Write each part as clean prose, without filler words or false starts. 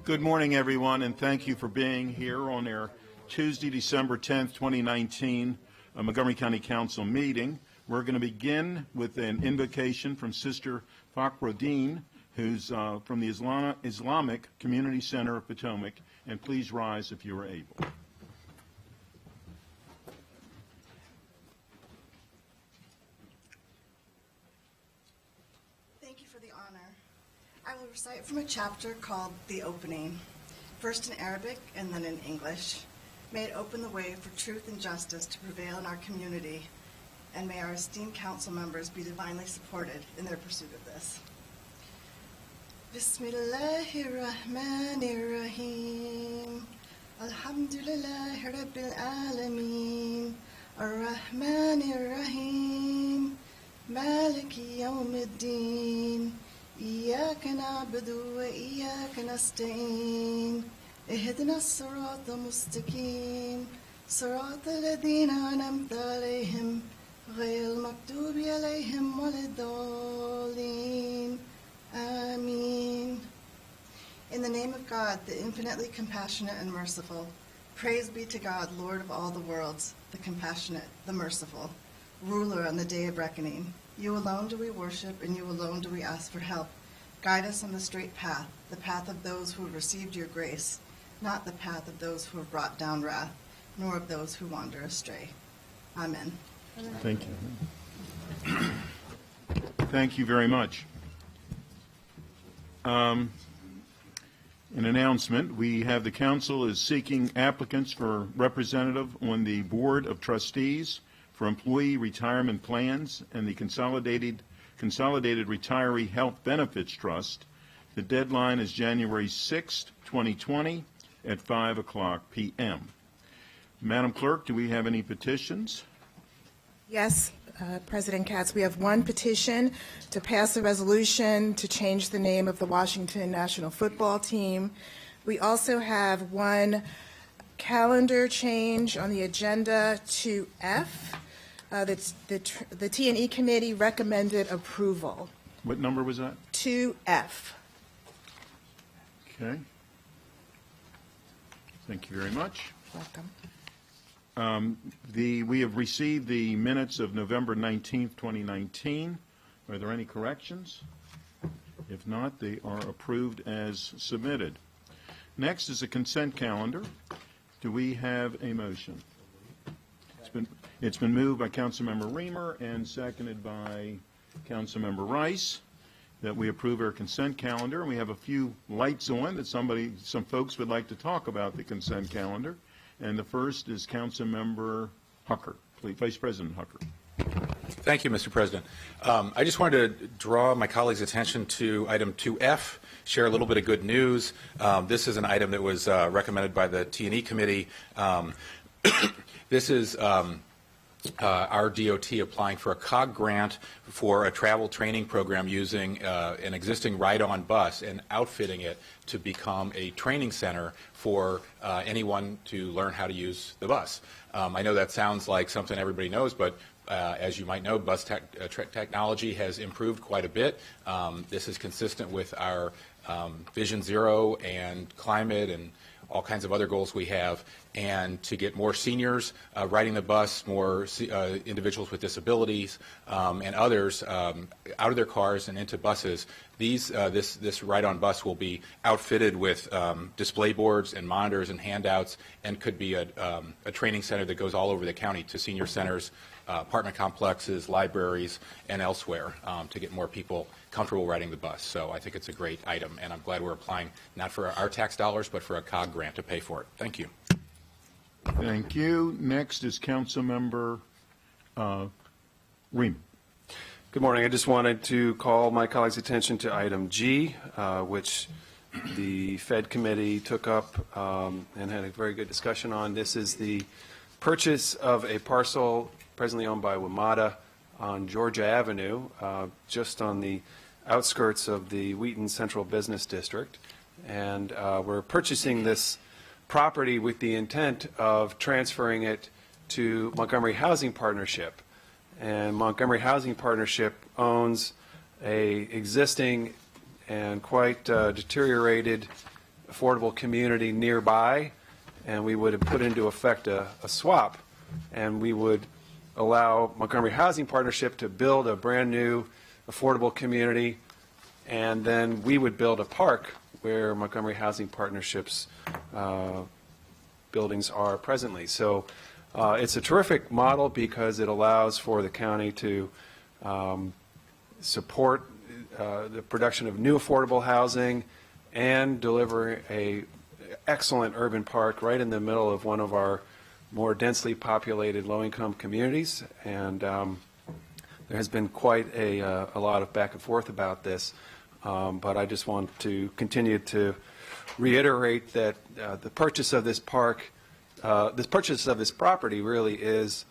Good morning, everyone, and thank you for being here on our Tuesday, December 10th, 2019 Montgomery County Council meeting. We're going to begin with an invocation from Sister Fakhruddin, who's from the Islamic Community Center of Potomac, and please rise if you are able. Thank you for the honor. I will recite from a chapter called The Opening, first in Arabic and then in English. May it open the way for truth and justice to prevail in our community, and may our esteemed council members be divinely supported in their pursuit of this. Bismillahirrahmanirrahim. Alhamdulillahi Rabbil Alameen. Ar-Rahmanir-Rahim. Maliki Yawmiddin. إياك نعبد وإياك نستعين اهدنا الصراط المستقيم صراط الذين أنعمت عليهم غير المغضوب عليهم ولا الضالين آمين. In the name of God, the infinitely compassionate and merciful, praise be to God, Lord of all the worlds, the compassionate, the merciful, ruler on the day of reckoning. You alone do we worship, and you alone do we ask for help. Guide us on the straight path, the path of those who have received your grace, not the path of those who have brought down wrath, nor of those who wander astray. Amen. Thank you. Thank you very much. An announcement. We have the council is seeking applicants for representative on the Board of Trustees for Employee Retirement Plans and the Consolidated Retiree Health Benefits Trust. The deadline is January 6th, 2020 at 5 o'clock p.m. Madam Clerk, do we have any petitions? Yes, President Katz, we have one petition to pass a resolution to change the name of the Washington National Football Team. We also have one calendar change on the agenda to F. The T&E committee recommended approval. What number was that? 2F. Okay. Thank you very much. Welcome. We have received the minutes of November 19th, 2019. Are there any corrections? If not, they are approved as submitted. Next is a consent calendar. Do we have a motion? It's been moved by Councilmember Reamer and seconded by Councilmember Rice that we approve our consent calendar. We have a few lights on that some folks would like to talk about the consent calendar. And the first is Councilmember Hucker. Please, Vice President Hucker. Thank you, Mr. President. I just wanted to draw my colleagues' attention to item 2F, share a little bit of good news. This is an item that was recommended by the T&E committee. This is our DOT applying for a COG grant for a travel training program using an existing ride-on bus and outfitting it to become a training center for anyone to learn how to use the bus. I know that sounds like something everybody knows, but as you might know, bus technology has improved quite a bit. This is consistent with our Vision Zero and climate and all kinds of other goals we have, and to get more seniors riding the bus, more individuals with disabilities, and others out of their cars and into buses. This ride-on bus will be outfitted with display boards and monitors and handouts, and could be a training center that goes all over the county to senior centers, apartment complexes, libraries, and elsewhere to get more people comfortable riding the bus. So I think it's a great item, and I'm glad we're applying not for our tax dollars, but for a COG grant to pay for it. Thank you. Thank you. Next is Councilmember Ream. Good morning. I just wanted to call my colleagues' attention to item G, which the Fed committee took up and had a very good discussion on. This is the purchase of a parcel presently owned by WMATA on Georgia Avenue, just on the outskirts of the Wheaton Central Business District. And we're purchasing this property with the intent of transferring it to Montgomery Housing Partnership. And Montgomery Housing Partnership owns a existing and quite deteriorated affordable community nearby, and we would have put into effect a swap, and we would allow Montgomery Housing Partnership to build a brand-new affordable community, and then we would build a park where Montgomery Housing Partnership's buildings are presently. So it's a terrific model because it allows for the county to support the production of new affordable housing and deliver a excellent urban park right in the middle of one of our more densely populated low-income communities. And there has been quite a lot of back and forth about this, but I just want to continue to reiterate that the purchase of this park, this purchase of this property really is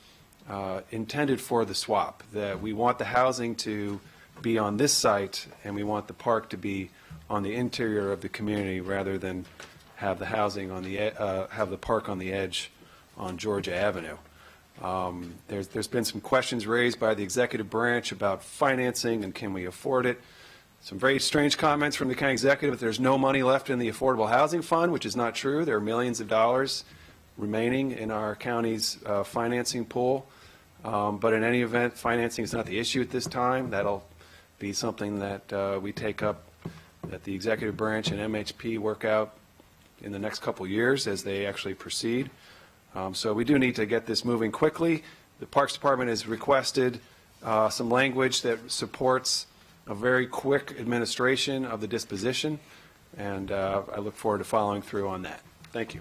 intended for the swap, that we want the housing to be on this site and we want the park to be on the interior of the community rather than have the housing on the have the park on the edge on Georgia Avenue. There's been some questions raised by the executive branch about financing and can we afford it. Some very strange comments from the county executive. There's no money left in the Affordable Housing Fund, which is not true. There are millions of dollars remaining in our county's financing pool. But in any event, financing is not the issue at this time. That'll be something that we take up, that the executive branch and MHP work out in the next couple of years as they actually proceed. So we do need to get this moving quickly. The Parks Department has requested some language that supports a very quick administration of the disposition, and I look forward to following through on that. Thank you.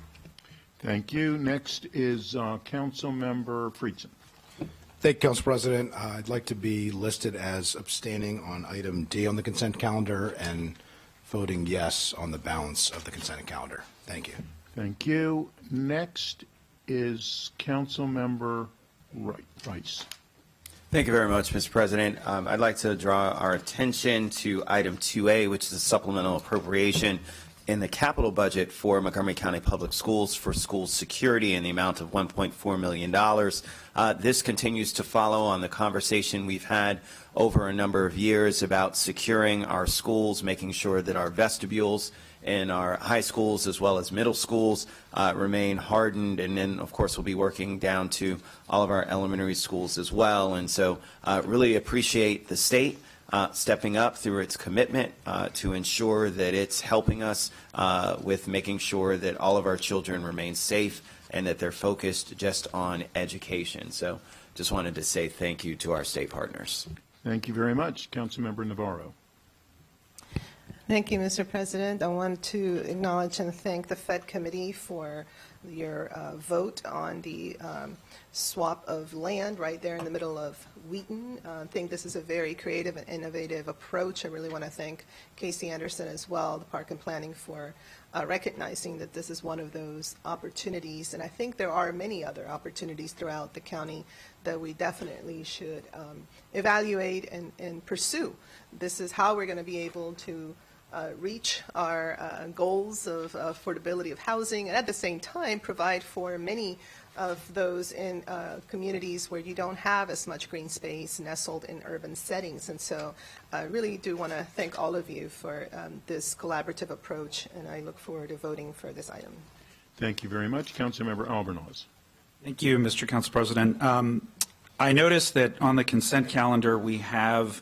Thank you. Next is Councilmember Friedson. Thank you, Council President. I'd like to be listed as abstaining on item D on the consent calendar and voting yes on the balance of the consent calendar. Thank you. Thank you. Next is Councilmember Rice. Thank you very much, Mr. President. I'd like to draw our attention to item 2A, which is a supplemental appropriation in the capital budget for Montgomery County Public Schools for school security in the amount of $1.4 million. This continues to follow on the conversation we've had over a number of years about securing our schools, making sure that our vestibules in our high schools as well as middle schools remain hardened, and then of course we'll be working down to all of our elementary schools as well. And so really appreciate the state stepping up through its commitment to ensure that it's helping us with making sure that all of our children remain safe and that they're focused just on education. So just wanted to say thank you to our state partners. Thank you very much. Councilmember Navarro. Thank you, Mr. President. I want to acknowledge and thank the Fed Committee for your vote on the swap of land right there in the middle of Wheaton. I think this is a very creative and innovative approach. I really want to thank Casey Anderson as well, the Park and Planning, for recognizing that this is one of those opportunities. And I think there are many other opportunities throughout the county that we definitely should evaluate and pursue. This is how we're going to be able to reach our goals of affordability of housing, and at the same time provide for many of those in communities where you don't have as much green space nestled in urban settings. And so I really do want to thank all of you for this collaborative approach, and I look forward to voting for this item. Thank you very much. Councilmember Albornoz. Thank you, Mr. Council President. I noticed that on the consent calendar we have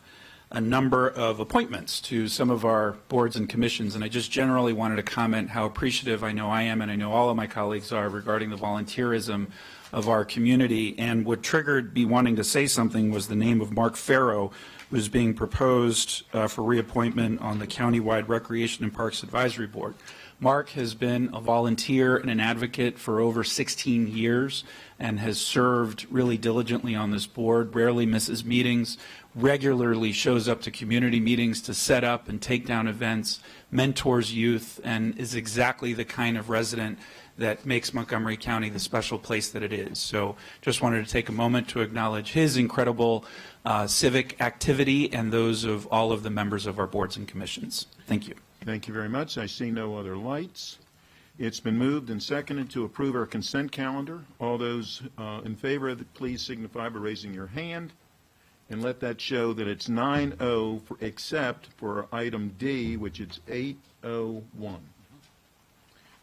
a number of appointments to some of our boards and commissions, and I just generally wanted to comment how appreciative I know I am and I know all of my colleagues are regarding the volunteerism of our community. And what triggered me wanting to say something was the name of Mark Farrow, who's being proposed for reappointment on the Countywide Recreation and Parks Advisory Board. Mark has been a volunteer and an advocate for over 16 years and has served really diligently on this board, rarely misses meetings, regularly shows up to community meetings to set up and take down events, mentors youth, and is exactly the kind of resident that makes Montgomery County the special place that it is. So just wanted to take a moment to acknowledge his incredible civic activity and those of all of the members of our boards and commissions. Thank you. Thank you very much. I see no other lights. It's been moved and seconded to approve our consent calendar. All those in favor of it, please signify by raising your hand, and let that show that it's 9-0 except for item D, which is 801.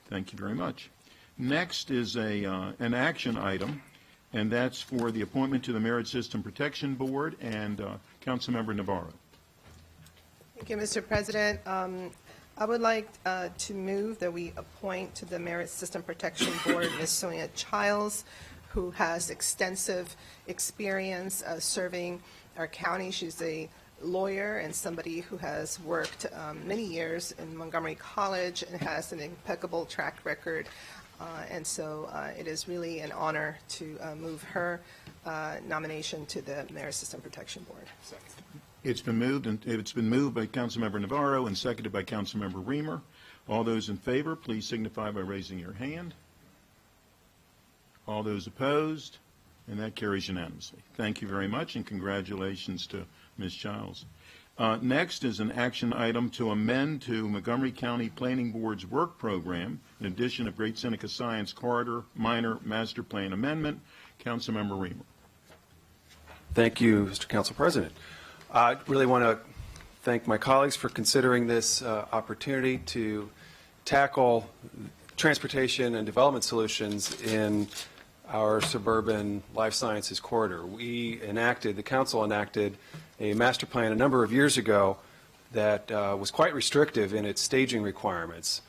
Thank you very much. Next is an action item, and that's for the appointment to the Merit System Protection Board, and Councilmember Navarro. Thank you, Mr. President. I would like to move that we appoint to the Merit System Protection Board Ms. Sonia Childs, who has extensive experience serving our county. She's a lawyer and somebody who has worked many years in Montgomery College and has an impeccable track record. And so it is really an honor to move her nomination to the Merit System Protection Board. It's been moved by Councilmember Navarro and seconded by Councilmember Reamer. All those in favor, please signify by raising your hand. All those opposed, and that carries unanimously. Thank you very much, and congratulations to Ms. Childs. Next is an action item to amend to Montgomery County Planning Board's work program, in addition of Great Seneca Science Corridor Minor Master Plan Amendment. Councilmember Reamer. Thank you, Mr. Council President. I really want to thank my colleagues for considering this opportunity to tackle transportation and development solutions in our suburban life sciences corridor. The council enacted a master plan a number of years ago that was quite restrictive in its staging requirements.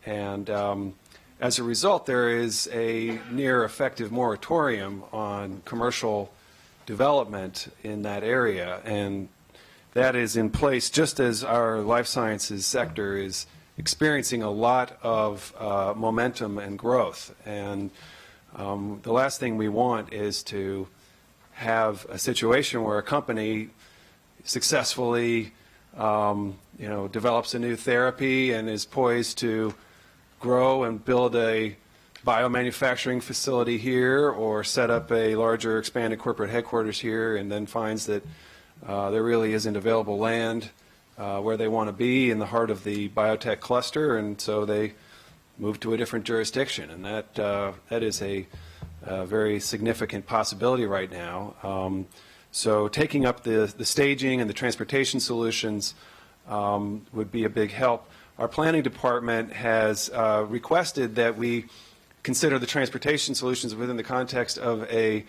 And as a result, there is a near effective moratorium on commercial development in that area, and that is in place just as our life sciences sector is experiencing a lot of momentum and growth. And the last thing we want is to have a situation where a company successfully develops a new therapy and is poised to grow and build a biomanufacturing facility here or set up a larger expanded corporate headquarters here, and then finds that there really isn't available land where they want to be in the heart of the biotech cluster, and so they move to a different jurisdiction. And that is a very significant possibility right now. So taking up the staging and the transportation solutions would be a big help. Our planning department has requested that we consider the transportation solutions within the context of the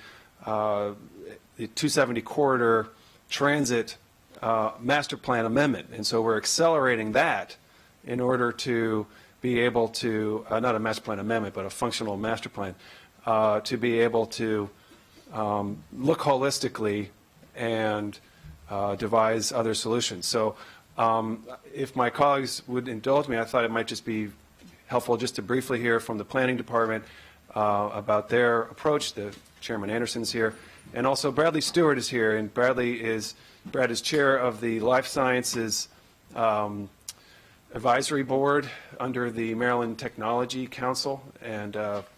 270 corridor transit master plan amendment. And so we're accelerating that in order to be able to, not a master plan amendment, but a functional master plan, to be able to look holistically and devise other solutions. So if my colleagues would indulge me, I thought it might just be helpful just to briefly hear from the planning department about their approach. The Chairman Anderson's here, and also Bradley Stewart is here, and Brad is chair of the Life Sciences Advisory Board under the Maryland Technology Council. And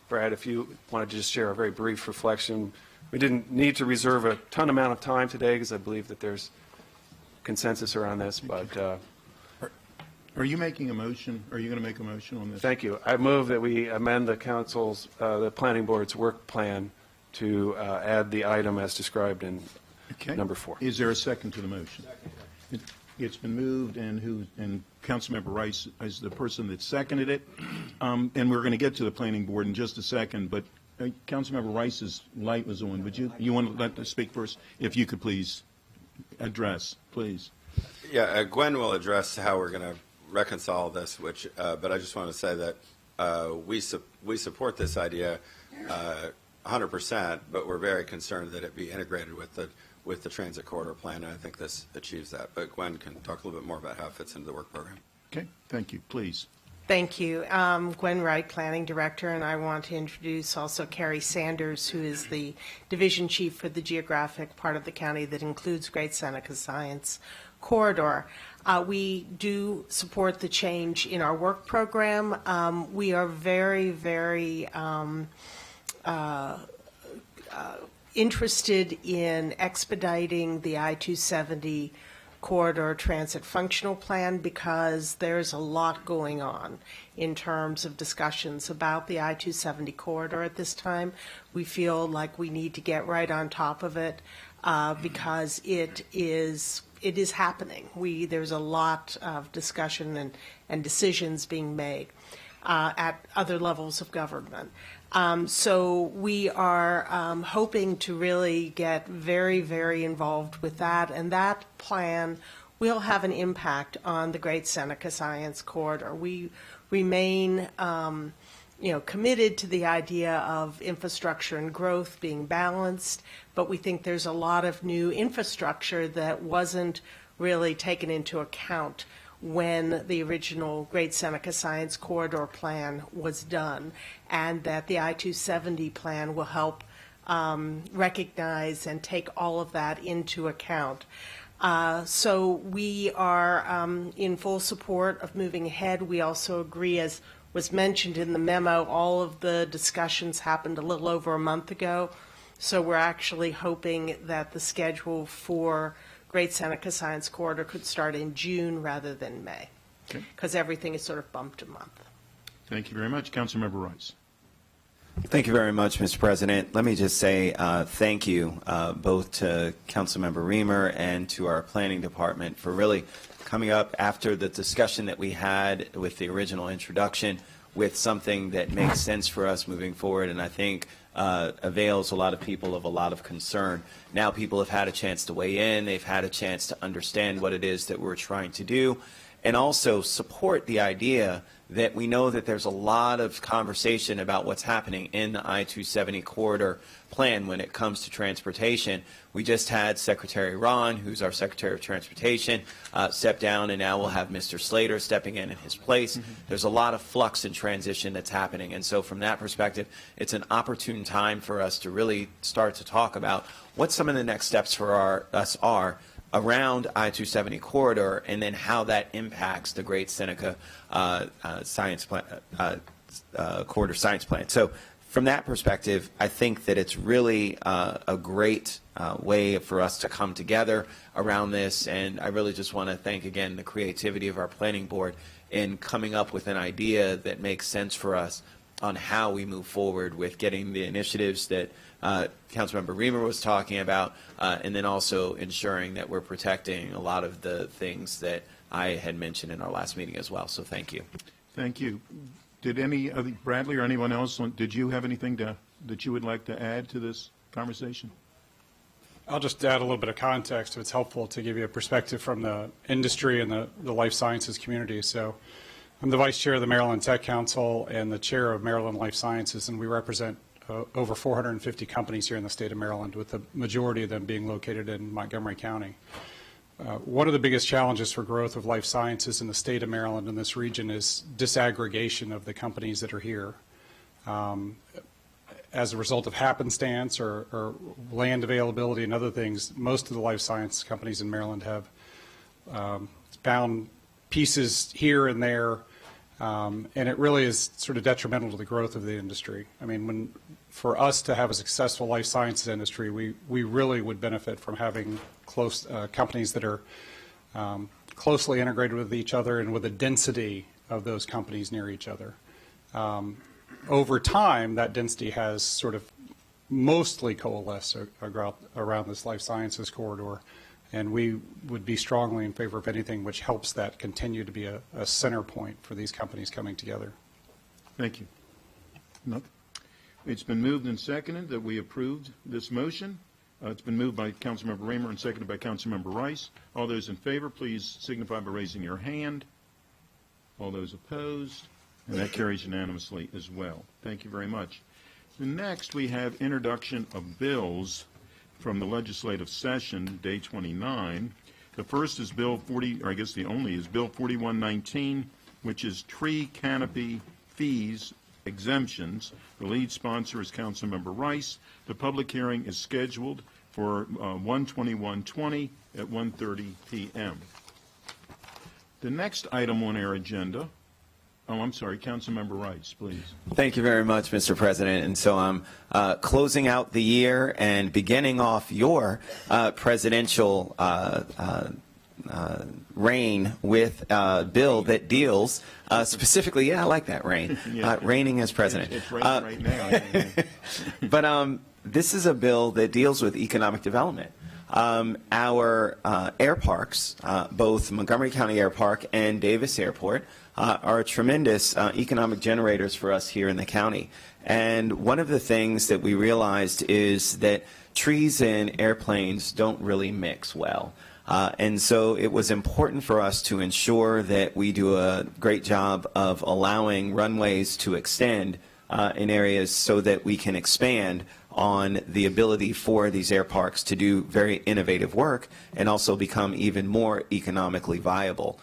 Brad, if you wanted to just share a very brief reflection. We didn't need to reserve a ton amount of time today because I believe that there's consensus around this, but Are you making a motion? Are you going to make a motion on this? thank you. I move that we amend the council's, the planning board's work plan to add the item as described in Okay. number 4. Is there a second to the motion? It's been moved, and Councilmember Rice is the person that seconded it. And we're going to get to the planning board in just a second, but Councilmember Rice's light was on. Would you want to let us speak first? If you could please address, please. Yeah, Gwen will address how we're going to reconcile this, but I just want to say that we support this idea 100%, but we're very concerned that it be integrated with the transit corridor plan, and I think this achieves that. But Gwen can talk a little bit more about how it fits into the work program. Okay, thank you. Please. Thank you. Gwen Wright, Planning Director, and I want to introduce also Carrie Sanders, who is the Division Chief for the geographic part of the county that includes Great Seneca Science Corridor. We do support the change in our work program. We are very, very interested in expediting the I-270 corridor transit functional plan because there's a lot going on in terms of discussions about the I-270 corridor at this time. We feel like we need to get right on top of it because it is happening. There's a lot of discussion and decisions being made. at other levels of government. So we are hoping to really get very, very involved with that, and that plan will have an impact on the Great Seneca Science Corridor. We remain committed to the idea of infrastructure and growth being balanced, but we think there's a lot of new infrastructure that wasn't really taken into account when the original Great Seneca Science Corridor plan was done, and that the I-270 plan will help recognize and take all of that into account. So we are in full support of moving ahead. We also agree, as was mentioned in the memo, all of the discussions happened a little over a month ago. So we're actually hoping that the schedule for Great Seneca Science Corridor could start in June rather than May, because everything is sort of bumped a month. Thank you very much. Councilmember Rice. Thank you very much, Mr. President. Let me just say thank you both to Councilmember Reamer and to our planning department for really coming up after the discussion that we had with the original introduction with something that makes sense for us moving forward, and I think avails a lot of people of a lot of concern. Now people have had a chance to weigh in, they've had a chance to understand what it is that we're trying to do, and also support the idea that we know that there's a lot of conversation about what's happening in the I-270 corridor plan when it comes to transportation. We just had Secretary Ron, who's our Secretary of Transportation, step down, and now we'll have Mr. Slater stepping in his place. There's a lot of flux and transition that's happening, and so from that perspective, it's an opportune time for us to really start to talk about what some of the next steps for us are around I-270 corridor, and then how that impacts the Great Seneca Science Plan, Corridor Science Plan. So from that perspective, I think that it's really a great way for us to come together around this, and I really just want to thank again the creativity of our planning board in coming up with an idea that makes sense for us on how we move forward with getting the initiatives that Councilmember Reamer was talking about, and then also ensuring that we're protecting a lot of the things that I had mentioned in our last meeting as well. So thank you. Thank you. Did Bradley or anyone else, did you have anything that you would like to add to this conversation? I'll just add a little bit of context if it's helpful to give you a perspective from the industry and the life sciences community. So I'm the vice chair of the Maryland Tech Council and the chair of Maryland Life Sciences, and we represent over 450 companies here in the state of Maryland, with the majority of them being located in Montgomery County. One of the biggest challenges for growth of life sciences in the state of Maryland and this region is disaggregation of the companies that are here. As a result of happenstance or land availability and other things, most of the life science companies in Maryland have found pieces here and there, and it really is sort of detrimental to the growth of the industry. I mean, for us to have a successful life sciences industry, we really would benefit from having close companies that are closely integrated with each other and with a density of those companies near each other. Over time, that density has sort of mostly coalesced around this life sciences corridor, and we would be strongly in favor of anything which helps that continue to be a center point for these companies coming together. Thank you. Nothing. It's been moved and seconded that we approved this motion. It's been moved by Councilmember Raymer and seconded by Councilmember Rice. All those in favor, please signify by raising your hand. All those opposed, and that carries unanimously as well. Thank you very much. Next, we have introduction of bills from the legislative session, day 29. The first is Bill 40, or I guess the only is Bill 4119, which is tree canopy fees exemptions. The lead sponsor is Councilmember Rice. The public hearing is scheduled for 1/21/20 at 1:30 p.m. The next item on our agenda, I'm sorry, Councilmember Rice, please. Thank you very much, Mr. President. And so I'm closing out the year and beginning off your presidential reign with a bill that deals specifically, I like that, reign, reigning as president. It's raining right now. But this is a bill that deals with economic development. Our air parks, both Montgomery County Air Park and Davis Airport, are tremendous economic generators for us here in the county. And one of the things that we realized is that trees and airplanes don't really mix well. And so it was important for us to ensure that we do a great job of allowing runways to extend in areas so that we can expand on the ability for these air parks to do very innovative work and also become even more economically viable.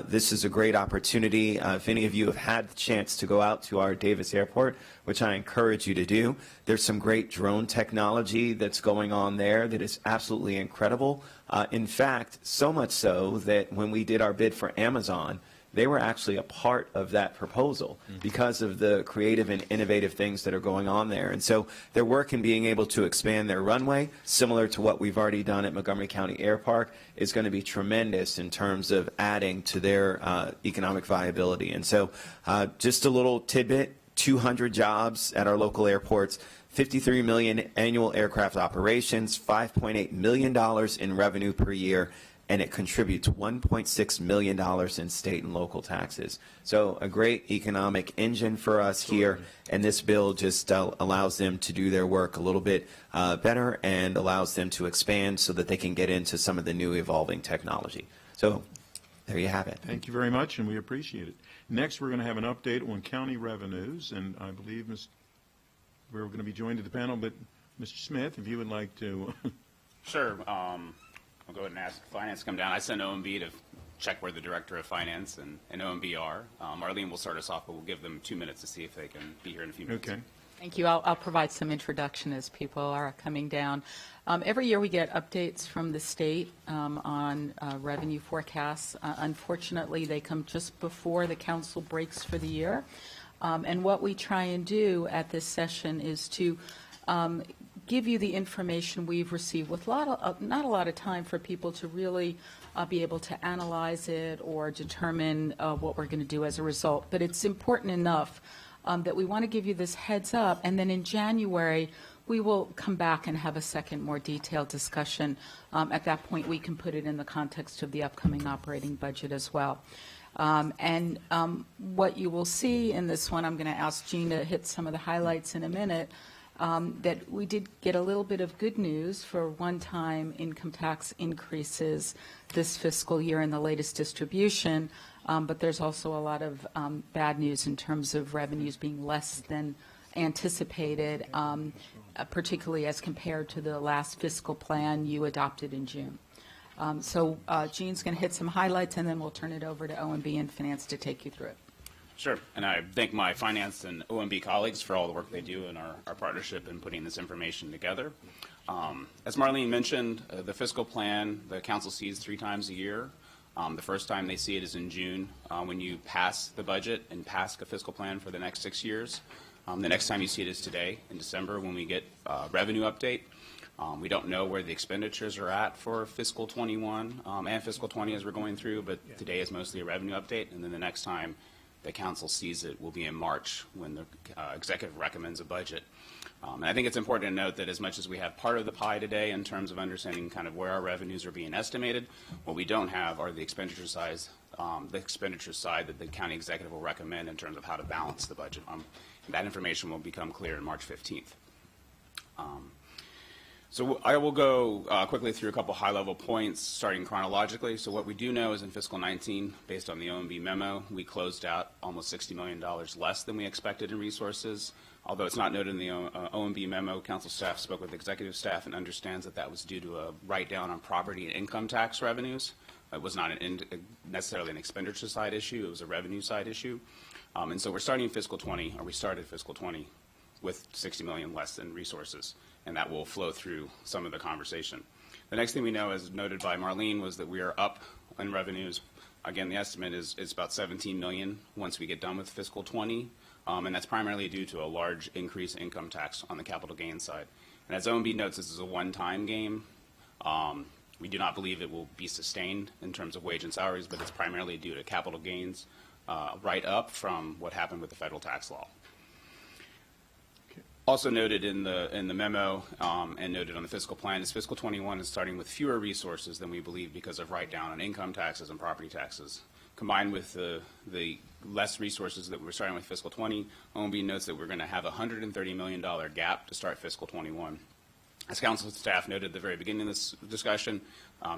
This is a great opportunity. If any of you have had the chance to go out to our Davis Airport, which I encourage you to do, there's some great drone technology that's going on there that is absolutely incredible. In fact, so much so that when we did our bid for Amazon, they were actually a part of that proposal because of the creative and innovative things that are going on there. And so their work in being able to expand their runway, similar to what we've already done at Montgomery County Air Park, is going to be tremendous in terms of adding to their economic viability. And so just a little tidbit, 200 jobs at our local airports, 53 million annual aircraft operations, $5.8 million in revenue per year, and it contributes $1.6 million in state and local taxes. So a great economic engine for us here, and this bill just allows them to do their work a little bit better and allows them to expand so that they can get into some of the new evolving technology. So there you have it. Thank you very much, and we appreciate it. Next, we're going to have an update on county revenues, and I believe we're going to be joined at the panel, but Mr. Smith, if you would like to. Sure. I'll go ahead and ask Finance to come down. I sent OMB to check where the Director of Finance and OMB are. Marlene will start us off, but we'll give them 2 minutes to see if they can be here in a few minutes. Okay. Thank you. I'll provide some introduction as people are coming down. Every year we get updates from the state on revenue forecasts. Unfortunately, they come just before the council breaks for the year. And what we try and do at this session is to give you the information we've received with not a lot of time for people to really be able to analyze it or determine what we're going to do as a result. But it's important enough that we want to give you this heads up, and then in January we will come back and have a second, more detailed discussion. At that point, we can put it in the context of the upcoming operating budget as well. What you will see in this one, I'm going to ask Jean to hit some of the highlights in a minute, that we did get a little bit of good news for one-time income tax increases this fiscal year in the latest distribution, but there's also a lot of bad news in terms of revenues being less than anticipated, particularly as compared to the last fiscal plan you adopted in June. Jean's going to hit some highlights, and then we'll turn it over to OMB and Finance to take you through it. Sure. And I thank my Finance and OMB colleagues for all the work they do in our partnership in putting this information together. As Marlene mentioned, the fiscal plan, the council sees 3 times a year. The first time they see it is in June when you pass the budget and pass a fiscal plan for the next 6 years. The next time you see it is today in December when we get revenue update. We don't know where the expenditures are at for fiscal 21 and fiscal 20 as we're going through, but today is mostly a revenue update, and then the next time the council sees it will be in March when the executive recommends a budget. And I think it's important to note that as much as we have part of the pie today in terms of understanding kind of where our revenues are being estimated, what we don't have are the expenditure side that the county executive will recommend in terms of how to balance the budget. That information will become clear in March 15th. So I will go quickly through a couple high-level points, starting chronologically. So what we do know is in fiscal 19, based on the OMB memo, we closed out almost $60 million less than we expected in resources. Although it's not noted in the OMB memo, council staff spoke with executive staff and understands that that was due to a write-down on property and income tax revenues. It was not necessarily an expenditure side issue, it was a revenue side issue. And so we started fiscal 20 with $60 million less than resources, and that will flow through some of the conversation. The next thing we know, as noted by Marlene, was that we are up in revenues. Again, the estimate is about $17 million once we get done with fiscal 20, and that's primarily due to a large increase in income tax on the capital gains side. And as OMB notes, this is a one-time game. We do not believe it will be sustained in terms of wage and salaries, but it's primarily due to capital gains right up from what happened with the federal tax law. Also noted in the memo and noted on the fiscal plan is fiscal 21 is starting with fewer resources than we believe because of write-down on income taxes and property taxes. Combined with the less resources that we're starting with fiscal 20, OMB notes that we're going to have a $130 million gap to start fiscal 21. As council staff noted at the very beginning of this discussion,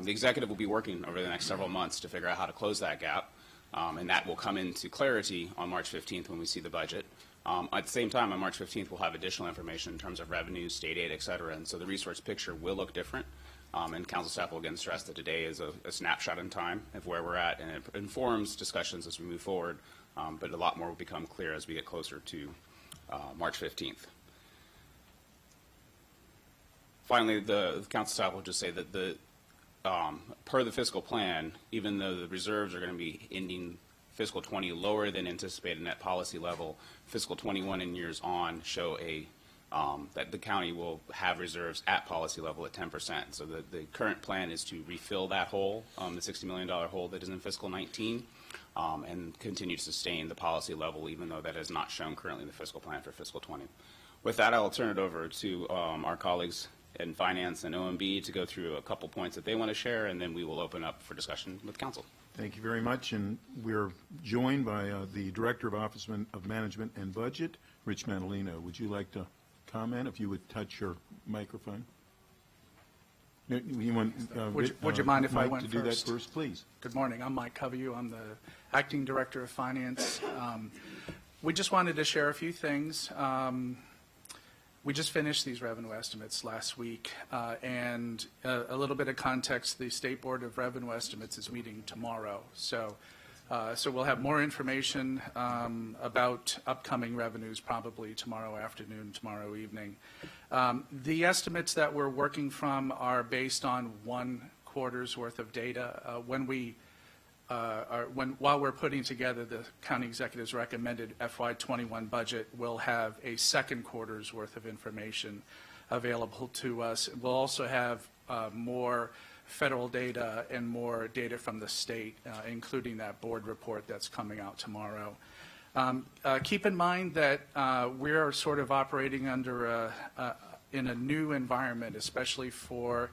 the executive will be working over the next several months to figure out how to close that gap, and that will come into clarity on March 15th when we see the budget. At the same time, on March 15th, we'll have additional information in terms of revenues, state aid, et cetera, and so the resource picture will look different. And council staff will again stress that today is a snapshot in time of where we're at, and it informs discussions as we move forward, but a lot more will become clear as we get closer to March 15th. Finally, the council staff will just say that per the fiscal plan, even though the reserves are going to be ending fiscal 20 lower than anticipated net policy level, fiscal 21 and years on show that the county will have reserves at policy level at 10%. So the current plan is to refill that hole, the $60 million hole that is in fiscal 19, and continue to sustain the policy level, even though that is not shown currently in the fiscal plan for fiscal 20. With that, I will turn it over to our colleagues in Finance and OMB to go through a couple points that they want to share, and then we will open up for discussion with council. Thank you very much, and we're joined by the Director of Office of Management and Budget, Rich Manalino. Would you like to comment, if you would touch your microphone? You want, would you mind if I Mike went to do that first? first, please? Good morning. I'm Mike Coveyou. I'm the Acting Director of Finance. We just wanted to share a few things. We just finished these revenue estimates last week, and a little bit of context, the State Board of Revenue Estimates is meeting tomorrow. So we'll have more information about upcoming revenues probably tomorrow afternoon, tomorrow evening. The estimates that we're working from are based on 1 quarter's worth of data. While we're putting together the county executive's recommended FY21 budget, we'll have a 2nd quarter's worth of information available to us. We'll also have more federal data and more data from the state, including that board report that's coming out tomorrow. Keep in mind that we're sort of operating under in a new environment, especially for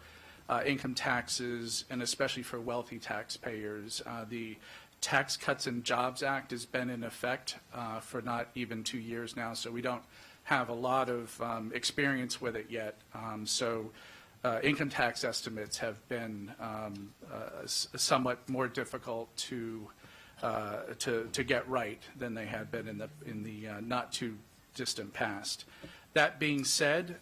income taxes and especially for wealthy taxpayers. The Tax Cuts and Jobs Act has been in effect for not even 2 years now, so we don't have a lot of experience with it yet. Income tax estimates have been somewhat more difficult to get right than they had been in the not too distant past. That being said,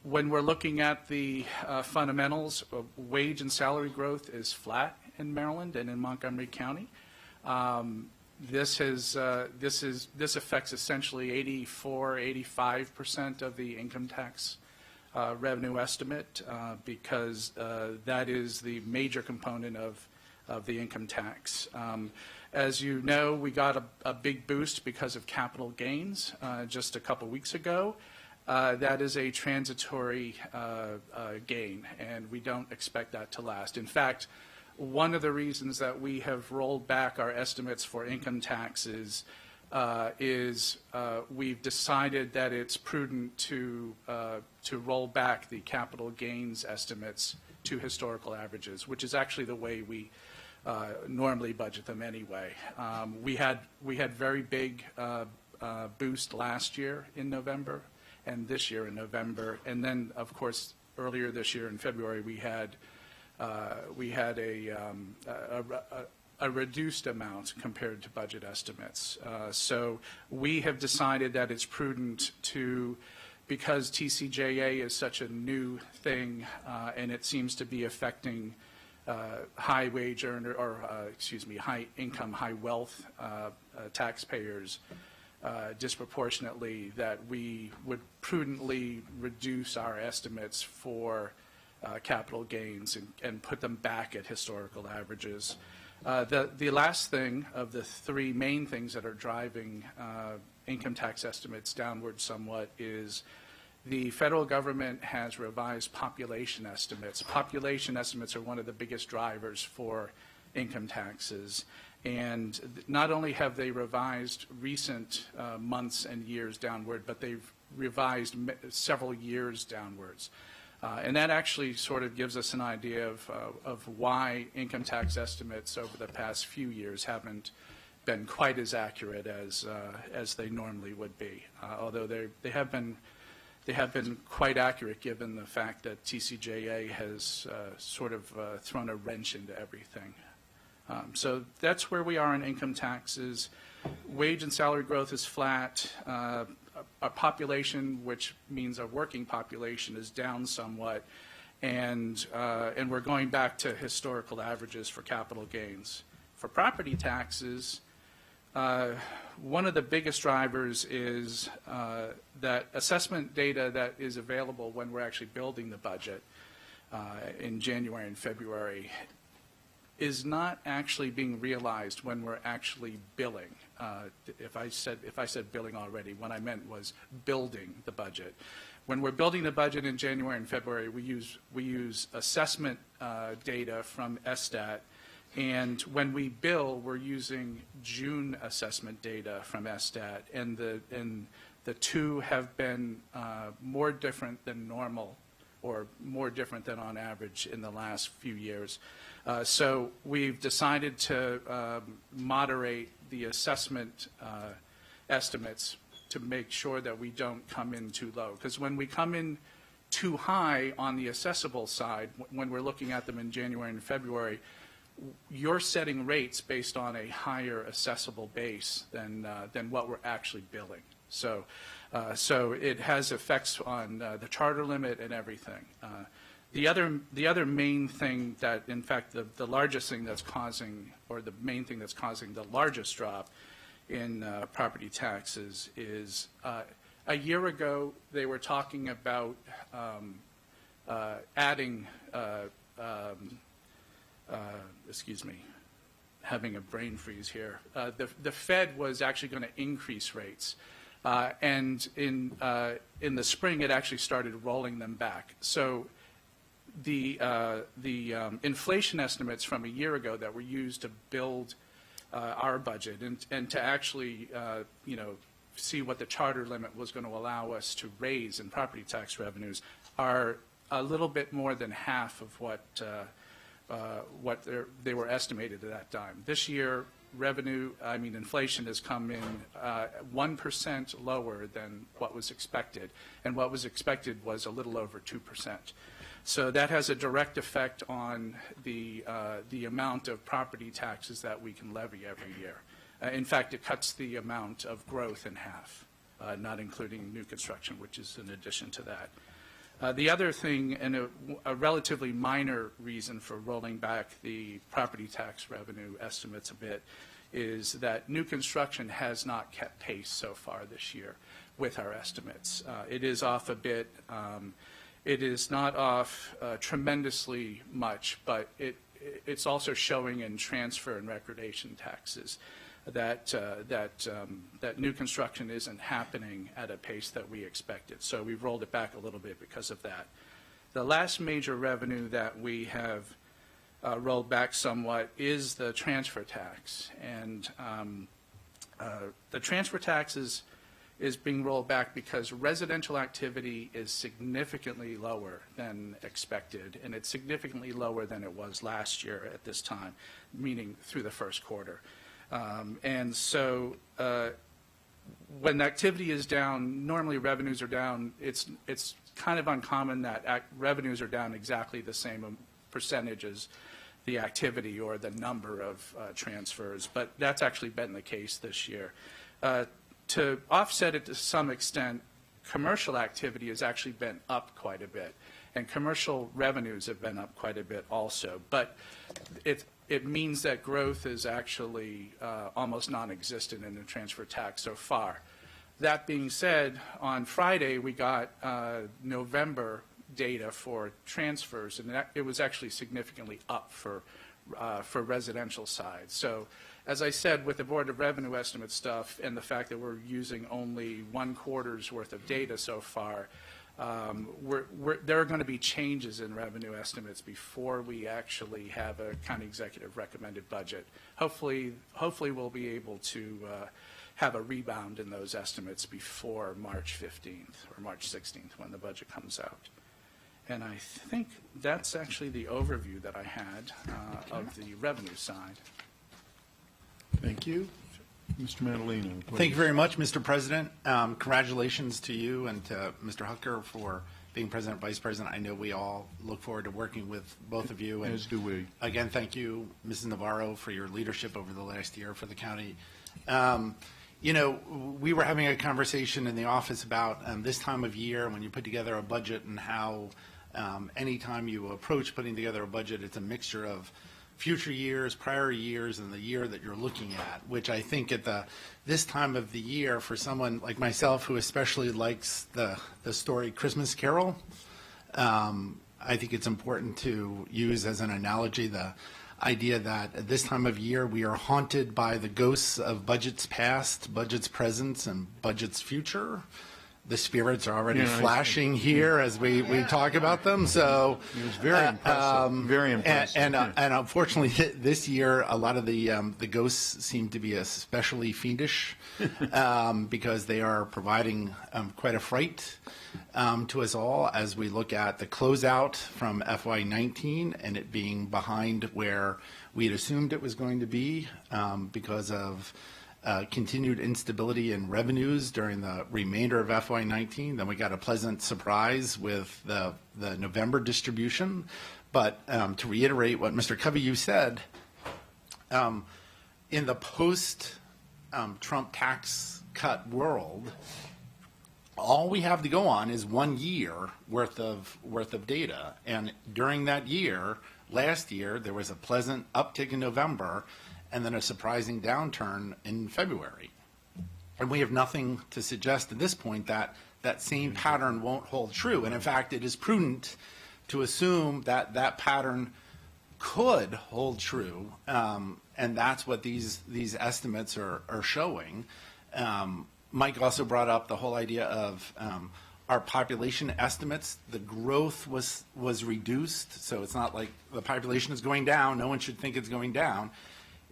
when we're looking at the fundamentals, wage and salary growth is flat in Maryland and in Montgomery County. This affects essentially 85% of the income tax revenue estimate because that is the major component of the income tax. As you know, we got a big boost because of capital gains just a couple weeks ago. That is a transitory gain, and we don't expect that to last. In fact, one of the reasons that we have rolled back our estimates for income taxes is we've decided that it's prudent to roll back the capital gains estimates to historical averages, which is actually the way we normally budget them anyway. We had very big boost last year in November and this year in November, and then of course earlier this year in February we had a reduced amount compared to budget estimates. So we have decided that it's prudent to, because TCJA is such a new thing and it seems to be affecting high wage earner, or high income, high wealth taxpayers disproportionately, that we would prudently reduce our estimates for capital gains and put them back at historical averages. The last thing of the 3 main things that are driving income tax estimates downward somewhat is the federal government has revised population estimates. Population estimates are one of the biggest drivers for income taxes, And not only have they revised recent months and years downward, but they've revised several years downwards. And that actually sort of gives us an idea of why income tax estimates over the past few years haven't been quite as accurate as they normally would be. Although they have been quite accurate given the fact that TCJA has sort of thrown a wrench into everything. So that's where we are in income taxes. Wage and salary growth is flat. Our population, which means our working population, is down somewhat, and we're going back to historical averages for capital gains. For property taxes, one of the biggest drivers is that assessment data that is available when we're actually building the budget in January and February is not actually being realized when we're actually billing. If I said billing already, what I meant was building the budget. When we're building the budget in January and February, we use assessment data from ESTAT, and when we bill, we're using June assessment data from ESTAT, and the two have been more different than normal, or more different than on average in the last few years. So we've decided to moderate the assessment estimates to make sure that we don't come in too low. Because when we come in too high on the assessable side, when we're looking at them in January and February, you're setting rates based on a higher assessable base than what we're actually billing. So it has effects on the charter limit and everything. The other main thing that, in fact, the largest thing that's causing, or the main thing that's causing the largest drop in property taxes is a year ago they were talking about adding, excuse me, having a brain freeze here. The Fed was actually going to increase rates. And in the spring, it actually started rolling them back. So the inflation estimates from a year ago that were used to build our budget and to actually, see what the charter limit was going to allow us to raise in property tax revenues are a little bit more than half of what they were estimated at that time. This year, inflation has come in 1% lower than what was expected, and what was expected was a little over 2%. So that has a direct effect on the amount of property taxes that we can levy every year. In fact, it cuts the amount of growth in half, not including new construction, which is in addition to that. The other thing, and a relatively minor reason for rolling back the property tax revenue estimates a bit, is that new construction has not kept pace so far this year with our estimates. It is off a bit. It is not off tremendously much, but it's also showing in transfer and recordation taxes that new construction isn't happening at a pace that we expected. So we've rolled it back a little bit because of that. The last major revenue that we have rolled back somewhat is the transfer tax. And the transfer tax is being rolled back because residential activity is significantly lower than expected, and it's significantly lower than it was last year at this time, meaning through the first quarter. And so when activity is down, normally revenues are down. It's kind of uncommon that revenues are down exactly the same percentage as the activity or the number of transfers, but that's actually been the case this year. To offset it to some extent, commercial activity has actually been up quite a bit, and commercial revenues have been up quite a bit also. But it means that growth is actually almost non-existent in the transfer tax so far. That being said, on Friday we got November data for transfers, and it was actually significantly up for residential side. So, as I said, with the Board of Revenue estimate stuff and the fact that we're using only 1 quarter's worth of data so far, there are going to be changes in revenue estimates before we actually have a county executive recommended budget. Hopefully we'll be able to have a rebound in those estimates before March 15th or March 16th when the budget comes out. And I think that's actually the overview that I had of the revenue side. Thank you. Mr. Madaleno, please. Thank you very much, Mr. President. Congratulations to you and to Mr. Hooker for being President, Vice President. I know we all look forward to working with both of you. And As do we. again, thank you, Mrs. Navarro, for your leadership over the last year for the county. You know, we were having a conversation in the office about this time of year when you put together a budget and how anytime you approach putting together a budget, it's a mixture of future years, prior years, and the year that you're looking at, which I think at this time of the year for someone like myself who especially likes the story Christmas Carol, I think it's important to use as an analogy the idea that at this time of year we are haunted by the ghosts of budgets past, budgets present, and budgets future. The spirits are already flashing here as we talk about them. So it was very impressive. Very impressive. And unfortunately, this year a lot of the ghosts seem to be especially fiendish because they are providing quite a fright to us all as we look at the closeout from FY19 and it being behind where we had assumed it was going to be because of continued instability in revenues during the remainder of FY19. Then we got a pleasant surprise with the November distribution. But to reiterate what Mr. Covey, you said, in the post-Trump tax cut world, all we have to go on is 1 year worth of data. And during that year, last year, there was a pleasant uptick in November and then a surprising downturn in February. And we have nothing to suggest at this point that that same pattern won't hold true. And in fact, it is prudent to assume that that pattern could hold true. And that's what these estimates are showing. Mike also brought up the whole idea of our population estimates. The growth was reduced. So it's not like the population is going down. No one should think it's going down.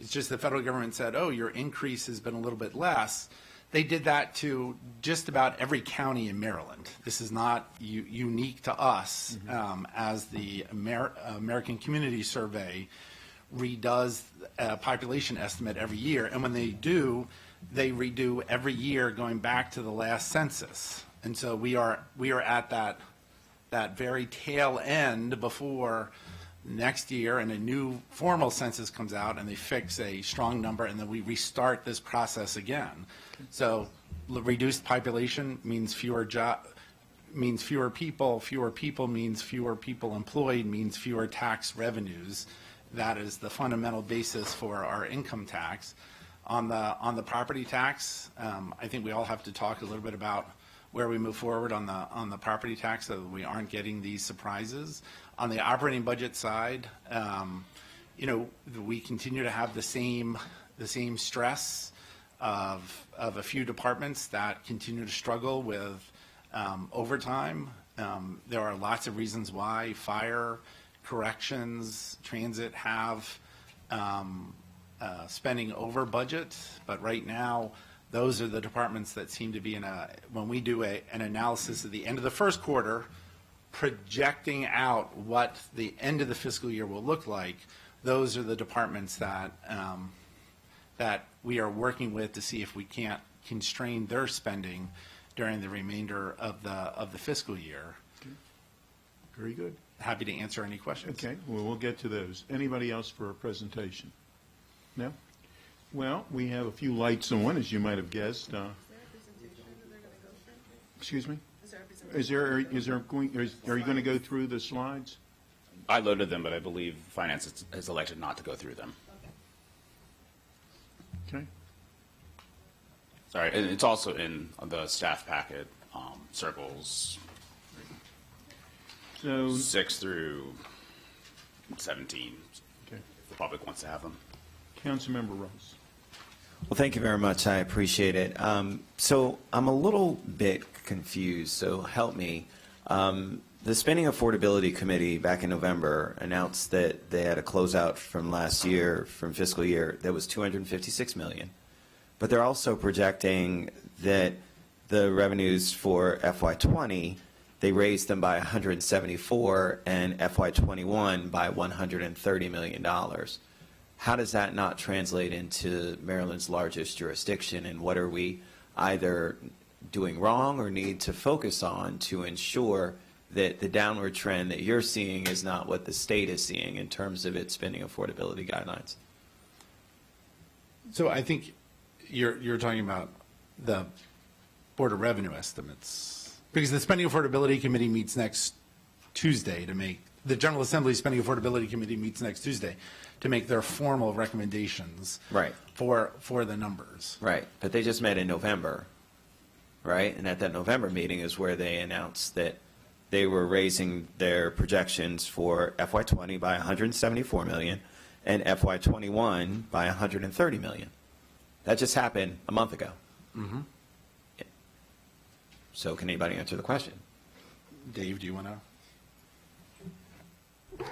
It's just the federal government said, oh, your increase has been a little bit less. They did that to just about every county in Maryland. This is not unique to us as the American Community Survey redoes a population estimate every year. And when they do, they redo every year going back to the last census. And so we are at that very tail end before next year and a new formal census comes out and they fix a strong number and then we restart this process again. So reduced population means fewer means fewer people means fewer people employed, means fewer tax revenues. That is the fundamental basis for our income tax. On the property tax, I think we all have to talk a little bit about where we move forward on the property tax so that we aren't getting these surprises. On the operating budget side, you know, we continue to have the same stress of a few departments that continue to struggle with overtime. There are lots of reasons why fire, corrections, transit have spending over budget, but right now those are the departments that seem to be when we do an analysis at the end of the first quarter, projecting out what the end of the fiscal year will look like, those are the departments that we are working with to see if we can't constrain their spending during the remainder of the fiscal year. Okay. Very good. Happy to answer any questions. Okay, well, we'll get to those. Anybody else for a presentation? No? Well, we have a few lights on, as you might have guessed. Excuse me? Are you going to go through the slides? I loaded them, but I believe Finance has elected not to go through them. Okay. Sorry, and it's also in the staff packet, circles So 6 through 17, Okay. if the public wants to have them. Councilmember Rose. Well, thank you very much. I appreciate it. So I'm a little bit confused, so help me. The Spending Affordability Committee back in November announced that they had a closeout from last year, from fiscal year, that was $256 million. But they're also projecting that the revenues for FY20, they raised them by 174, and FY21 by $130 million. How does that not translate into Maryland's largest jurisdiction, and what are we either doing wrong or need to focus on to ensure that the downward trend that you're seeing is not what the state is seeing in terms of its spending affordability guidelines? So I think you're talking about the Board of Revenue estimates, because the Spending Affordability Committee meets next Tuesday to make, the General Assembly Spending Affordability Committee meets next Tuesday to make their formal recommendations Right. for the numbers. Right, but they just met in November, right? And at that November meeting is where they announced that they were raising their projections for FY20 by $174 million and FY21 by $130 million. That just happened a month ago. Mm-hmm. So can anybody answer the question? Dave, do you want to?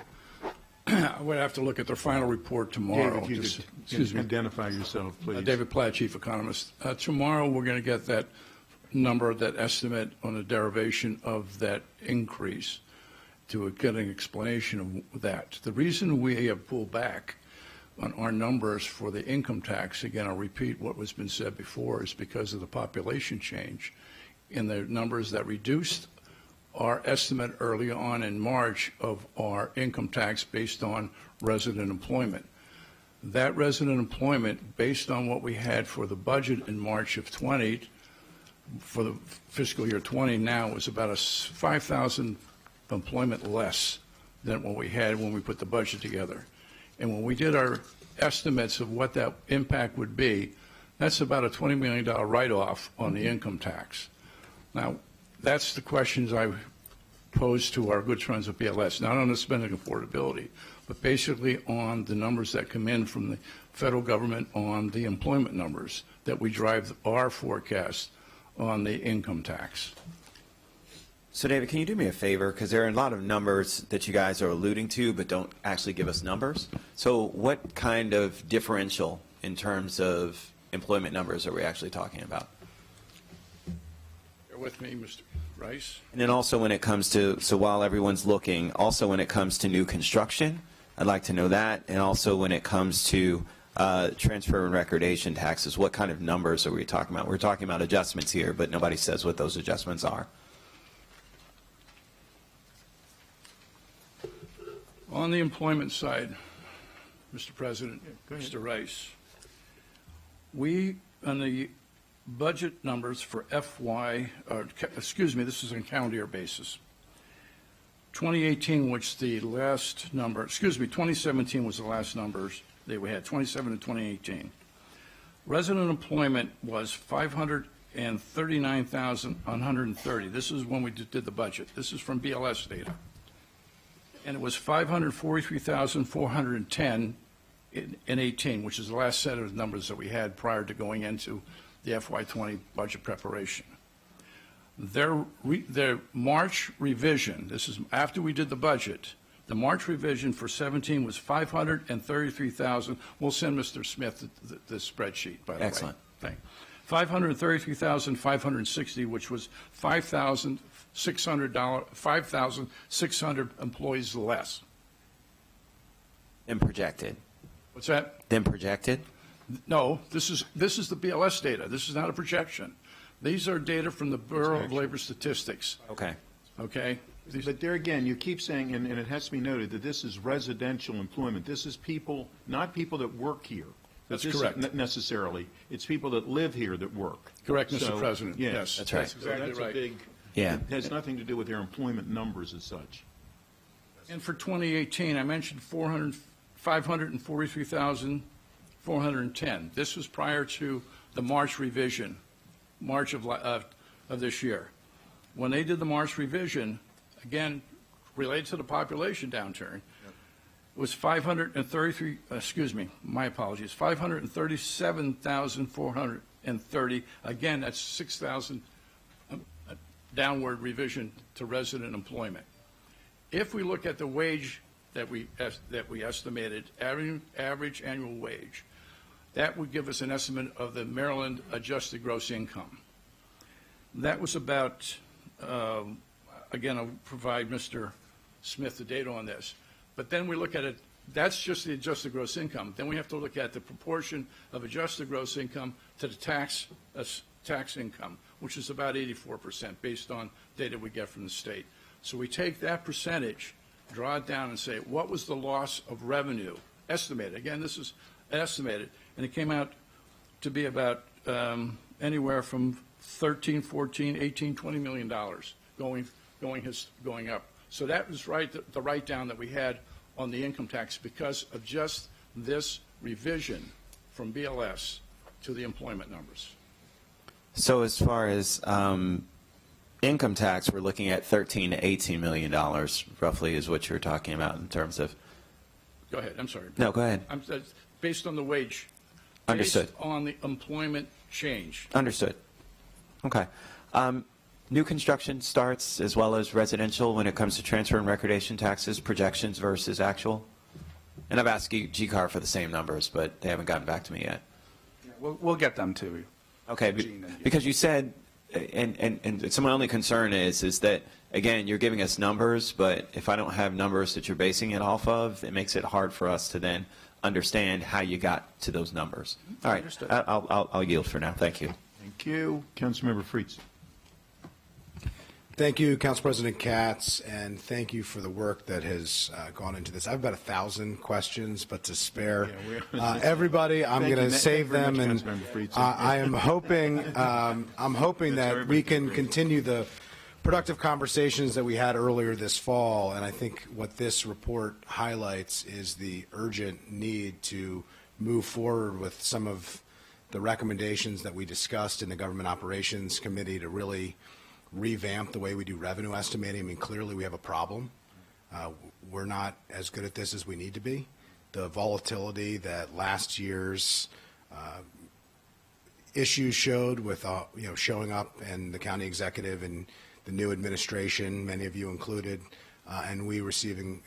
I would have to look at their final report tomorrow. David, Just- you excuse could me. identify yourself, please. David Platt, Chief Economist. Tomorrow, we're going to get that number, that estimate on the derivation of that increase to get an explanation of that. The reason we have pulled back on our numbers for the income tax, again, I'll repeat what was been said before, is because of the population change in the numbers that reduced our estimate early on in March of our income tax based on resident employment. That resident employment, based on what we had for the budget in March of 20, for the fiscal year 20 now, is about a 5,000 employment less than what we had when we put the budget together. And when we did our estimates of what that impact would be, that's about a $20 million write-off on the income tax. Now, that's the questions I posed to our good friends at BLS, not on the spending affordability, but basically on the numbers that come in from the federal government on the employment numbers that we drive our forecast on the income tax. So David, can you do me a favor? Because there are a lot of numbers that you guys are alluding to, but don't actually give us numbers. So what kind of differential in terms of employment numbers are we actually talking about? Bear with me, Mr. Rice. And then also when it comes to, so while everyone's looking, also when it comes to new construction, I'd like to know that. And also when it comes to transfer and recordation taxes, what kind of numbers are we talking about? We're talking about adjustments here, but nobody says what those adjustments are. On the employment side, Mr. President, Mr. Rice, we, on the budget numbers for this is on calendar year basis. 2018, which the last number, 2017 was the last numbers that we had, 27 and 2018. Resident employment was 539,130. This is when we did the budget. This is from BLS data. And it was 543,410 in 18, which is the last set of numbers that we had prior to going into the FY20 budget preparation. Their March revision, this is after we did the budget, the March revision for 17 was 533,000. We'll send Mr. Smith the spreadsheet, by the way. Excellent. Thank you. 533,560, which was 5,600 employees less. Then projected. What's that? Then projected? No, this is the BLS data. This is not a projection. These are data from the Bureau of Labor Statistics. Okay. Okay? But there again, you keep saying, and it has to be noted, that this is residential employment. This is people, not people that work here. That's This correct. isn't necessarily. It's people that live here that work. Correct, Mr. So, President. Yes, that's right. that's exactly That's right. a big, Yeah. it has nothing to do with their employment numbers as such. And for 2018, I mentioned 543,410. This was prior to the March revision, March of this year. When they did the March revision, again, related to the population downturn, it was 537,430. Again, that's 6,000 downward revision to resident employment. If we look at the wage that we estimated, average annual wage, that would give us an estimate of the Maryland adjusted gross income. That was about, again, I'll provide Mr. Smith the data on this. But then we look at it, that's just the adjusted gross income. Then we have to look at the proportion of adjusted gross income to the tax income, which is about 84% based on data we get from the state. So we take that percentage, draw it down and say, what was the loss of revenue estimated? Again, this is estimated, and it came out to be about anywhere from 13, 14, 18, $20 million going up. So that was the write-down that we had on the income tax because of just this revision from BLS to the employment numbers. So as far as income tax, we're looking at $13 to $18 million, roughly, is what you're talking about in terms of. Go ahead. I'm sorry. No, go ahead. Based on the wage. Understood. Based on the employment change. Understood. Okay. New construction starts as well as residential when it comes to transfer and recordation taxes, projections versus actual? And I've asked GCAR for the same numbers, but they haven't gotten back to me yet. We'll get them to you. Okay, because you said, and so my only concern is that, again, you're giving us numbers, but if I don't have numbers that you're basing it off of, it makes it hard for us to then understand how you got to those numbers. All right, Understood. I'll yield for now. Thank you. Thank you. Councilmember Fritz. Thank you, Council President Katz, and thank you for the work that has gone into this. I have about 1,000 questions, but to spare everybody, I'm going to save them, and I am hoping that we can continue the productive conversations that we had earlier this fall. And I think what this report highlights is the urgent need to move forward with some of the recommendations that we discussed in the Government Operations Committee to really revamp the way we do revenue estimating. I mean, clearly we have a problem. We're not as good at this as we need to be. The volatility that last year's issues showed with, showing up and the county executive and the new administration, many of you included, and we receiving,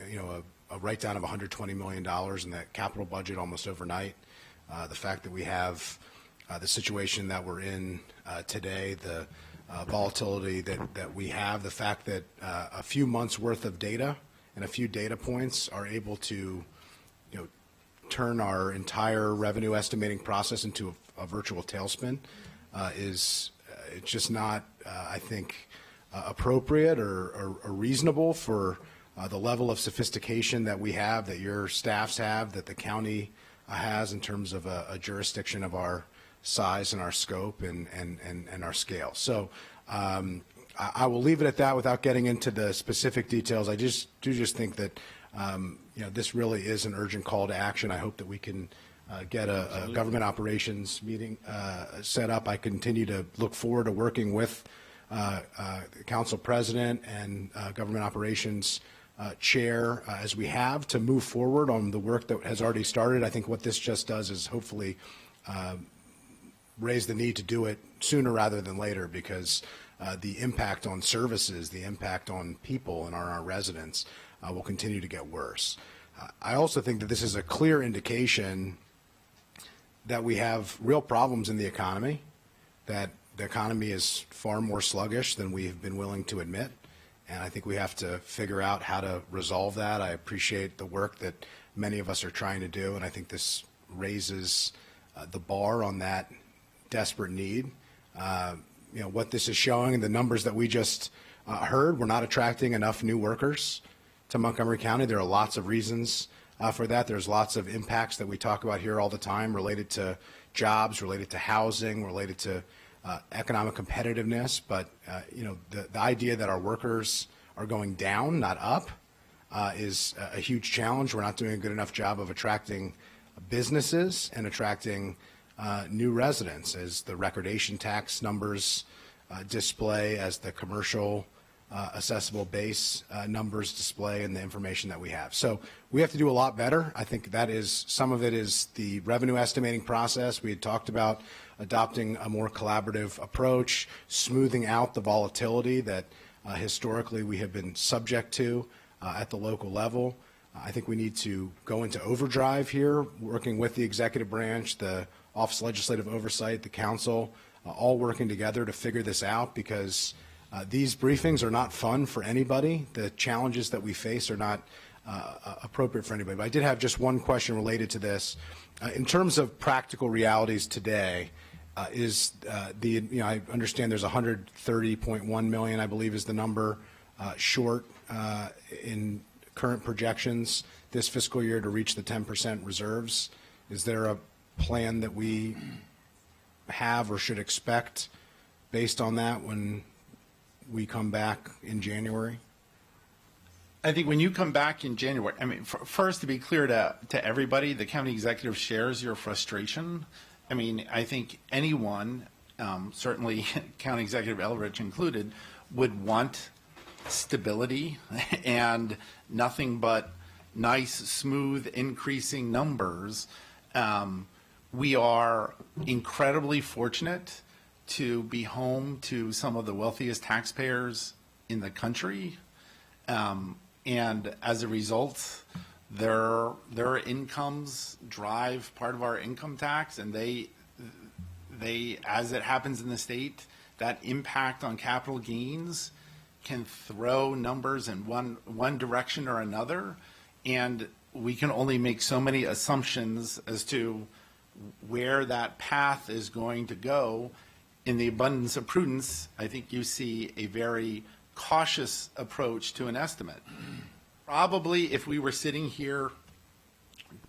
a write-down of $120 million in that capital budget almost overnight. The fact that we have the situation that we're in today, the volatility that we have, the fact that a few months worth of data and a few data points are able to, turn our entire revenue estimating process into a virtual tailspin is it's just not, I think, appropriate or reasonable for the level of sophistication that we have, that your staffs have, that the county has in terms of a jurisdiction of our size and our scope and our scale. So I will leave it at that without getting into the specific details. I just think that this really is an urgent call to action. I hope that we can get a government operations meeting set up. I continue to look forward to working with Council President and Government Operations Chair as we have to move forward on the work that has already started. I think what this just does is hopefully raise the need to do it sooner rather than later, because the impact on services, the impact on people and on our residents will continue to get worse. I also think that this is a clear indication that we have real problems in the economy, that the economy is far more sluggish than we have been willing to admit, and I think we have to figure out how to resolve that. I appreciate the work that many of us are trying to do, and I think this raises the bar on that desperate need. What this is showing and the numbers that we just heard, we're not attracting enough new workers to Montgomery County. There are lots of reasons for that. There's lots of impacts that we talk about here all the time related to jobs, related to housing, related to economic competitiveness. But, the idea that our workers are going down, not up, is a huge challenge. We're not doing a good enough job of attracting businesses and attracting new residents, as the recordation tax numbers display, as the commercial accessible base numbers display and the information that we have. So we have to do a lot better. I think that is, some of it is the revenue estimating process. We had talked about adopting a more collaborative approach, smoothing out the volatility that historically we have been subject to at the local level. I think we need to go into overdrive here, working with the executive branch, the Office of Legislative Oversight, the council, all working together to figure this out, because these briefings are not fun for anybody. The challenges that we face are not appropriate for anybody. But I did have just one question related to this. In terms of practical realities today, I understand there's 130.1 million, I believe is the number, short in current projections this fiscal year to reach the 10% reserves. Is there a plan that we have or should expect based on that when we come back in January? I think when you come back in January, I mean, first, to be clear to everybody, the county executive shares your frustration. I mean, I think anyone, certainly County Executive Eldridge included, would want stability and nothing but nice, smooth, increasing numbers. We are incredibly fortunate to be home to some of the wealthiest taxpayers in the country. And as a result, their incomes drive part of our income tax, and they, as it happens in the state, that impact on capital gains can throw numbers in one direction or another, and we can only make so many assumptions as to where that path is going to go. In the abundance of prudence, I think you see a very cautious approach to an estimate. Probably if we were sitting here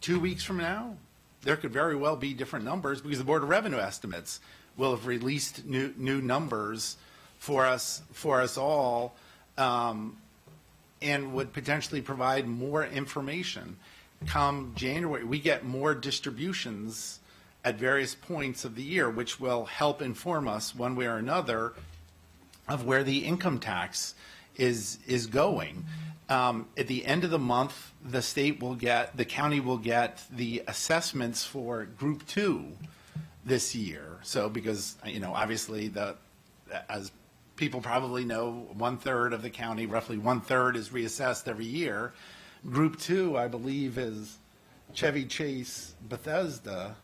2 weeks from now, there could very well be different numbers, because the Board of Revenue Estimates will have released new numbers for us all, and would potentially provide more information. Come January, we get more distributions at various points of the year, which will help inform us one way or another of where the income tax is going. At the end of the month, the county will get the assessments for Group 2 this year. So because, obviously as people probably know, 1/3 of the county, roughly 1/3, is reassessed every year. Group 2, I believe, is Chevy Chase, Bethesda,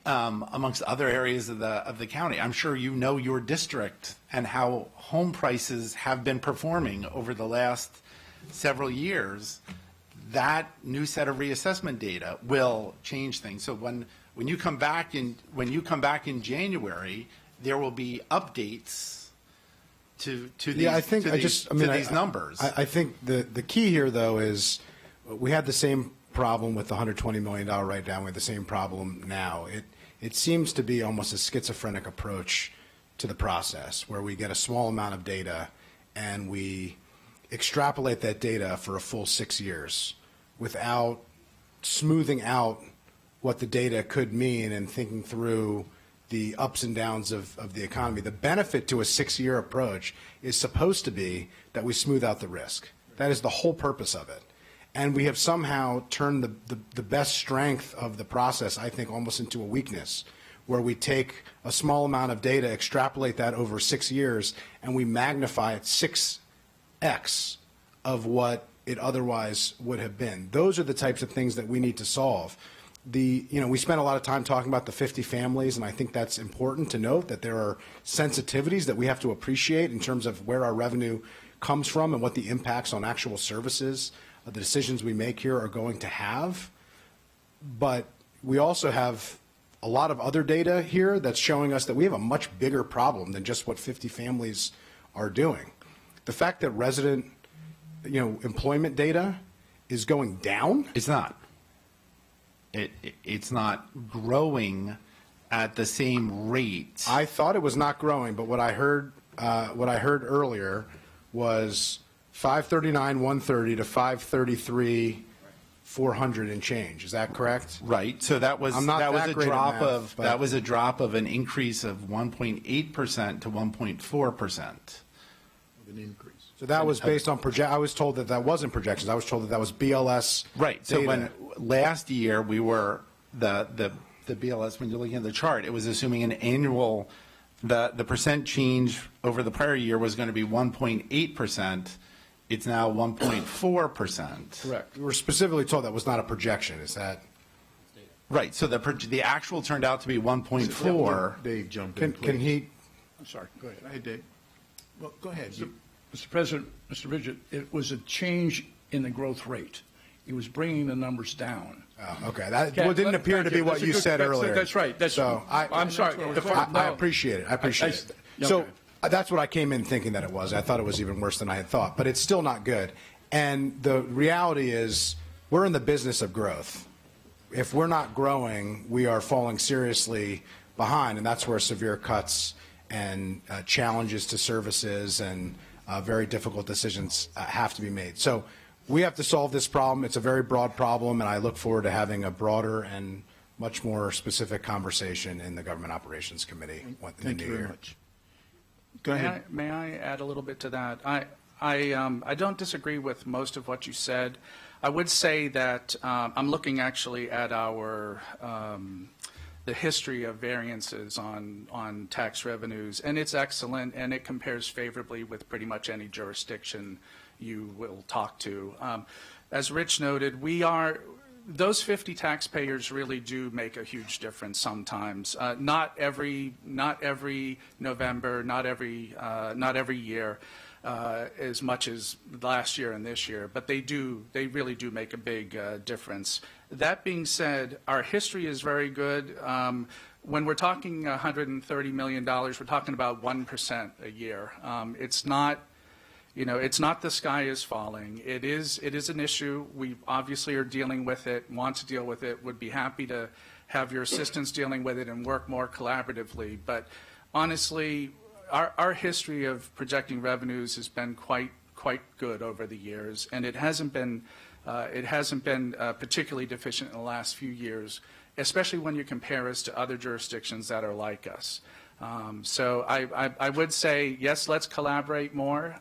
amongst other areas of the county. I'm sure you know your district and how home prices have been performing over the last several years. That new set of reassessment data will change things. So when you come back in January, there will be updates to these numbers. I think the key here, though, is we had the same problem with the $120 million write-down. We have the same problem now. It seems to be almost a schizophrenic approach to the process, where we get a small amount of data and we extrapolate that data for a full 6 years without smoothing out what the data could mean and thinking through the ups and downs of the economy. The benefit to a 6-year approach is supposed to be that we smooth out the risk. That is the whole purpose of it. And we have somehow turned the best strength of the process, I think, almost into a weakness, where we take a small amount of data, extrapolate that over 6 years, and we magnify it 6x of what it otherwise would have been. Those are the types of things that we need to solve. We spent a lot of time talking about the 50 families, and I think that's important to note, that there are sensitivities that we have to appreciate in terms of where our revenue comes from and what the impacts on actual services, the decisions we make here, are going to have. But we also have a lot of other data here that's showing us that we have a much bigger problem than just what 50 families are doing. The fact that resident, employment data is going down. It's not. It's not growing at the same rate. I thought it was not growing, but what I heard earlier was 539,130 to 533,400 and change. Is that correct? Right. So that was a drop of an increase of 1.8% to 1.4%. An increase. So that was based on I was told that that wasn't projections. I was told that that was BLS Right. So data. when last year we were the BLS, when you're looking at the chart, it was assuming an annual, the percent change over the prior year was going to be 1.8%. It's now 1.4%. Correct. We were specifically told that was not a projection. Is that? Right. So the actual turned out to be 1.4. Dave jumped in, Can please. he? I'm sorry, go ahead. Go ahead, Dave. Well, go ahead. Mr. President, Mr. Bridget, it was a change in the growth rate. It was bringing the numbers down. Oh, okay. That didn't appear to be what you said earlier. That's right. So I'm sorry. I appreciate it. I appreciate it. So that's what I came in thinking that it was. I thought it was even worse than I had thought, but it's still not good. And the reality is we're in the business of growth. If we're not growing, we are falling seriously behind, and that's where severe cuts and challenges to services and very difficult decisions have to be made. So we have to solve this problem. It's a very broad problem, and I look forward to having a broader and much more specific conversation in the Government Operations Committee in the Thank new you very year. much. Go ahead. May I add a little bit to that? I don't disagree with most of what you said. I would say that I'm looking actually at our the history of variances on tax revenues, and it's excellent, and it compares favorably with pretty much any jurisdiction you will talk to. As Rich noted, those 50 taxpayers really do make a huge difference sometimes. Not every November, not every year, as much as last year and this year, but they really do make a big difference. That being said, our history is very good. When we're talking $130 million, we're talking about 1% a year. It's not, it's not the sky is falling. It is an issue. We obviously are dealing with it, want to deal with it, would be happy to have your assistance dealing with it and work more collaboratively. But honestly, our history of projecting revenues has been quite good over the years, and it hasn't been particularly deficient in the last few years, especially when you compare us to other jurisdictions that are like us. So I would say, yes, let's collaborate more.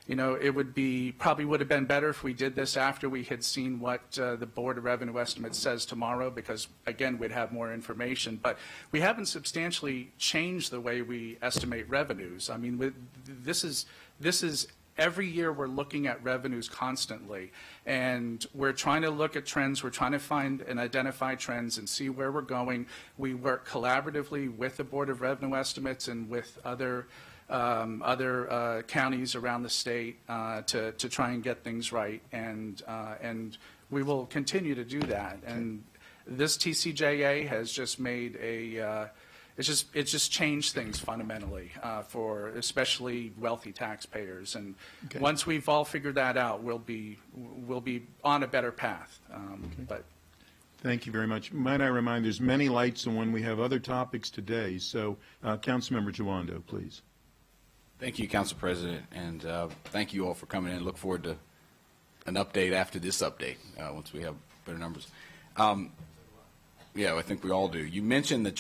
It probably would have been better if we did this after we had seen what the Board of Revenue Estimates says tomorrow, because, again, we'd have more information. But we haven't substantially changed the way we estimate revenues. I mean, this is every year we're looking at revenues constantly, and we're trying to look at trends. We're trying to find and identify trends and see where we're going. We work collaboratively with the Board of Revenue Estimates and with other counties around the state to try and get things right, and we will continue to do that. And this TCJA has just made it's just changed things fundamentally for especially wealthy taxpayers. And once we've all figured that out, we'll be on a better path. But Thank you very much. Might I remind, there's many lights on when we have other topics today. So, Councilmember Jawando, please. Thank you, Council President, and thank you all for coming in. Look forward to an update after this update once we have better numbers. Yeah, I think we all do. You mentioned the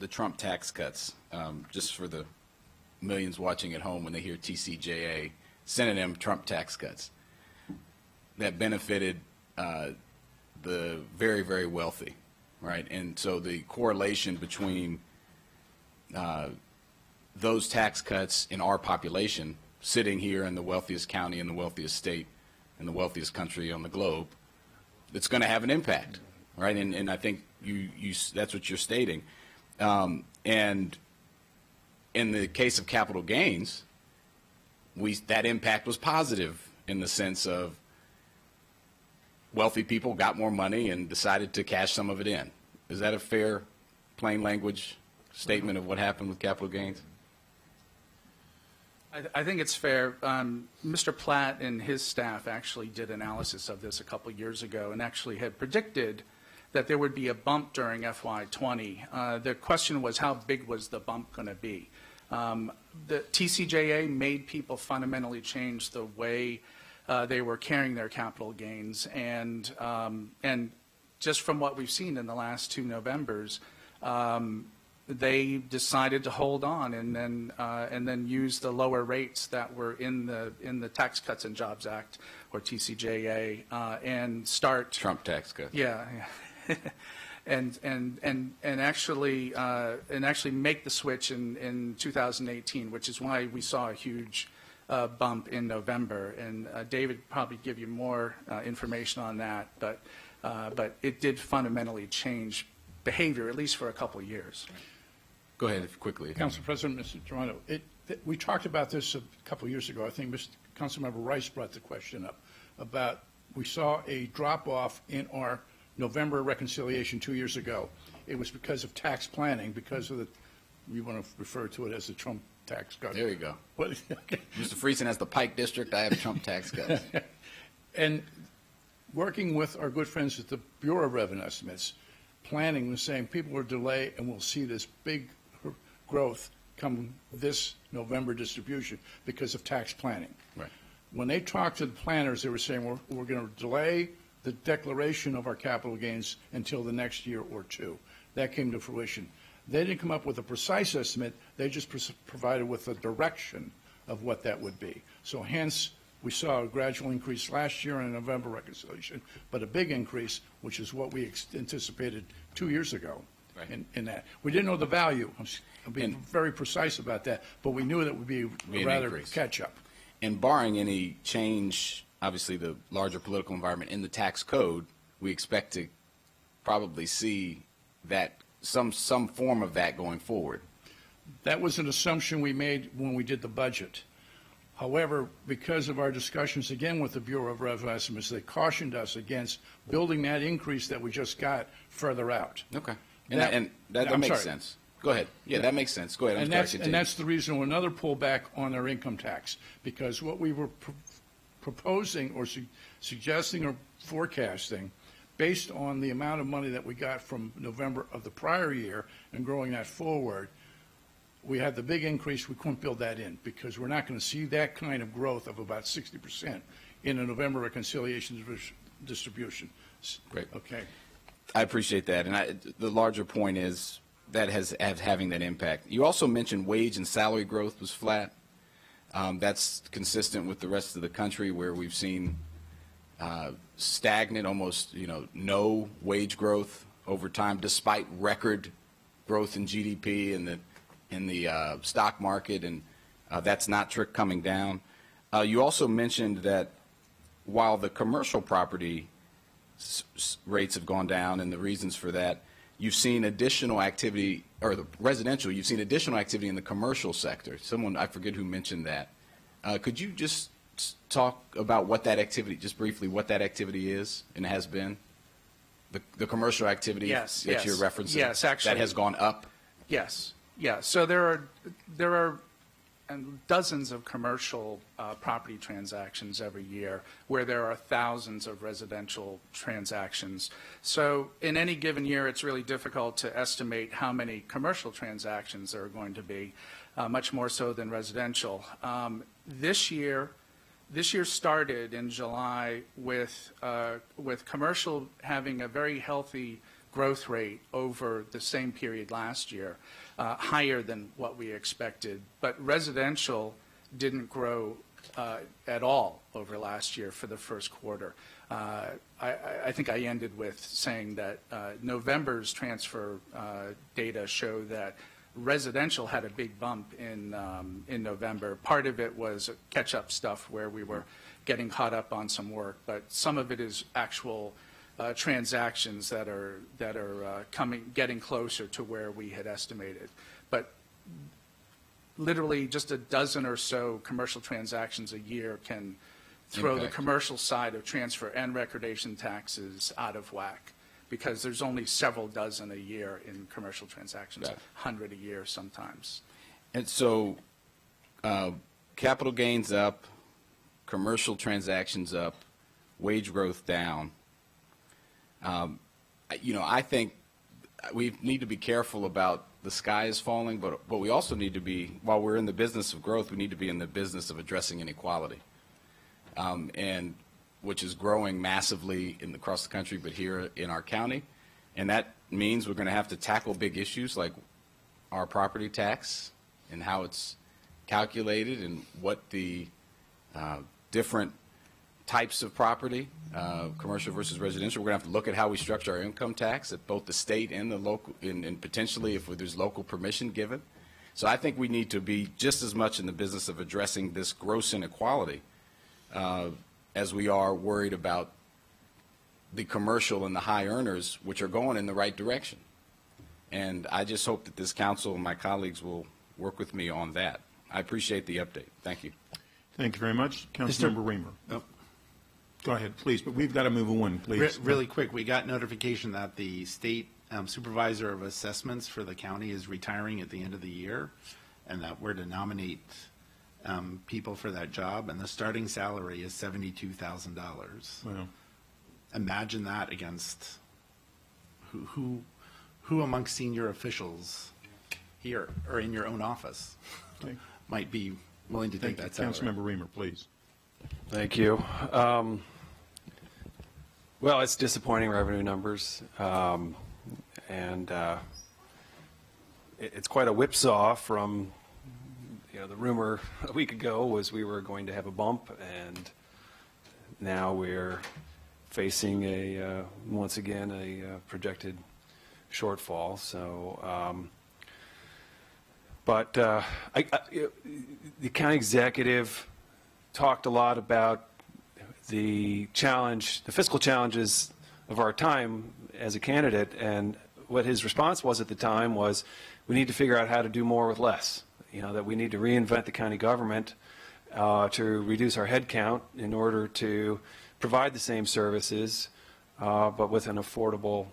Trump tax cuts, just for the millions watching at home when they hear TCJA, synonym Trump tax cuts, that benefited the very, very wealthy, right? And so the correlation between those tax cuts in our population, sitting here in the wealthiest county in the wealthiest state in the wealthiest country on the globe, it's going to have an impact, right? And I think that's what you're stating. And in the case of capital gains, that impact was positive in the sense of wealthy people got more money and decided to cash some of it in. Is that a fair, plain language statement of what happened with capital gains? I think it's fair. Mr. Platt and his staff actually did analysis of this a couple years ago and actually had predicted that there would be a bump during FY20. The question was, how big was the bump going to be? The TCJA made people fundamentally change the way they were carrying their capital gains, and just from what we've seen in the last two Novembers, they decided to hold on and then use the lower rates that were in the Tax Cuts and Jobs Act, or TCJA, and start Trump tax cuts. yeah. and actually make the switch in 2018, which is why we saw a huge bump in November. And David probably give you more information on that, but it did fundamentally change behavior, at least for a couple of years. Go ahead quickly. Council President, Mr. Toronto, we talked about this a couple of years ago. I think Councilmember Rice brought the question up about we saw a drop-off in our November reconciliation 2 years ago. It was because of tax planning, because of we want to refer to it as the Trump tax cut. There you go. What- Mr. Friesen has the Pike District. I have Trump tax cuts. And working with our good friends at the Bureau of Revenue Estimates, planning was saying people will delay and we'll see this big growth come this November distribution because of tax planning. Right. When they talked to the planners, they were saying we're going to delay the declaration of our capital gains until the next year or two. That came to fruition. They didn't come up with a precise estimate. They just provided with a direction of what that would be. So hence, we saw a gradual increase last year in a November reconciliation, but a big increase, which is what we anticipated 2 years ago. Right. In that. We didn't know the value. I'm being very precise about that, but we knew that would be Be a an rather increase. catch-up. And barring any change, obviously the larger political environment in the tax code, we expect to probably see that some form of that going forward. That was an assumption we made when we did the budget. However, because of our discussions again with the Bureau of Revenue Estimates, they cautioned us against building that increase that we just got further out. Okay. And that I'm makes sorry. sense. Go ahead. Yeah, that makes sense. Go ahead. And that's the reason another pullback on their income tax, because what we were proposing or suggesting or forecasting, based on the amount of money that we got from November of the prior year and growing that forward, we had the big increase. We couldn't build that in because we're not going to see that kind of growth of about 60% in a November reconciliation distribution. Great. Okay. I appreciate that. And the larger point is that has having that impact. You also mentioned wage and salary growth was flat. That's consistent with the rest of the country where we've seen stagnant, almost no wage growth over time, despite record growth in GDP and in the stock market, and that's not coming down. You also mentioned that while the commercial property rates have gone down, and the reasons for that, you've seen additional activity, or the residential, you've seen additional activity in the commercial sector. Someone, I forget who mentioned that. Could you just talk about what that activity, just briefly, what that activity is and has been? The commercial activity that you're referencing? Yes, actually. That has gone up? Yes. Yeah. So there are dozens of commercial property transactions every year where there are thousands of residential transactions. So in any given year, it's really difficult to estimate how many commercial transactions there are going to be, much more so than residential. This year started in July with commercial having a very healthy growth rate over the same period last year, higher than what we expected. But residential didn't grow at all over last year for the first quarter. I think I ended with saying that November's transfer data show that residential had a big bump in November. Part of it was catch-up stuff where we were getting caught up on some work, but some of it is actual transactions that are getting closer to where we had estimated. But literally just a dozen or so commercial transactions a year can throw the commercial side of transfer and recordation taxes out of whack, because there's only several dozen a year in commercial transactions, 100 a year sometimes. And so capital gains up, commercial transactions up, wage growth down. I think we need to be careful about the sky is falling, but we also need to be, while we're in the business of growth, we need to be in the business of addressing inequality, and which is growing massively across the country, but here in our county. And that means we're going to have to tackle big issues like our property tax and how it's calculated and what the different types of property, commercial versus residential. We're going to have to look at how we structure our income tax at both the state and the local, and potentially if there's local permission given. So I think we need to be just as much in the business of addressing this gross inequality as we are worried about the commercial and the high earners, which are going in the right direction. And I just hope that this council and my colleagues will work with me on that. I appreciate the update. Thank you. Thank you very much. Councilmember Reamer. Oh. Go ahead, please, but we've got to move on, please. Really quick, we got notification that the state supervisor of assessments for the county is retiring at the end of the year, and that we're to nominate people for that job, and the starting salary is $72,000. Well, imagine that against who amongst senior officials here or in your own office might be willing to take that salary. Councilmember Reamer, please. Thank you. Well, it's disappointing revenue numbers, and it's quite a whipsaw from, the rumor a week ago was we were going to have a bump, and now we're facing once again a projected shortfall. So, but the county executive talked a lot about the fiscal challenges of our time as a candidate, and what his response was at the time was, we need to figure out how to do more with less. That we need to reinvent the county government to reduce our head count in order to provide the same services, but with an affordable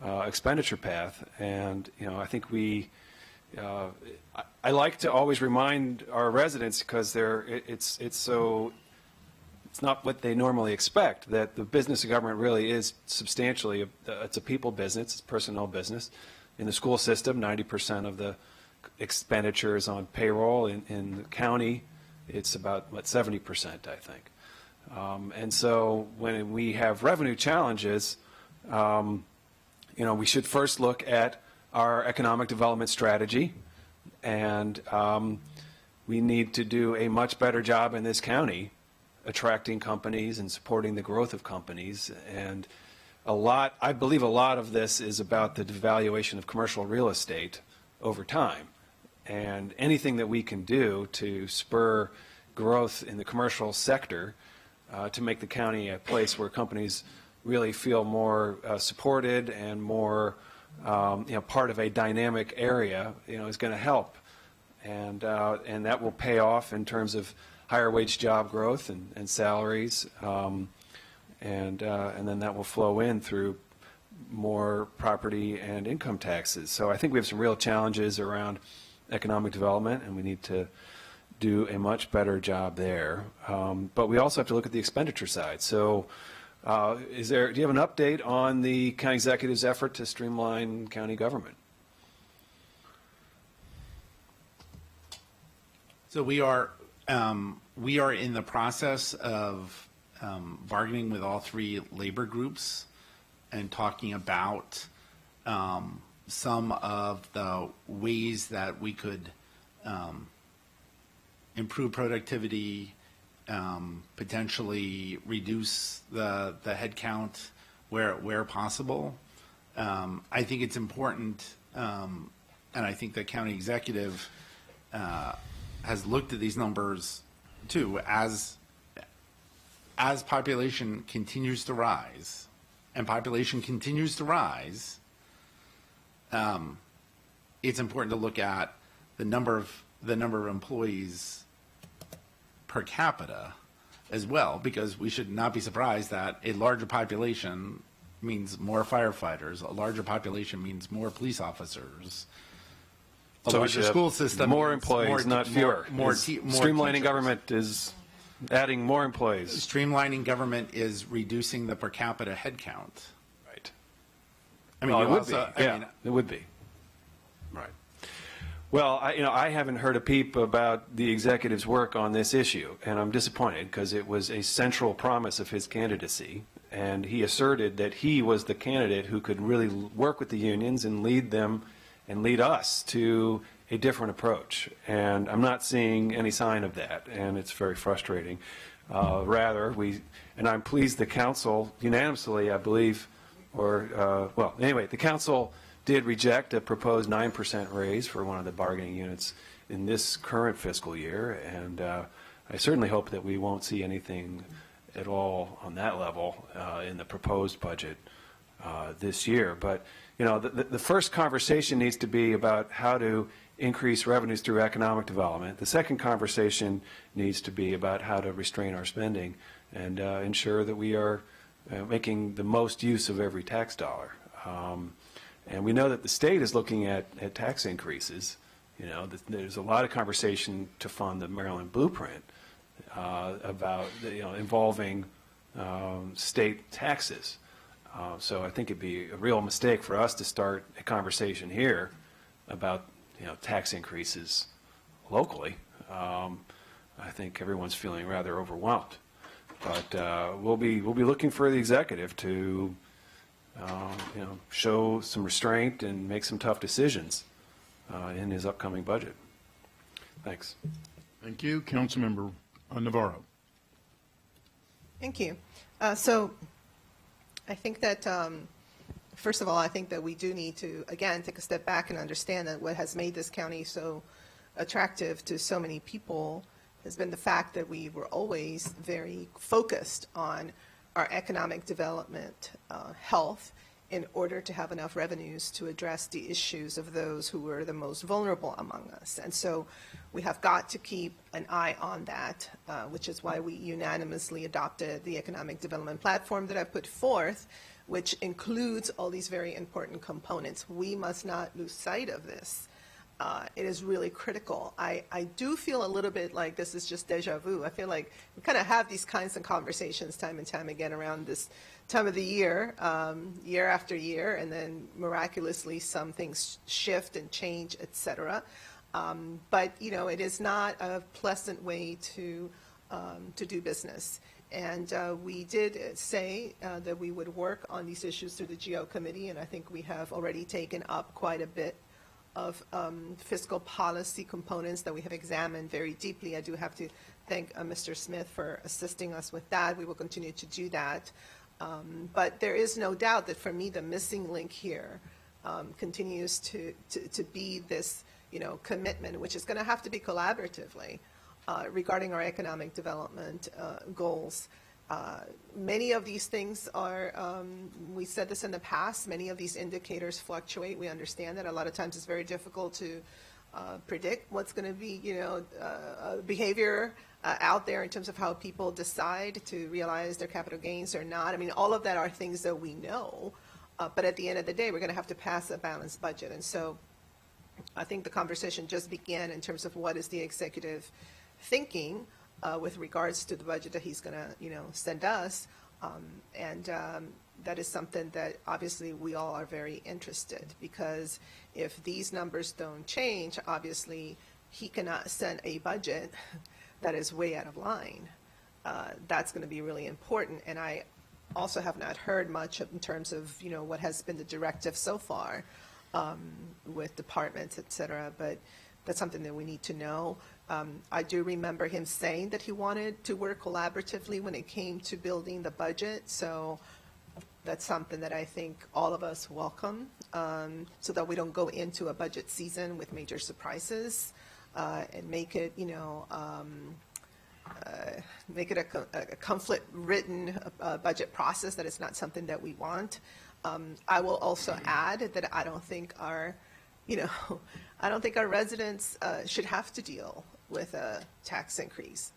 expenditure path. And, I think I like to always remind our residents, because it's not what they normally expect, that the business of government really is substantially, it's a people business, it's personnel business. In the school system, 90% of the expenditures on payroll. In the county, it's about, 70%, I think. And so when we have revenue challenges, we should first look at our economic development strategy, and we need to do a much better job in this county attracting companies and supporting the growth of companies. And I believe a lot of this is about the devaluation of commercial real estate over time. And anything that we can do to spur growth in the commercial sector to make the county a place where companies really feel more supported and more part of a dynamic area, is going to help. And that will pay off in terms of higher wage job growth and salaries, and then that will flow in through more property and income taxes. So I think we have some real challenges around economic development, and we need to do a much better job there. But we also have to look at the expenditure side. So do you have an update on the county executive's effort to streamline county government? So we are in the process of bargaining with all three labor groups and talking about some of the ways that we could improve productivity, potentially reduce the head count where possible. I think it's important, and I think the county executive has looked at these numbers too, as population continues to rise, and population continues to rise, it's important to look at the number of employees per capita as well, because we should not be surprised that a larger population means more firefighters, a larger population means more police officers. So we should have school system more employees, not fewer. More Streamlining teachers. government is adding more employees. Streamlining government is reducing the per capita head count. Right. I mean, Well, you it would also, be. I Yeah, mean, it would be. Right. Well, I haven't heard a peep about the executive's work on this issue, and I'm disappointed because it was a central promise of his candidacy, and he asserted that he was the candidate who could really work with the unions and lead them and lead us to a different approach. And I'm not seeing any sign of that, and it's very frustrating. Rather, and I'm pleased the council unanimously, I believe, the council did reject a proposed 9% raise for one of the bargaining units in this current fiscal year, and I certainly hope that we won't see anything at all on that level in the proposed budget this year. But, the first conversation needs to be about how to increase revenues through economic development. The second conversation needs to be about how to restrain our spending and ensure that we are making the most use of every tax dollar. And we know that the state is looking at tax increases. There's a lot of conversation to fund the Maryland Blueprint about involving state taxes. So I think it'd be a real mistake for us to start a conversation here about tax increases locally. I think everyone's feeling rather overwhelmed. But we'll be looking for the executive to show some restraint and make some tough decisions in his upcoming budget. Thanks. Thank you. Councilmember Navarro. Thank you. So I think that, first of all, I think that we do need to, again, take a step back and understand that what has made this county so attractive to so many people has been the fact that we were always very focused on our economic development, health, in order to have enough revenues to address the issues of those who were the most vulnerable among us. And so we have got to keep an eye on that, which is why we unanimously adopted the economic development platform that I put forth, which includes all these very important components. We must not lose sight of this. It is really critical. I do feel a little bit like this is just deja vu. I feel like we kind of have these kinds of conversations time and time again around this time of the year, year after year, and then miraculously some things shift and change, et cetera. But, it is not a pleasant way to do business. And we did say that we would work on these issues through the GO committee, and I think we have already taken up quite a bit of fiscal policy components that we have examined very deeply. I do have to thank Mr. Smith for assisting us with that. We will continue to do that. But there is no doubt that for me, the missing link here continues to be this, commitment, which is going to have to be collaboratively regarding our economic development goals. Many of these things are, we said this in the past, many of these indicators fluctuate. We understand that a lot of times it's very difficult to predict what's going to be, behavior out there in terms of how people decide to realize their capital gains or not. I mean, all of that are things that we know, but at the end of the day, we're going to have to pass a balanced budget. And so I think the conversation just began in terms of what is the executive thinking with regards to the budget that he's going to, send us. That is something that obviously we all are very interested, because if these numbers don't change, obviously he cannot send a budget that is way out of line. That's going to be really important. And I also have not heard much in terms of, what has been the directive so far with departments, et cetera, but that's something that we need to know. I do remember him saying that he wanted to work collaboratively when it came to building the budget. So that's something that I think all of us welcome, so that we don't go into a budget season with major surprises and make it, make it a conflict-ridden budget process that is not something that we want. I will also add that I don't think our residents should have to deal with a tax increase.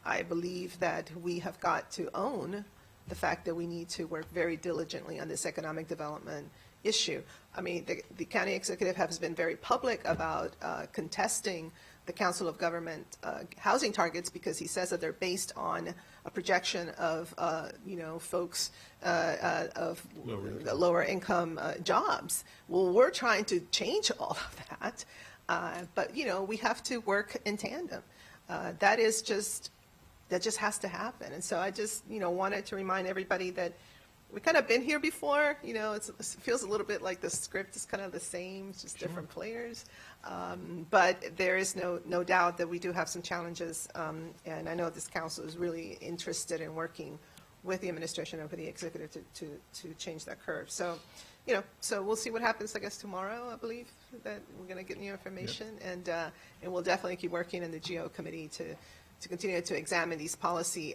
I believe that we have got to own the fact that we need to work very diligently on this economic development issue. I mean, the county executive has been very public about contesting the Council of Government housing targets, because he says that they're based on a projection of, folks of lower income jobs. Well, we're trying to change all of that, but, we have to work in tandem. That just has to happen. And so I just, wanted to remind everybody that, we kind of been here before, you know, it feels a little bit like the script is kind of the same, it's just different players. But there is no doubt that we do have some challenges, and I know this council is really interested in working with the administration and with the executive to change that curve. So, you know, so we'll see what happens, I guess, tomorrow, I believe, that we're going to get new information, and we'll definitely keep working in the GO committee to continue to examine these policy,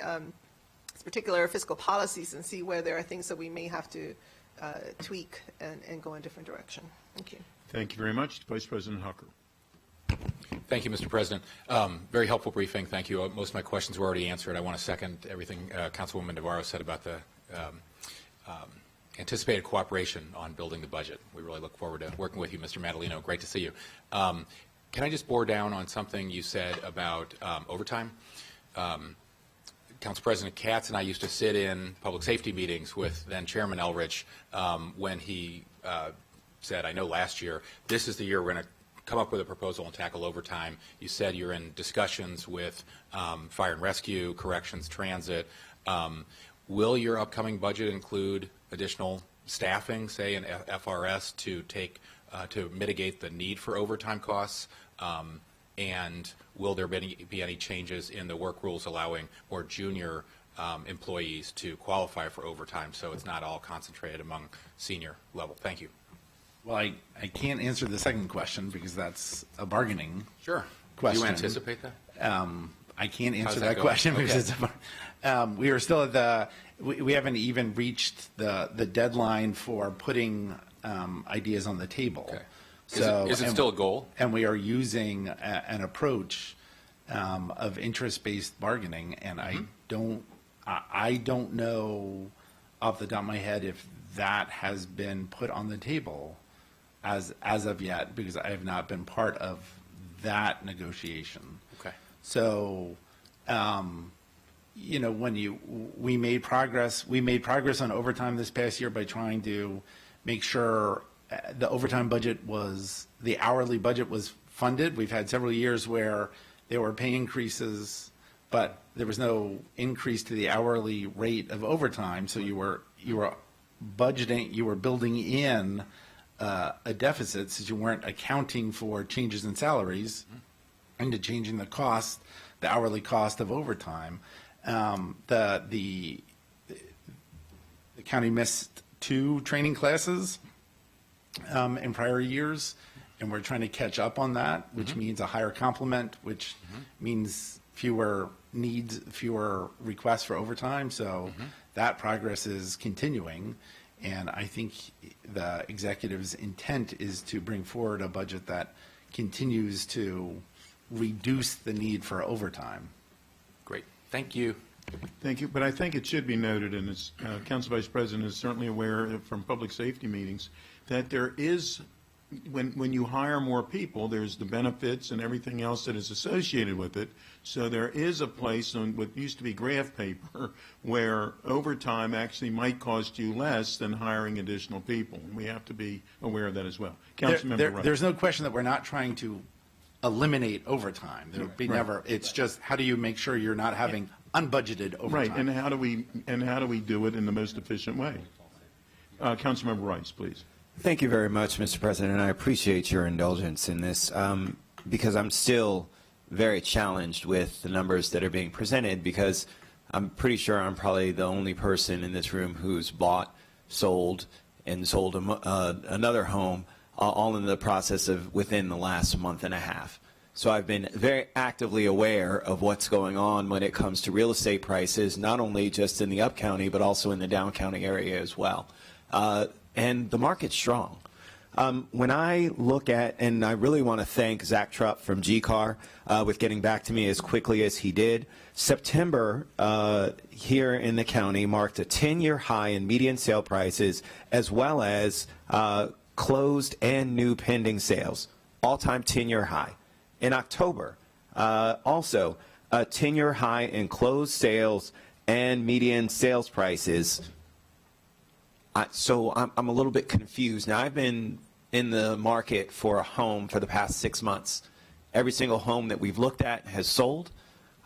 particular fiscal policies, and see where there are things that we may have to tweak and go in a different direction. Thank you. Thank you very much. Vice President Hucker. Thank you, Mr. President. Very helpful briefing. Thank you. Most of my questions were already answered. I want to second everything Councilwoman Navarro said about the anticipated cooperation on building the budget. We really look forward to working with you, Mr. Madaleno. Great to see you. Can I just bore down on something you said about overtime? Council President Katz and I used to sit in public safety meetings with then Chairman Elrich when he said, I know last year, this is the year we're going to come up with a proposal and tackle overtime. You said you're in discussions with fire and rescue, corrections, transit. Will your upcoming budget include additional staffing, say in FRS, to mitigate the need for overtime costs? And will there be any changes in the work rules allowing more junior employees to qualify for overtime so it's not all concentrated among senior level? Thank you. Well, I can't answer the second question because that's a bargaining Sure. question. Do you anticipate that? I can't How's answer that that going? question Okay. because it's we are still at we haven't even reached the deadline for putting ideas on the table. Okay. So, Is it still a goal? And we are using an approach of interest-based bargaining, and I don't know off the top of my head if that has been put on the table as of yet, because I have not been part of that negotiation. Okay. So, you know, we made progress on overtime this past year by trying to make sure the overtime budget the hourly budget was funded. We've had several years where there were pay increases, but there was no increase to the hourly rate of overtime. So you were budgeting, you were building in a deficit since you weren't accounting for changes in salaries into changing the hourly cost of overtime. The county missed 2 training classes in prior years, and we're trying to catch up on that, which means a higher complement, which means fewer requests for overtime. So that progress is continuing, and I think the executive's intent is to bring forward a budget that continues to reduce the need for overtime. Great. Thank you. Thank you. But I think it should be noted, and as Council Vice President is certainly aware from public safety meetings, that there is, when you hire more people, there's the benefits and everything else that is associated with it. So there is a place on what used to be graph paper where overtime actually might cost you less than hiring additional people. We have to be aware of that as well. Councilmember Rice. There's no question that we're not trying to eliminate overtime. There would be Right. never. It's just how do you make sure you're not having unbudgeted overtime? Right, and how do we do it in the most efficient way? Councilmember Rice, please. Thank you very much, Mr. President, and I appreciate your indulgence in this because I'm still very challenged with the numbers that are being presented, because I'm pretty sure I'm probably the only person in this room who's bought, sold, and sold another home all in the process of within the last month and a half. So I've been very actively aware of what's going on when it comes to real estate prices, not only just in the up-county, but also in the down-county area as well. And the market's strong. When I look at, and I really want to thank Zach Trupp from GCAR with getting back to me as quickly as he did. September here in the county marked a 10-year high in median sale prices, as well as closed and new pending sales, all-time 10-year high. In October, also a 10-year high in closed sales and median sales prices. So I'm a little bit confused. Now, I've been in the market for a home for the past 6 months. Every single home that we've looked at has sold.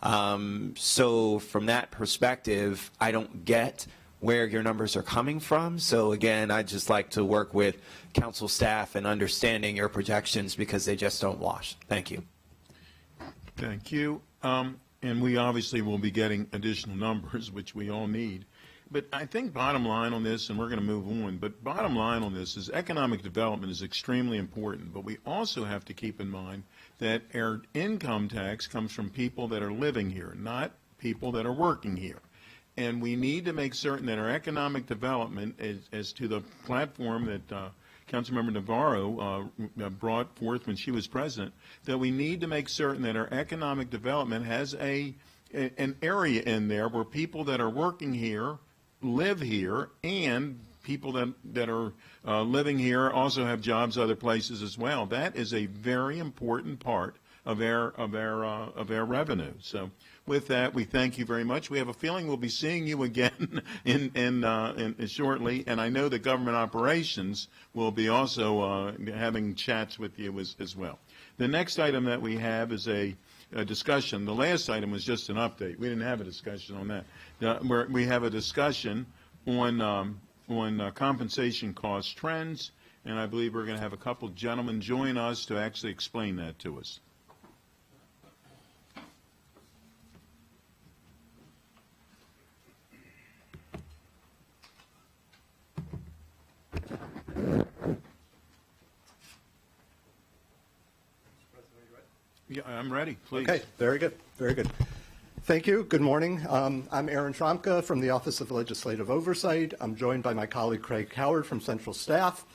So from that perspective, I don't get where your numbers are coming from. So again, I'd just like to work with council staff in understanding your projections because they just don't wash. Thank you. Thank you. And we obviously will be getting additional numbers, which we all need. But I think bottom line on this, and we're going to move on, but bottom line on this is economic development is extremely important. But we also have to keep in mind that our income tax comes from people that are living here, not people that are working here. And we need to make certain that our economic development, as to the platform that Councilmember Navarro brought forth when she was president, that we need to make certain that our economic development has an area in there where people that are working here live here, and people that are living here also have jobs other places as well. That is a very important part of our revenue. So with that, we thank you very much. We have a feeling we'll be seeing you again in shortly, and I know that government operations will be also having chats with you as well. The next item that we have is a discussion. The last item was just an update. We didn't have a discussion on that. We have a discussion on compensation cost trends, and I believe we're going to have a couple gentlemen join us to actually explain that to us. Yeah, I'm ready, please. Okay, very good, very good. Thank you. Good morning. I'm Aaron Tromka from the Office of Legislative Oversight. I'm joined by my colleague Craig Howard from Central Staff.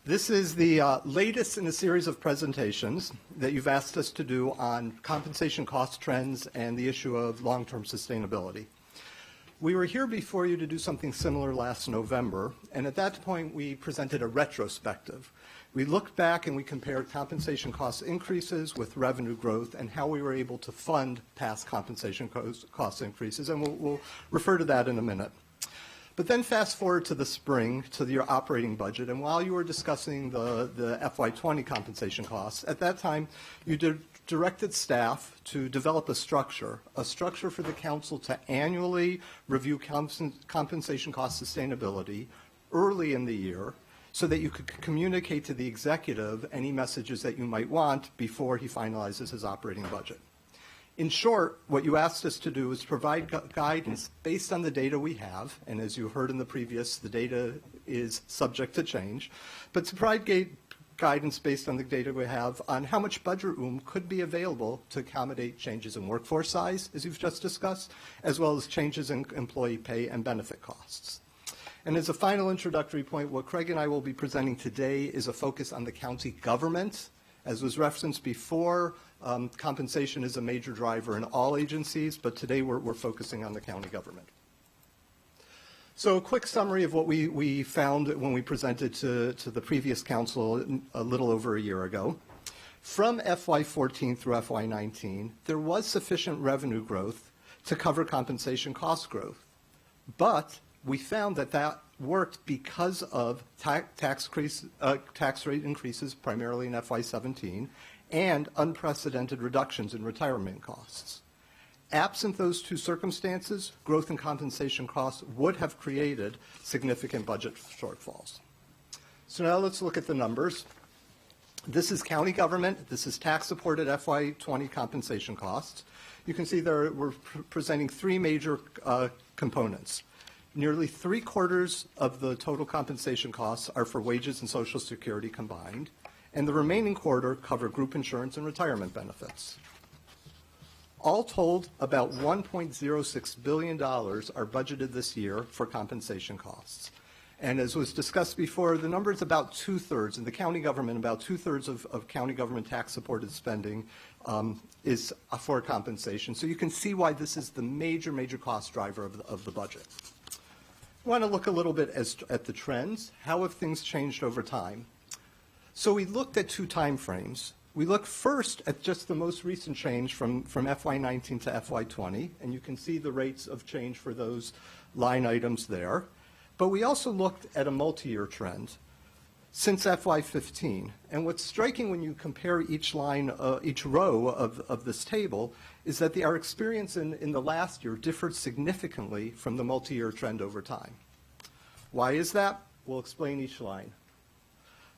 This is the latest in a series of presentations that you've asked us to do on compensation cost trends and the issue of long-term sustainability. We were here before you to do something similar last November, and at that point we presented a retrospective. We looked back and we compared compensation cost increases with revenue growth and how we were able to fund past compensation cost increases, and we'll refer to that in a minute. But then fast forward to the spring, to your operating budget, and while you were discussing the FY20 compensation costs, at that time you directed staff to develop a structure for the council to annually review compensation cost sustainability early in the year, so that you could communicate to the executive any messages that you might want before he finalizes his operating budget. In short, what you asked us to do is provide guidance based on the data we have, and as you heard in the previous, the data is subject to change, but to provide guidance based on the data we have on how much budget room could be available to accommodate changes in workforce size, as you've just discussed, as well as changes in employee pay and benefit costs. And as a final introductory point, what Craig and I will be presenting today is a focus on the county government. As was referenced before, compensation is a major driver in all agencies, but today we're focusing on the county government. So a quick summary of what we found when we presented to the previous council a little over a year ago. From FY14 through FY19, there was sufficient revenue growth to cover compensation cost growth, but we found that worked because of tax rate increases, primarily in FY17, and unprecedented reductions in retirement costs. Absent those two circumstances, growth in compensation costs would have created significant budget shortfalls. So now let's look at the numbers. This is county government. This is tax-supported FY20 compensation costs. You can see there we're presenting three major components. Nearly 3/4 of the total compensation costs are for wages and Social Security combined, and the remaining quarter cover group insurance and retirement benefits. All told, about $1.06 billion are budgeted this year for compensation costs. And as was discussed before, the number is about 2/3, in the county government, about 2/3 of county government tax-supported spending is for compensation. So you can see why this is the major cost driver of the budget. I want to look a little bit at the trends. How have things changed over time? So we looked at two time frames. We looked first at just the most recent change from FY19 to FY20, and you can see the rates of change for those line items there. But we also looked at a multi-year trend since FY15. And what's striking when you compare each line, each row of this table, is that our experience in the last year differed significantly from the multi-year trend over time. Why is that? We'll explain each line.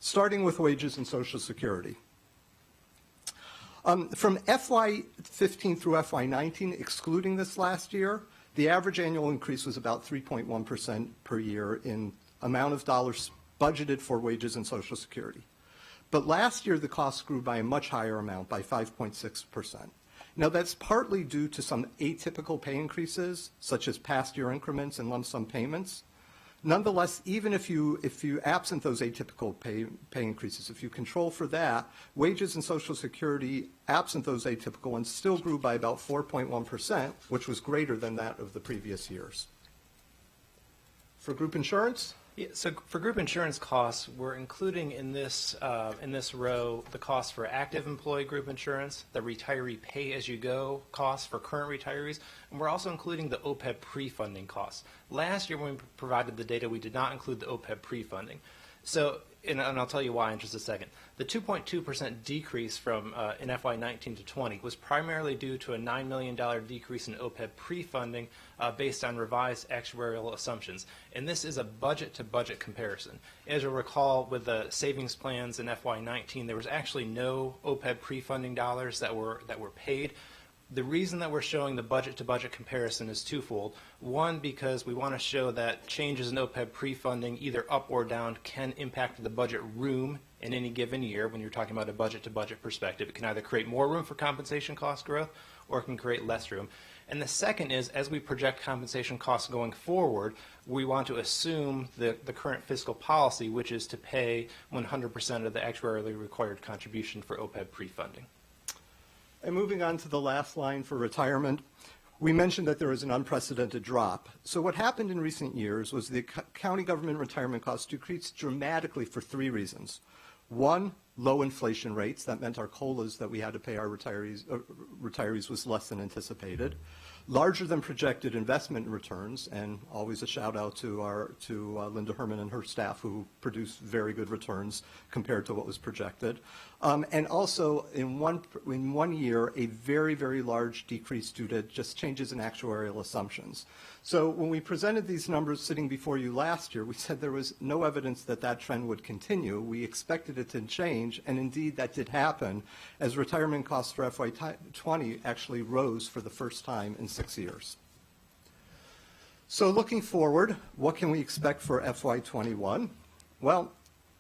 Starting with wages and Social Security. From FY15 through FY19, excluding this last year, the average annual increase was about 3.1% per year in amount of dollars budgeted for wages and Social Security. But last year, the costs grew by a much higher amount, by 5.6%. Now, that's partly due to some atypical pay increases, such as past year increments and lump sum payments. Nonetheless, even if you absent those atypical pay increases, if you control for that, wages and Social Security, absent those atypical ones, still grew by about 4.1%, which was greater than that of the previous years. For group insurance? Yeah, so for group insurance costs, we're including in this row the cost for active employee group insurance, the retiree pay-as-you-go costs for current retirees, and we're also including the OPEB pre-funding costs. Last year when we provided the data, we did not include the OPEB pre-funding. So, and I'll tell you why in just a second. The 2.2% decrease from in FY19 to 20 was primarily due to a $9 million decrease in OPEB pre-funding based on revised actuarial assumptions. And this is a budget-to-budget comparison. As you'll recall, with the savings plans in FY19, there was actually no OPEB pre-funding dollars that were paid. The reason that we're showing the budget-to-budget comparison is twofold. One, because we want to show that changes in OPEB pre-funding, either up or down, can impact the budget room in any given year when you're talking about a budget-to-budget perspective. It can either create more room for compensation cost growth or it can create less room. And the second is, as we project compensation costs going forward, we want to assume the current fiscal policy, which is to pay 100% of the actuarially required contribution for OPEB pre-funding. And moving on to the last line for retirement, we mentioned that there was an unprecedented drop. So what happened in recent years was the county government retirement costs decreased dramatically for three reasons. One, low inflation rates. That meant our COLAs that we had to pay our retirees was less than anticipated. Larger than projected investment returns, and always a shout out to Linda Herman and her staff who produced very good returns compared to what was projected. And also in one year, a very, very large decrease due to just changes in actuarial assumptions. So when we presented these numbers sitting before you last year, we said there was no evidence that that trend would continue. We expected it to change, and indeed that did happen, as retirement costs for FY20 actually rose for the first time in 6 years. So looking forward, what can we expect for FY21? Well,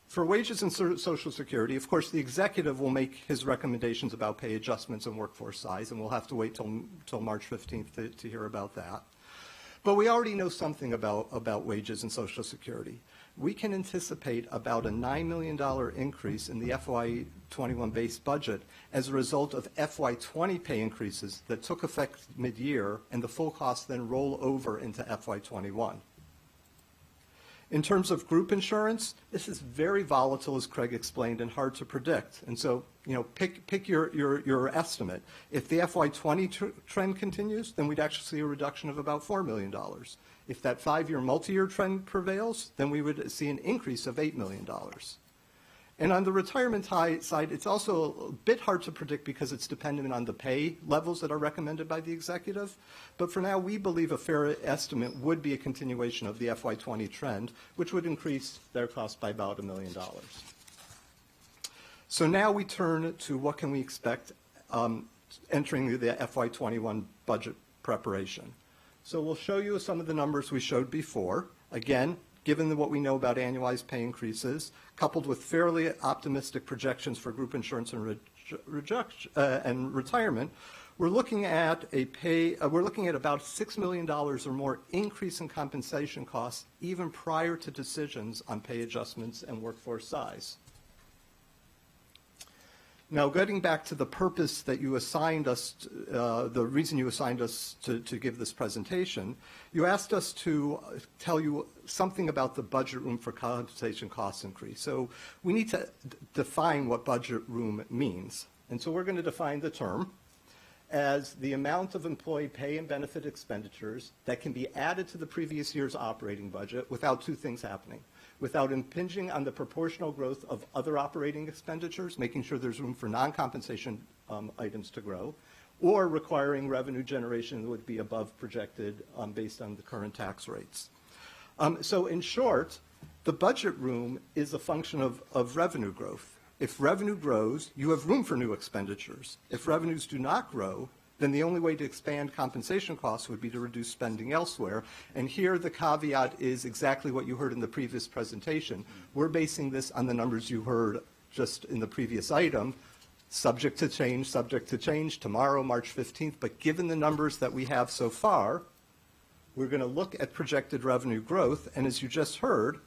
for wages and Social Security, of course, the executive will make his recommendations about pay adjustments and workforce size, and we'll have to wait till March 15th to hear about that. But we already know something about wages and Social Security. We can anticipate about a $9 million increase in the FY21 base budget as a result of FY20 pay increases that took effect mid-year, and the full costs then roll over into FY21. In terms of group insurance, this is very volatile, as Craig explained, and hard to predict. And so, pick your estimate. If the FY20 trend continues, then we'd actually see a reduction of about $4 million. If that 5-year multi-year trend prevails, then we would see an increase of $8 million. And on the retirement side, it's also a bit hard to predict because it's dependent on the pay levels that are recommended by the executive. But for now, we believe a fair estimate would be a continuation of the FY20 trend, which would increase their cost by about $1 million. So now we turn to what can we expect entering the FY21 budget preparation. So we'll show you some of the numbers we showed before. Again, given what we know about annualized pay increases, coupled with fairly optimistic projections for group insurance and retirement, we're looking at about $6 million or more increase in compensation costs even prior to decisions on pay adjustments and workforce size. Now, getting back to the purpose that you assigned us, the reason you assigned us to give this presentation, you asked us to tell you something about the budget room for compensation cost increase. So we need to define what budget room means. And so we're going to define the term as the amount of employee pay and benefit expenditures that can be added to the previous year's operating budget without two things happening. Without impinging on the proportional growth of other operating expenditures, making sure there's room for non-compensation items to grow, or requiring revenue generation that would be above projected based on the current tax rates. So in short, the budget room is a function of revenue growth. If revenue grows, you have room for new expenditures. If revenues do not grow, then the only way to expand compensation costs would be to reduce spending elsewhere. And here the caveat is exactly what you heard in the previous presentation. We're basing this on the numbers you heard just in the previous item, subject to change tomorrow, March 15th. But given the numbers that we have so far, we're going to look at projected revenue growth. And as you just heard,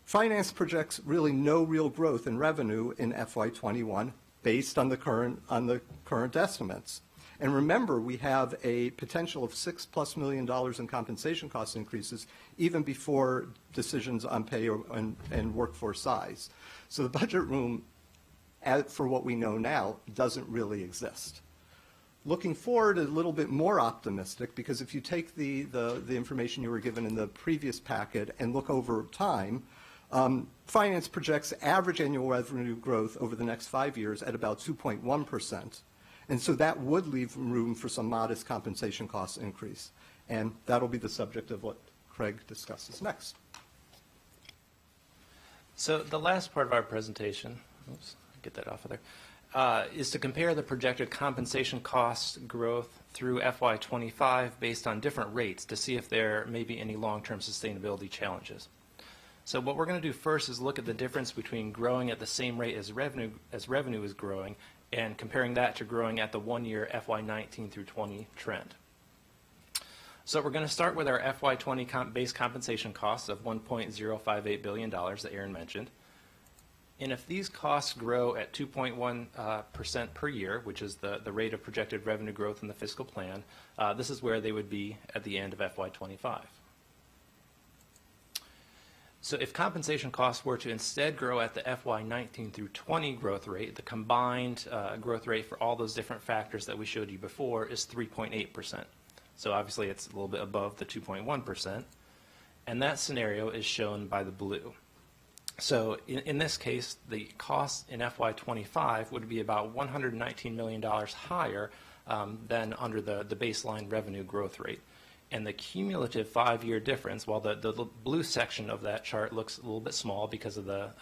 finance projects really no real growth in revenue in FY21 based on the current estimates. And remember, we have a potential of $6+ million in compensation cost increases even before decisions on pay and workforce size. So the budget room, for what we know now, doesn't really exist. Looking forward, a little bit more optimistic, because if you take the information you were given in the previous packet and look over time, finance projects average annual revenue growth over the next 5 years at about 2.1%. And so that would leave room for some modest compensation cost increase. And that'll be the subject of what Craig discusses next. So the last part of our presentation, get that off of there, is to compare the projected compensation cost growth through FY25 based on different rates to see if there may be any long-term sustainability challenges. So what we're going to do first is look at the difference between growing at the same rate as revenue is growing and comparing that to growing at the one-year FY19 through 20 trend. So we're going to start with our FY20 base compensation costs of $1.058 billion that Aaron mentioned. And if these costs grow at 2.1% per year, which is the rate of projected revenue growth in the fiscal plan, this is where they would be at the end of FY25. So if compensation costs were to instead grow at the FY19 through 20 growth rate, the combined growth rate for all those different factors that we showed you before is 3.8%. So obviously it's a little bit above the 2.1%. And that scenario is shown by the blue. So in this case, the cost in FY25 would be about $119 million higher than under the baseline revenue growth rate. And the cumulative 5-year difference, while the blue section of that chart looks a little bit small because of the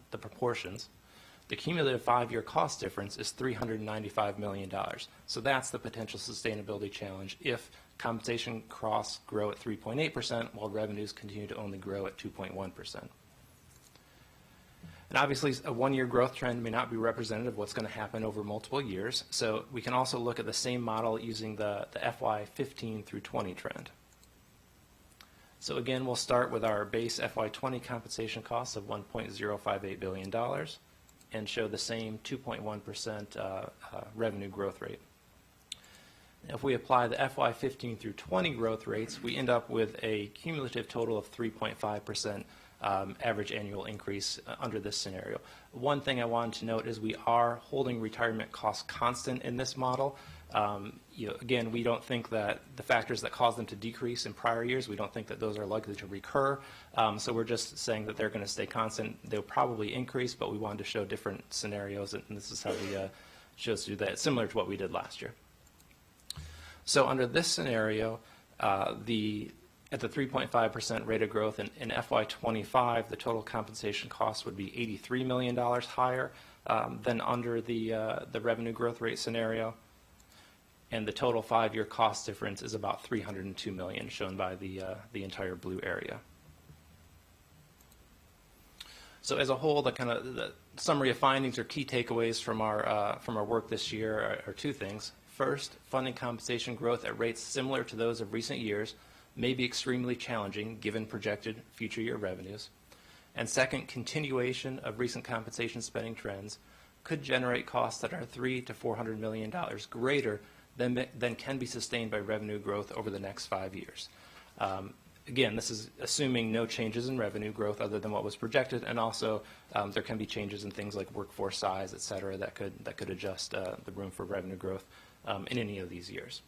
proportions, the cumulative 5-year cost difference is $395 million. So that's the potential sustainability challenge if compensation costs grow at 3.8% while revenues continue to only grow at 2.1%. And obviously, a one-year growth trend may not be representative of what's going to happen over multiple years. So we can also look at the same model using the FY15 through 20 trend. So again, we'll start with our base FY20 compensation costs of $1.058 billion and show the same 2.1% revenue growth rate. If we apply the FY15 through 20 growth rates, we end up with a cumulative total of 3.5% average annual increase under this scenario. One thing I wanted to note is we are holding retirement costs constant in this model. Again, we don't think that the factors that caused them to decrease in prior years, we don't think that those are likely to recur. So we're just saying that they're going to stay constant. They'll probably increase, but we wanted to show different scenarios, and this is how we chose to do that, similar to what we did last year. So under this scenario, at the 3.5% rate of growth in FY25, the total compensation cost would be $83 million higher than under the revenue growth rate scenario. And the total 5-year cost difference is about $302 million, shown by the entire blue area. So as a whole, the summary of findings or key takeaways from our work this year are two things. First, funding compensation growth at rates similar to those of recent years may be extremely challenging given projected future year revenues. And second, continuation of recent compensation spending trends could generate costs that are $300 to $400 million greater than can be sustained by revenue growth over the next 5 years. Again, this is assuming no changes in revenue growth other than what was projected, and also there can be changes in things like workforce size, et cetera, that could adjust the room for revenue growth in any of these years.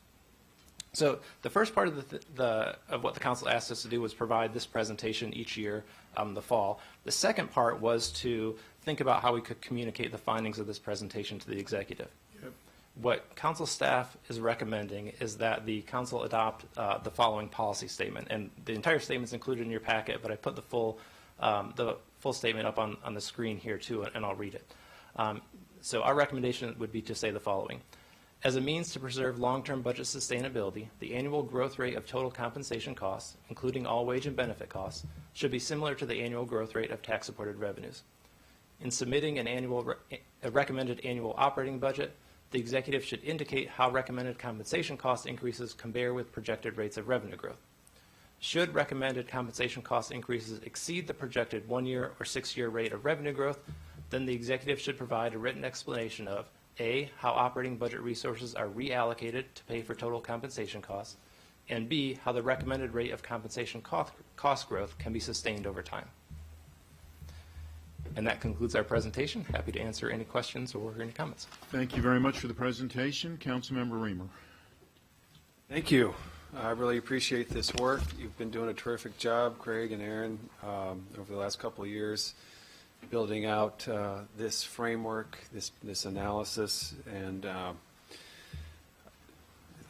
So the first part of what the council asked us to do was provide this presentation each year the fall. The second part was to think about how we could communicate the findings of this presentation to the executive. Yep. what council staff is recommending is that the council adopt the following policy statement. And the entire statement is included in your packet, but I put the full statement up on the screen here too, and I'll read it. So our recommendation would be to say the following. As a means to preserve long-term budget sustainability, the annual growth rate of total compensation costs, including all wage and benefit costs, should be similar to the annual growth rate of tax-supported revenues. In submitting a recommended annual operating budget, the executive should indicate how recommended compensation cost increases compare with projected rates of revenue growth. Should recommended compensation cost increases exceed the projected 1-year or 6-year rate of revenue growth, then the executive should provide a written explanation of A, how operating budget resources are reallocated to pay for total compensation costs, and B, how the recommended rate of compensation cost growth can be sustained over time. And that concludes our presentation. Happy to answer any questions or any comments. Thank you very much for the presentation. Councilmember Reamer. Thank you. I really appreciate this work. You've been doing a terrific job, Craig and Aaron, over the last couple of years, building out this framework, this analysis, and I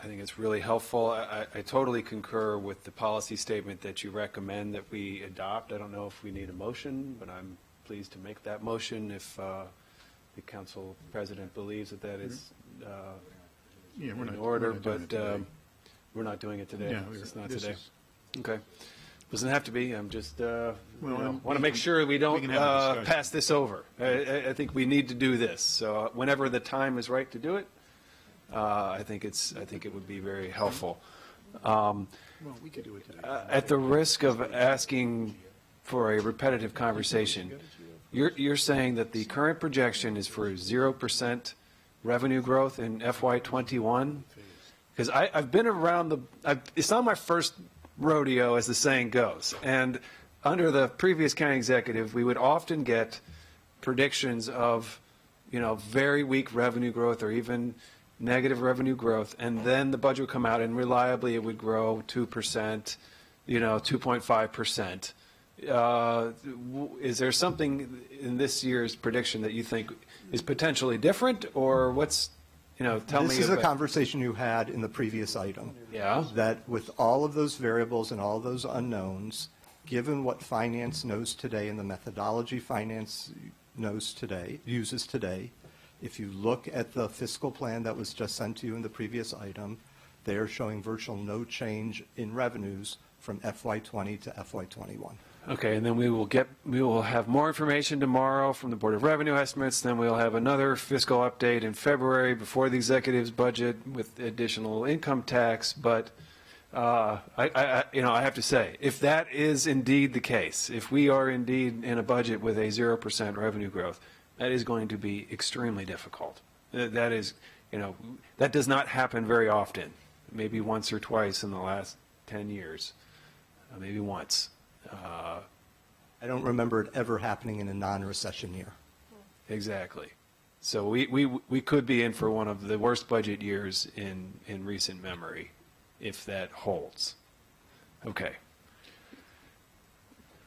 think it's really helpful. I totally concur with the policy statement that you recommend that we adopt. I don't know if we need a motion, but I'm pleased to make that motion if the council president believes that that is in order, but we're not doing it today. Yeah, It's not this today. is- Okay. Doesn't have to be. I'm just, want to we make can- sure we don't can have a discussion. pass this over. I think we need to do this. So whenever the time is right to do it, I think it would be very helpful. Well, we could do it today. At the risk of asking for a repetitive conversation, you're saying that the current projection is for 0% revenue growth in FY21? Because I've been around it's not my first rodeo, as the saying goes. And under the previous county executive, we would often get predictions of, very weak revenue growth or even negative revenue growth, and then the budget would come out and reliably it would grow 2%, 2.5%. Is there something in this year's prediction that you think is potentially different, or what's, tell me. This is a conversation you had in the previous item. Yeah. That with all of those variables and all those unknowns, given what finance knows today and the methodology finance uses today, if you look at the fiscal plan that was just sent to you in the previous item, they are showing virtual no change in revenues from FY20 to FY21. Okay, and then we will have more information tomorrow from the Board of Revenue Estimates. Then we'll have another fiscal update in February before the executive's budget with additional income tax. But I have to say, if that is indeed the case, if we are indeed in a budget with a 0% revenue growth, that is going to be extremely difficult. That is, that does not happen very often. Maybe once or twice in the last 10 years, maybe once. I don't remember it ever happening in a non-recession year. Exactly. So we could be in for one of the worst budget years in recent memory, if that holds. Okay.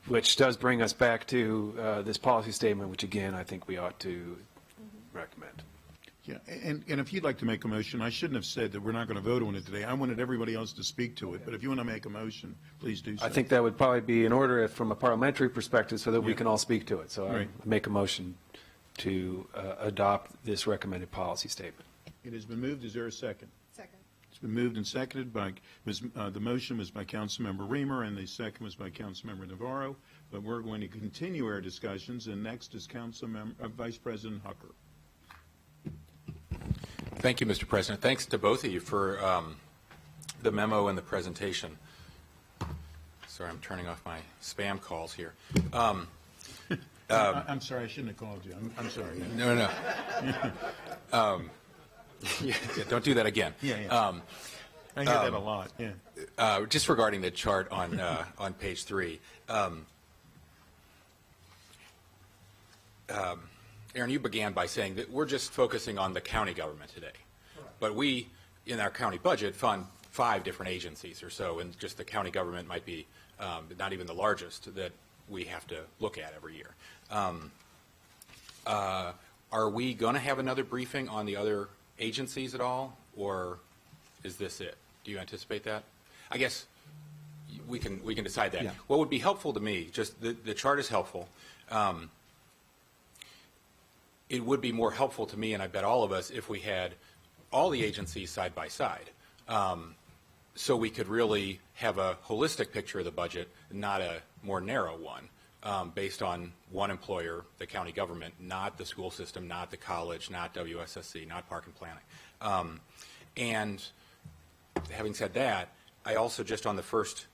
Which does bring us back to this policy statement, which again, I think we ought to recommend. Yeah, and if you'd like to make a motion, I shouldn't have said that we're not going to vote on it today. I wanted everybody else to speak to it, but if you want to make a motion, please do so. I think that would probably be in order from a parliamentary perspective so that we can all speak to it. So I Right. make a motion to adopt this recommended policy statement. It has been moved. Is there a second? Second. It's been moved and seconded by, the motion was by Councilmember Reamer and the second was by Councilmember Navarro. But we're going to continue our discussions, and next is Vice President Hucker. Thank you, Mr. President. Thanks to both of you for the memo and the presentation. Sorry, I'm turning off my spam calls here. I'm sorry, I shouldn't have called you. I'm sorry. No. Yeah, don't do that again. Yeah. I hear that a lot, yeah. Just regarding the chart on page 3. Aaron, you began by saying that we're just focusing on the county government today. But we, in our county budget, fund 5 different agencies or so, and just the county government might be not even the largest that we have to look at every year. Are we going to have another briefing on the other agencies at all, or is this it? Do you anticipate that? I guess we can decide that. Yeah. What would be helpful to me, just the chart is helpful. It would be more helpful to me, and I bet all of us, if we had all the agencies side by side, so we could really have a holistic picture of the budget, not a more narrow one, based on one employer, the county government, not the school system, not the college, not WSSC, not park and planning. And having said that, I also just on the first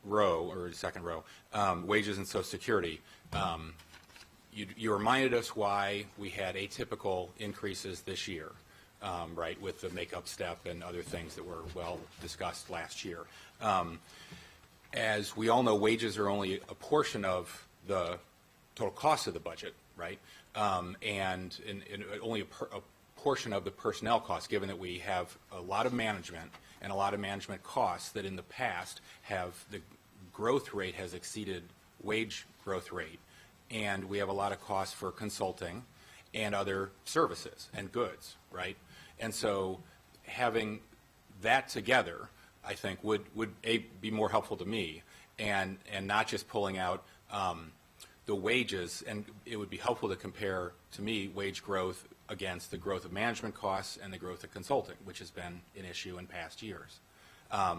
row or second row, wages and Social Security, you reminded us why we had atypical increases this year, right, with the makeup step and other things that were well discussed last year. As we all know, wages are only a portion of the total cost of the budget, right? And only a portion of the personnel costs, given that we have a lot of management and a lot of management costs that in the past have the growth rate has exceeded wage growth rate. And we have a lot of costs for consulting and other services and goods, right? And so having that together, I think, would be more helpful to me, and not just pulling out the wages. And it would be helpful to compare, to me, wage growth against the growth of management costs and the growth of consulting, which has been an issue in past years. I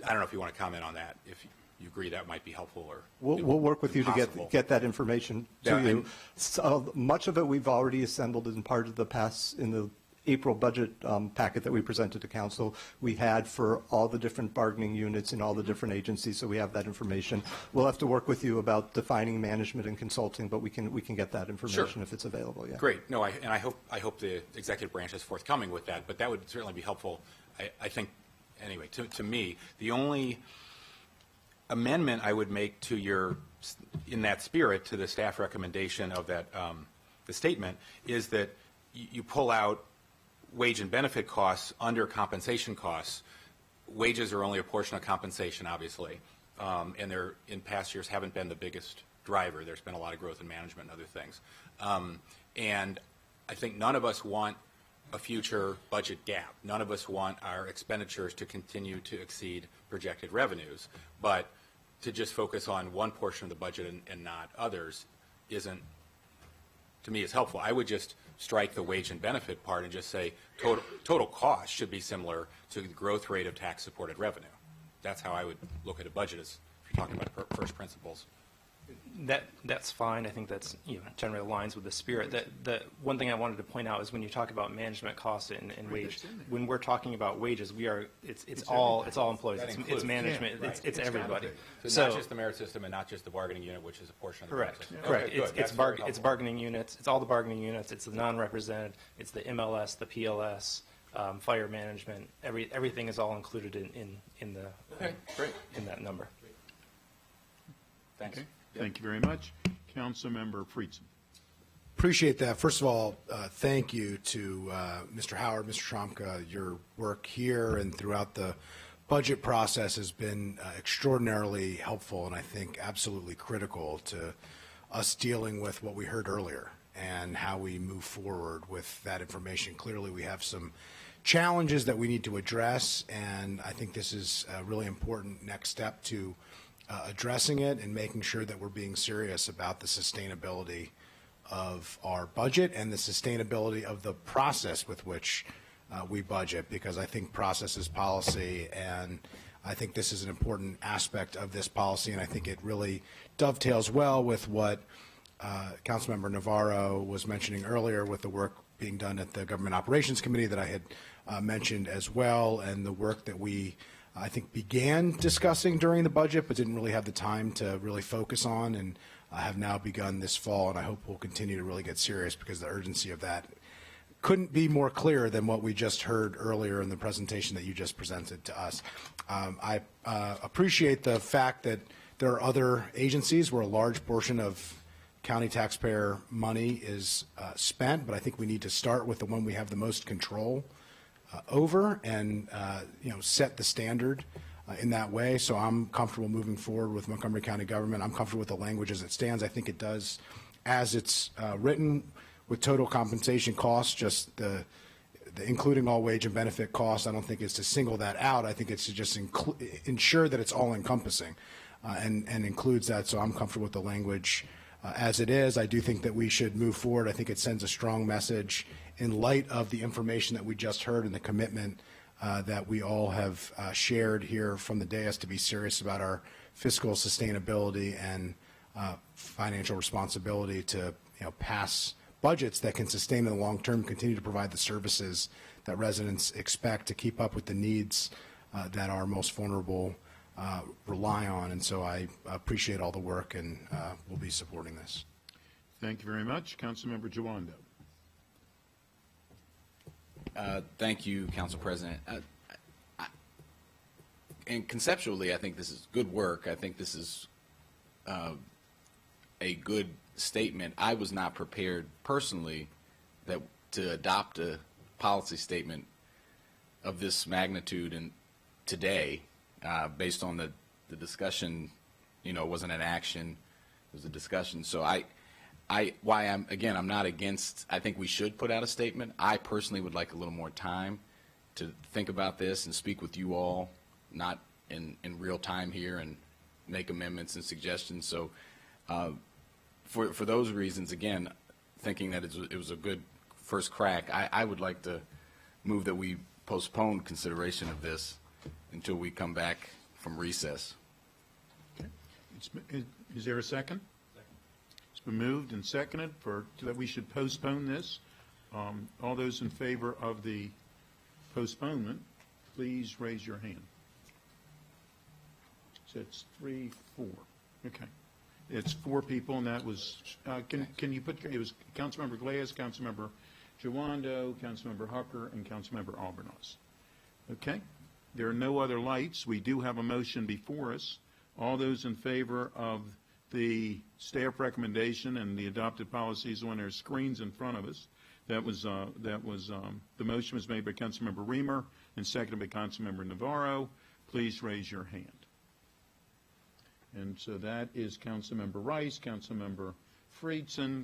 don't know if you want to comment on that, if you agree that might be helpful or We'll work with you to impossible. get that information to Yeah, you. So much of it we've already assembled in part of the past, in the April budget packet that we presented to council. We had for all the different bargaining units in all the different agencies, so we have that information. We'll have to work with you about defining management and consulting, but we can get that information Sure. if it's available. Yeah. Great. No, I hope the executive branch is forthcoming with that, but that would certainly be helpful. I think, anyway, to me, the only amendment I would make to your, in that spirit, to the staff recommendation of that, the statement, is that you pull out wage and benefit costs under compensation costs. Wages are only a portion of compensation, obviously, and they're, in past years, haven't been the biggest driver. There's been a lot of growth in management and other things. And I think none of us want a future budget gap. None of us want our expenditures to continue to exceed projected revenues. But to just focus on one portion of the budget and not others isn't, to me, is helpful. I would just strike the wage and benefit part and just say total cost should be similar to the growth rate of tax-supported revenue. That's how I would look at a budget, as if you're talking about first principles. That's fine. I think that's generally aligns with the spirit. The one thing I wanted to point out is when you talk about management costs and wage, when we're talking about wages, it's all employees. It's management. Yeah, right. It's everybody. So not just the merit system and not just the bargaining unit, which is a portion of the merit system. Correct. Okay, good. It's bargaining units. It's all the bargaining units. It's the non-represented. It's the MLS, the PLS, fire management. Everything is all included in the great. in that number. Thanks. Okay. Thank you very much. Councilmember Friedson. Appreciate that. First of all, thank you to Mr. Howard, Mr. Tromka. Your work here and throughout the budget process has been extraordinarily helpful and I think absolutely critical to us dealing with what we heard earlier and how we move forward with that information. Clearly, we have some challenges that we need to address, and I think this is a really important next step to addressing it and making sure that we're being serious about the sustainability of our budget and the sustainability of the process with which we budget, because I think process is policy, and I think this is an important aspect of this policy, and I think it really dovetails well with what Councilmember Navarro was mentioning earlier with the work being done at the Government Operations Committee that I had mentioned as well, and the work that we I think began discussing during the budget, but didn't really have the time to really focus on, and have now begun this fall, and I hope we'll continue to really get serious because the urgency of that couldn't be more clear than what we just heard earlier in the presentation that you just presented to us. I appreciate the fact that there are other agencies where a large portion of county taxpayer money is spent, but I think we need to start with the one we have the most control over and set the standard in that way. So I'm comfortable moving forward with Montgomery County government. I'm comfortable with the language as it stands. I think it does, as it's written, with total compensation costs, just the including all wage and benefit costs. I don't think it's to single that out. I think it's to just ensure that it's all encompassing and includes that. So I'm comfortable with the language as it is. I do think that we should move forward. I think it sends a strong message in light of the information that we just heard and the commitment that we all have shared here from the dais to be serious about our fiscal sustainability and financial responsibility to pass budgets that can sustain in the long term, continue to provide the services that residents expect to keep up with the needs that our most vulnerable rely on. And so I appreciate all the work and will be supporting this. Thank you very much. Councilmember Jawando. Thank you, Council President. And conceptually, I think this is good work. I think this is a good statement. I was not prepared personally to adopt a policy statement of this magnitude and today, based on the discussion. It wasn't an action; it was a discussion. So I'm not against. I think we should put out a statement. I personally would like a little more time to think about this and speak with you all, not in real time here, and make amendments and suggestions. So. For those reasons, again, thinking that it was a good first crack, I would like to move that we postpone consideration of this until we come back from recess. Okay. Is there a second? It's been moved and seconded that we should postpone this. All those in favor of the postponement, please raise your hand. So it's 3, 4. Okay. It's 4 people, and that was, can you put, it was Councilmember Glass, Councilmember Jawando, Councilmember Hucker, and Councilmember Albornoz. Okay? There are no other lights. We do have a motion before us. All those in favor of the staff recommendation and the adopted policies on their screens in front of us, the motion was made by Councilmember Reamer and seconded by Councilmember Navarro. Please raise your hand. And so that is Councilmember Rice, Councilmember Friedson,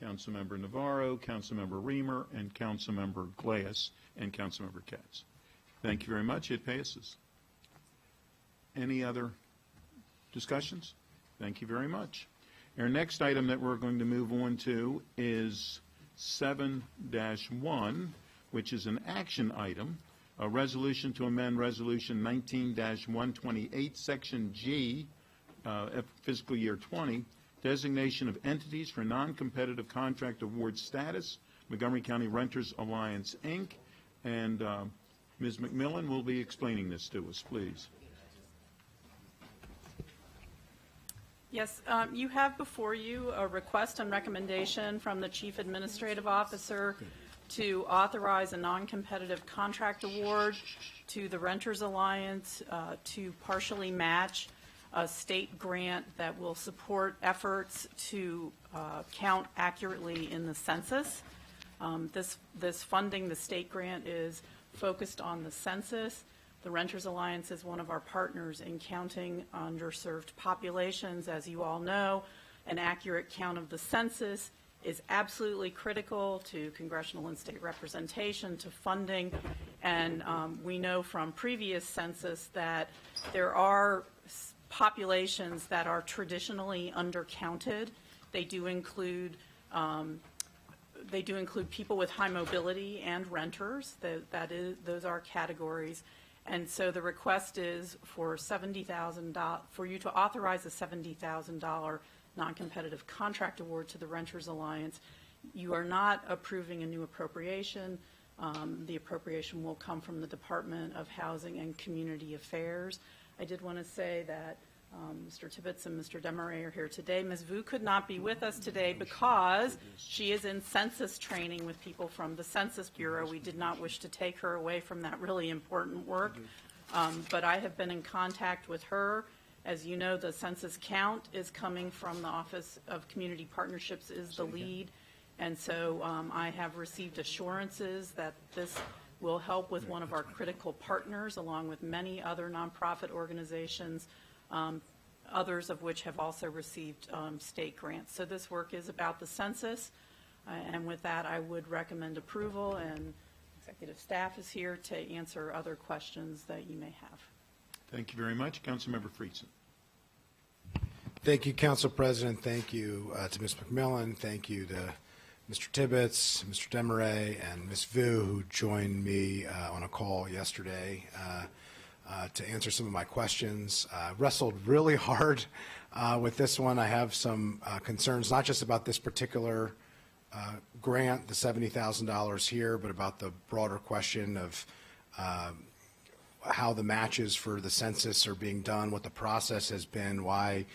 Councilmember Navarro, Councilmember Reamer, and Councilmember Glass, and Councilmember Katz. Thank you very much. It passes. Any other discussions? Thank you very much. Our next item that we're going to move on to is 7-1, which is an action item, a resolution to amend Resolution 19-128, Section G, fiscal year 20, designation of entities for non-competitive contract award status, Montgomery County Renters Alliance, Inc., and Ms. McMillan will be explaining this to us, please. Yes, you have before you a request and recommendation from the Chief Administrative Officer to authorize a non-competitive contract award to the Renters Alliance to partially match a state grant that will support efforts to count accurately in the census. This funding, the state grant, is focused on the census. The Renters Alliance is one of our partners in counting underserved populations. As you all know, an accurate count of the census is absolutely critical to congressional and state representation, to funding, and we know from previous census that there are populations that are traditionally undercounted. They do include people with high mobility and renters. Those are categories. And so the request is for $70,000 for you to authorize a $70,000 non-competitive contract award to the Renters Alliance. You are not approving a new appropriation. The appropriation will come from the Department of Housing and Community Affairs. I did want to say that Mr. Tibbetts and Mr. Desmarais are here today. Ms. Vu could not be with us today because she is in census training with people from the Census Bureau. We did not wish to take her away from that really important work, but I have been in contact with her. As you know, the census count is coming from the Office of Community Partnerships is the lead, and so I have received assurances that this will help with one of our critical partners, along with many other nonprofit organizations, others of which have also received state grants. So this work is about the census. And with that, I would recommend approval, and executive staff is here to answer other questions that you may have. Thank you very much. Councilmember Friedson. Thank you, Council President. Thank you to Ms. McMillan. Thank you to Mr. Tibbetts, Mr. Demaray, and Ms. Vu, who joined me on a call yesterday to answer some of my questions. Wrestled really hard with this one. I have some concerns, not just about this particular grant, the $70,000 here, but about the broader question of how the matches for the census are being done, what the process has been, why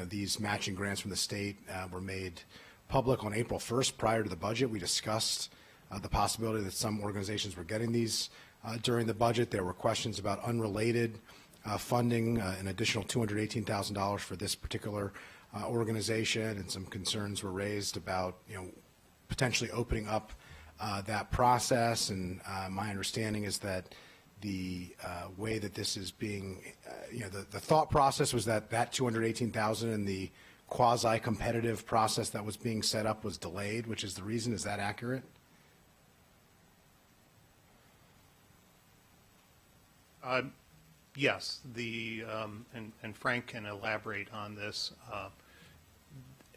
these matching grants from the state were made public on April 1st prior to the budget. We discussed the possibility that some organizations were getting these during the budget. There were questions about unrelated funding, an additional $218,000 for this particular organization, and some concerns were raised about potentially opening up that process. And my understanding is that the way that this is being, the thought process was that $218,000 in the quasi-competitive process that was being set up was delayed, which is the reason. Is that accurate? Yes, and Frank can elaborate on this.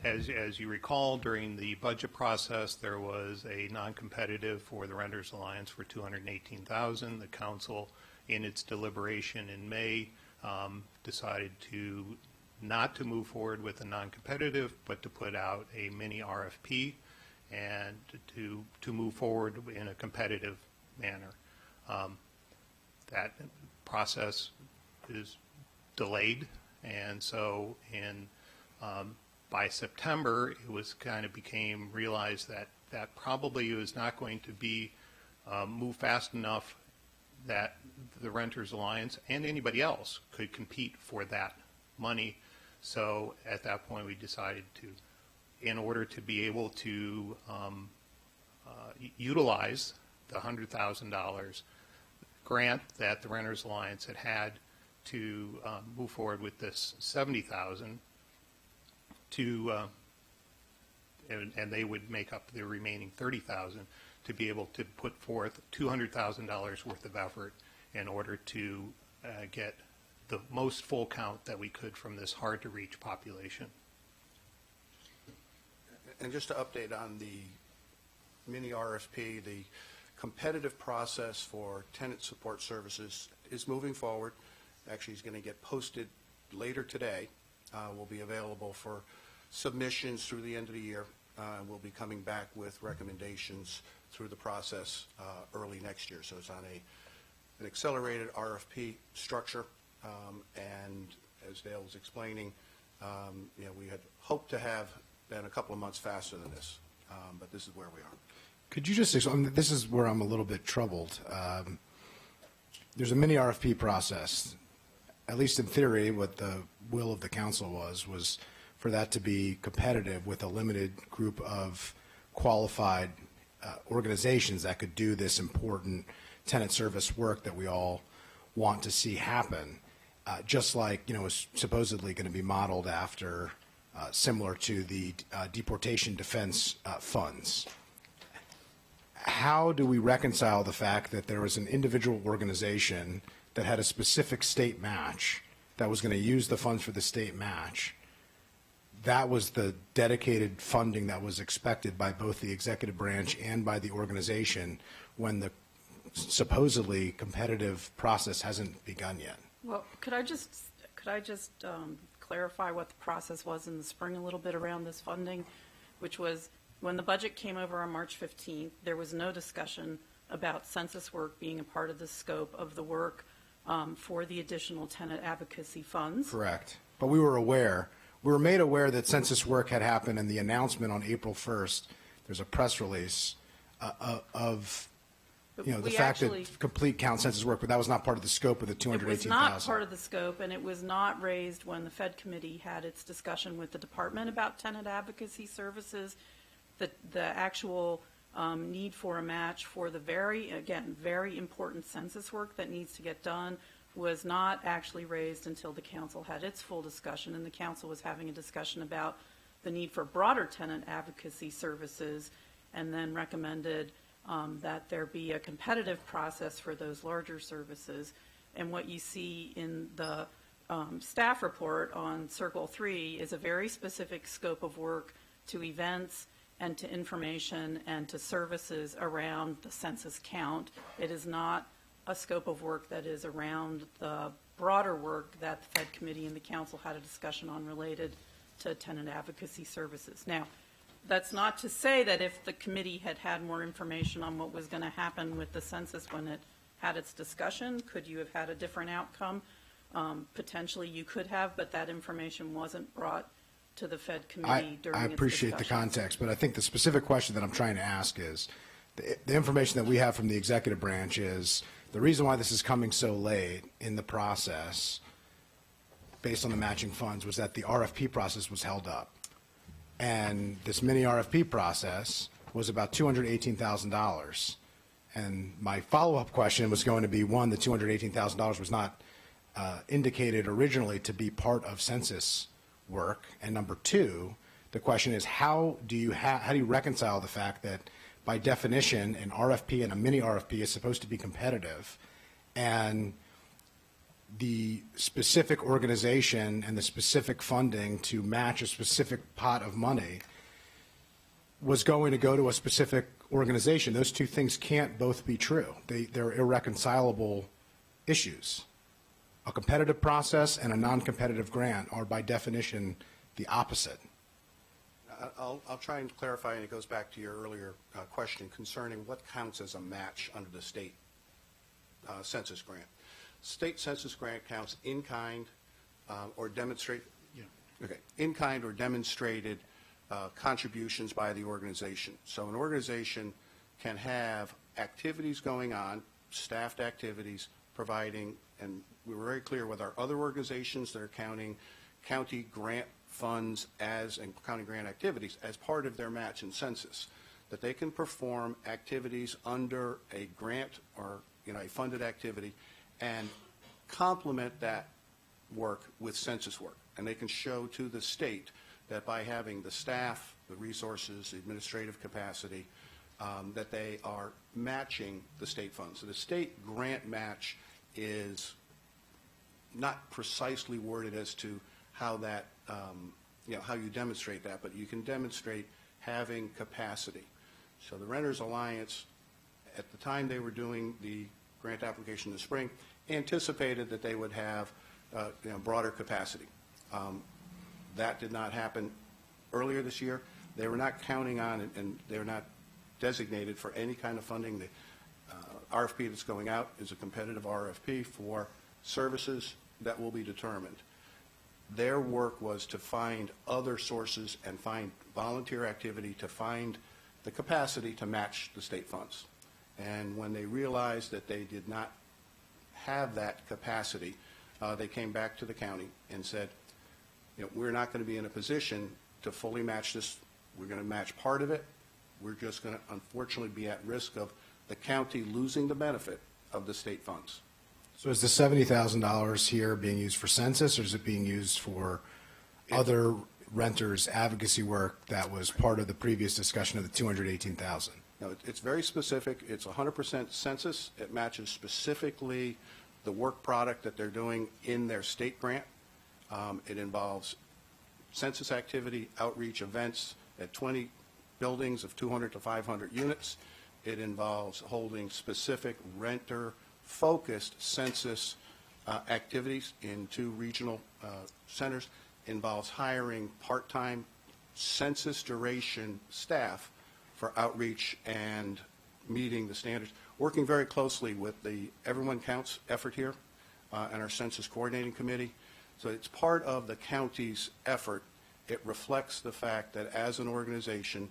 As you recall, during the budget process, there was a non-competitive for the Renters Alliance for $218,000. The council, in its deliberation in May, decided not to move forward with a non-competitive, but to put out a mini RFP and to move forward in a competitive manner. That process is delayed, and so by September, it was became realized that probably was not going to be move fast enough that the Renters Alliance and anybody else could compete for that money. So at that point, we decided to, in order to be able to utilize the $100,000 grant that the Renters Alliance had to move forward with this $70,000 and they would make up the remaining $30,000 to be able to put forth $200,000 worth of effort in order to get the most full count that we could from this hard-to-reach population. And just to update on the mini RFP, the competitive process for tenant support services is moving forward. Actually, it's going to get posted later today. Will be available for submissions through the end of the year. We'll be coming back with recommendations through the process early next year. So it's on an accelerated RFP structure. And as Dale was explaining, we had hoped to have been a couple of months faster than this, but this is where we are. Could you just explain, this is where I'm a little bit troubled. There's a mini RFP process. At least in theory, what the will of the council was for that to be competitive with a limited group of qualified organizations that could do this important tenant service work that we all want to see happen, just like, is supposedly going to be modeled after, similar to the deportation defense funds. How do we reconcile the fact that there was an individual organization that had a specific state match that was going to use the funds for the state match? That was the dedicated funding that was expected by both the executive branch and by the organization when the supposedly competitive process hasn't begun yet. Well, could I just clarify what the process was in the spring a little bit around this funding, which was when the budget came over on March 15th, there was no discussion about census work being a part of the scope of the work for the additional tenant advocacy funds. Correct. But we were made aware that census work had happened, and the announcement on April 1st, there's a press release of the fact that complete count census work, but that was not part of the scope of the $218,000. It was not part of the scope, and it was not raised when the Fed committee had its discussion with the department about tenant advocacy services. The actual need for a match for the very important census work that needs to get done was not actually raised until the council had its full discussion, and the council was having a discussion about the need for broader tenant advocacy services, and then recommended that there be a competitive process for those larger services. And what you see in the staff report on Circle 3 is a very specific scope of work to events and to information and to services around the census count. It is not a scope of work that is around the broader work that the Fed Committee and the Council had a discussion on related to tenant advocacy services. Now, that's not to say that if the committee had had more information on what was going to happen with the census when it had its discussion, could you have had a different outcome? Potentially you could have, but that information wasn't brought to the Fed Committee during I its appreciate the discussion. context, but I think the specific question that I'm trying to ask is, the information that we have from the executive branch is, the reason why this is coming so late in the process, based on the matching funds, was that the RFP process was held up. And this mini RFP process was about $218,000. And my follow-up question was going to be, one, the $218,000 was not indicated originally to be part of census work. And number two, the question is, how do you reconcile the fact that by definition an RFP and a mini RFP is supposed to be competitive, and the specific organization and the specific funding to match a specific pot of money was going to go to a specific organization? Those two things can't both be true. They're irreconcilable issues. A competitive process and a non-competitive grant are by definition the opposite. I'll try and clarify, and it goes back to your earlier question concerning what counts as a match under the state census grant. State census grant counts in kind or demonstrated contributions by the organization. So an organization can have activities going on, staffed activities, providing, and we were very clear with our other organizations that are counting county grant funds and county grant activities as part of their match in census, that they can perform activities under a grant or a funded activity and complement that work with census work. And they can show to the state that by having the staff, the resources, the administrative capacity, that they are matching the state funds. So the state grant match is not precisely worded as to how that, how you demonstrate that, but you can demonstrate having capacity. So the Renters Alliance, at the time they were doing the grant application in the spring, anticipated that they would have broader capacity. That did not happen earlier this year. They were not counting on it, and they were not designated for any kind of funding. The RFP that's going out is a competitive RFP for services that will be determined. Their work was to find other sources and find volunteer activity to find the capacity to match the state funds. And when they realized that they did not have that capacity, they came back to the county and said, we're not going to be in a position to fully match this. We're going to match part of it. We're just going to unfortunately be at risk of the county losing the benefit of the state funds. So is the $70,000 here being used for census, or is it being used for other renters advocacy work that was part of the previous discussion of the $218,000? No, it's very specific. It's 100% census. It matches specifically the work product that they're doing in their state grant. It involves census activity, outreach events at 20 buildings of 200 to 500 units. It involves holding specific renter-focused census activities in 2 regional centers. It involves hiring part-time census duration staff for outreach and meeting the standards, working very closely with the Everyone Counts effort here and our Census Coordinating Committee. So it's part of the county's effort. It reflects the fact that as an organization,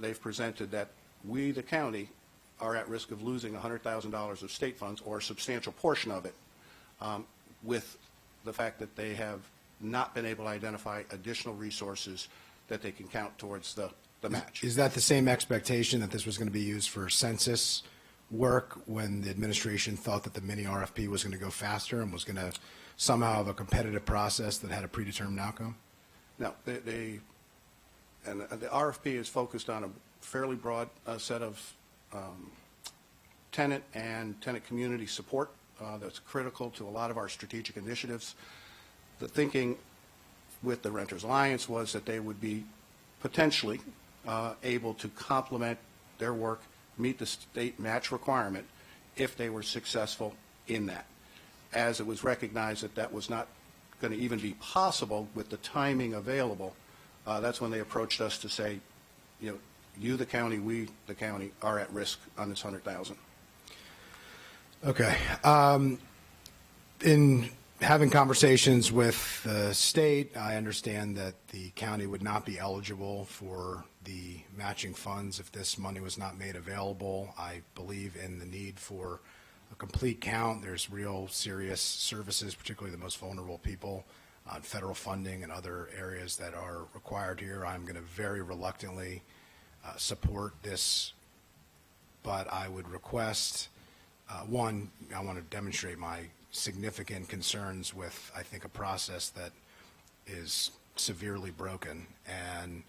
they've presented that we, the county, are at risk of losing $100,000 of state funds, or a substantial portion of it, with the fact that they have not been able to identify additional resources that they can count towards the match. Is that the same expectation that this was going to be used for census work when the administration thought that the mini RFP was going to go faster and was going to somehow have a competitive process that had a predetermined outcome? No, they And the RFP is focused on a fairly broad set of tenant and tenant community support that's critical to a lot of our strategic initiatives. The thinking with the Renters Alliance was that they would be potentially able to complement their work, meet the state match requirement if they were successful in that. As it was recognized that that was not going to even be possible with the timing available, that's when they approached us to say, you know, you, the county, we, the county, are at risk on this 100,000. Okay. In having conversations with the state, I understand that the county would not be eligible for the matching funds if this money was not made available. I believe in the need for a complete count. There's real serious services, particularly the most vulnerable people, on federal funding and other areas that are required here. I'm going to very reluctantly support this, but I would request, one, I want to demonstrate my significant concerns with, I think, a process that is severely broken. And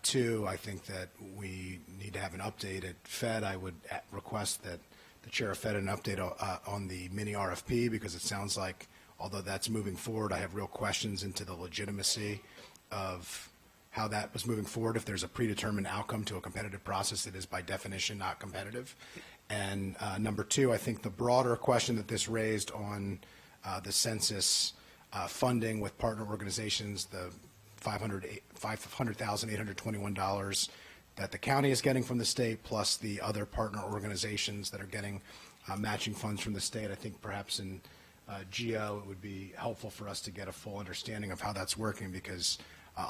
two, I think that we need to have an update at Fed. I would request that the chair of Fed an update on the mini RFP, because it sounds like, although that's moving forward, I have real questions into the legitimacy of how that was moving forward, if there's a predetermined outcome to a competitive process that is by definition not competitive. And number two, I think the broader question that this raised on the census funding with partner organizations, the $500,821 that the county is getting from the state, plus the other partner organizations that are getting matching funds from the state. I think perhaps in GEO it would be helpful for us to get a full understanding of how that's working, because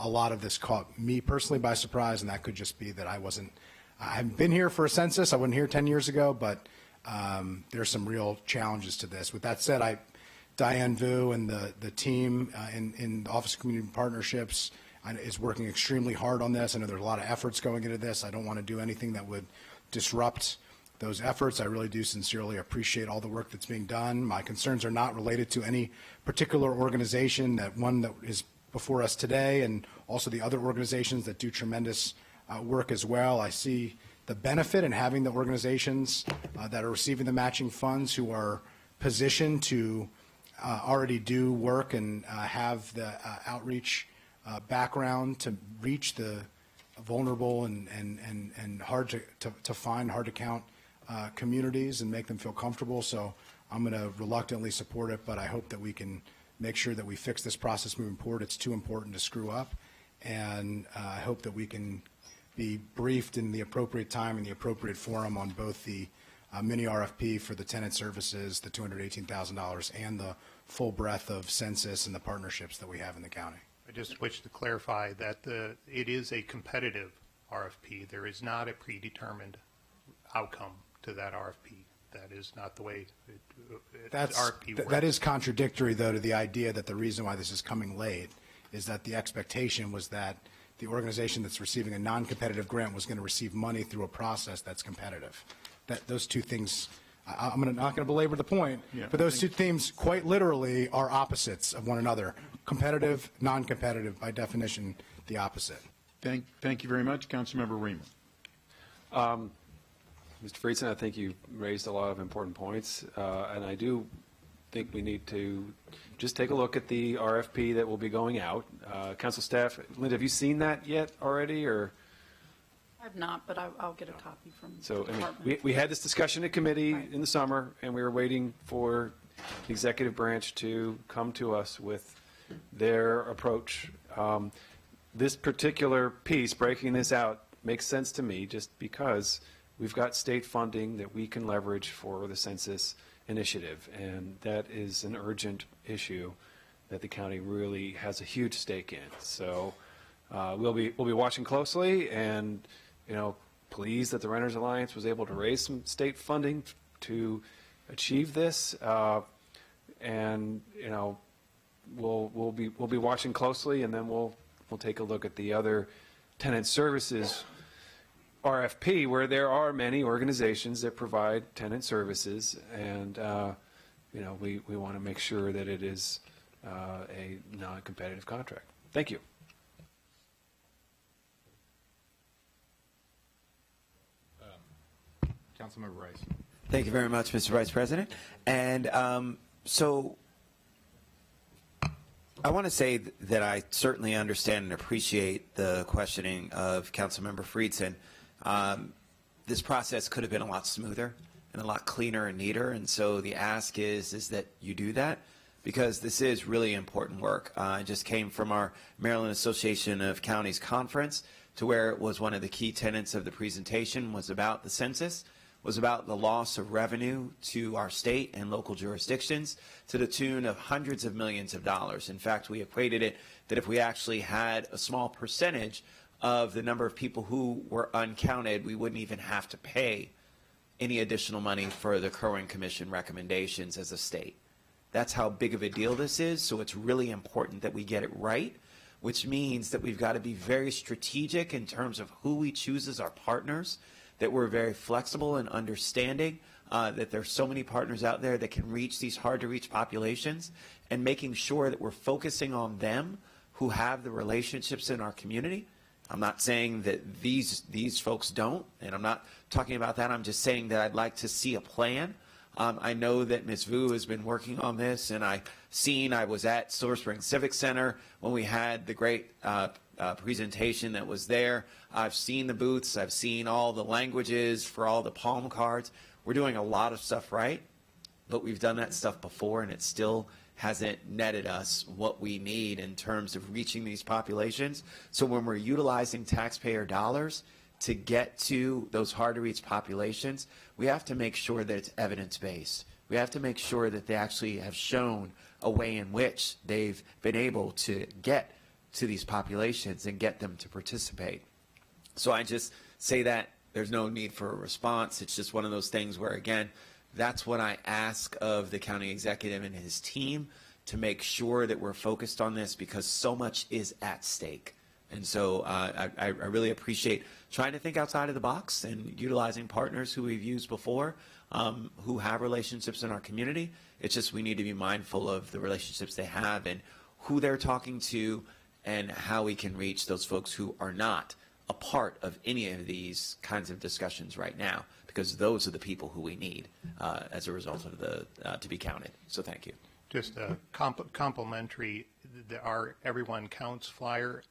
a lot of this caught me personally by surprise, and that could just be that I haven't been here for a census. I wasn't here 10 years ago, but there's some real challenges to this. With that said, Diane Vu and the team in the Office of Community Partnerships is working extremely hard on this. I know there's a lot of efforts going into this. I don't want to do anything that would disrupt those efforts. I really do sincerely appreciate all the work that's being done. My concerns are not related to any particular organization, that one that is before us today, and also the other organizations that do tremendous work as well. I see the benefit in having the organizations that are receiving the matching funds who are positioned to already do work and have the outreach background to reach the vulnerable and hard to find, hard to count communities and make them feel comfortable. So I'm going to reluctantly support it, but I hope that we can make sure that we fix this process moving forward. It's too important to screw up, and I hope that we can be briefed in the appropriate time and the appropriate forum on both the mini RFP for the tenant services, the $218,000, and the full breadth of census and the partnerships that we have in the county. I just wish to clarify that it is a competitive RFP. There is not a predetermined outcome to that RFP. That is not the way RFP works. That is contradictory, though, to the idea that the reason why this is coming late is that the expectation was that the organization that's receiving a non-competitive grant was going to receive money through a process that's competitive. Those two things, I'm not going to belabor the point, but those two themes quite literally are opposites of one another. Competitive, non-competitive, by definition, the opposite. Thank you very much. Councilmember Riemann. Mr. Friedson, I think you raised a lot of important points, and I do think we need to just take a look at the RFP that will be going out. Council staff, Linda, have you seen that yet already, or? I have not, but I'll get a copy from the So, department. we had this discussion at committee in the summer, and we were waiting for the executive branch to come to us with their approach. This particular piece, breaking this out, makes sense to me just because we've got state funding that we can leverage for the census initiative, and that is an urgent issue that the county really has a huge stake in. So we'll be watching closely, and pleased that the Renters Alliance was able to raise some state funding to achieve this, and we'll be watching closely, and then we'll take a look at the other tenant services RFP, where there are many organizations that provide tenant services, and we want to make sure that it is a non-competitive contract. Thank you. Councilmember Rice. Thank you very much, Mr. Vice President. And so I want to say that I certainly understand and appreciate the questioning of Councilmember Friedson. This process could have been a lot smoother and a lot cleaner and neater, and so the ask is that you do that, because this is really important work. I just came from our Maryland Association of Counties conference, to where it was one of the key tenets of the presentation was about the census, was about the loss of revenue to our state and local jurisdictions to the tune of hundreds of millions of dollars. In fact, we equated it that if we actually had a small percentage of the number of people who were uncounted, we wouldn't even have to pay any additional money for the Kerwin Commission recommendations as a state. That's how big of a deal this is, so it's really important that we get it right, which means that we've got to be very strategic in terms of who we choose as our partners, that we're very flexible and understanding that there's so many partners out there that can reach these hard-to-reach populations, and making sure that we're focusing on them who have the relationships in our community. I'm not saying that these folks don't, and I'm not talking about that. I'm just saying that I'd like to see a plan. I know that Ms. Vu has been working on this, and I was at Silver Spring Civic Center when we had the great presentation that was there. I've seen the booths. I've seen all the languages for all the palm cards. We're doing a lot of stuff right, but we've done that stuff before, and it still hasn't netted us what we need in terms of reaching these populations. So when we're utilizing taxpayer dollars to get to those hard-to-reach populations, we have to make sure that it's evidence-based. We have to make sure that they actually have shown a way in which they've been able to get to these populations and get them to participate. So I just say that there's no need for a response. It's just one of those things where, again, that's what I ask of the county executive and his team, to make sure that we're focused on this, because so much is at stake. And so I really appreciate trying to think outside of the box and utilizing partners who we've used before, who have relationships in our community. It's just we need to be mindful of the relationships they have and who they're talking to, and how we can reach those folks who are not a part of any of these kinds of discussions right now, because those are the people who we need as a result of the to be counted. So thank you. Just a complimentary, our Everyone Counts flyer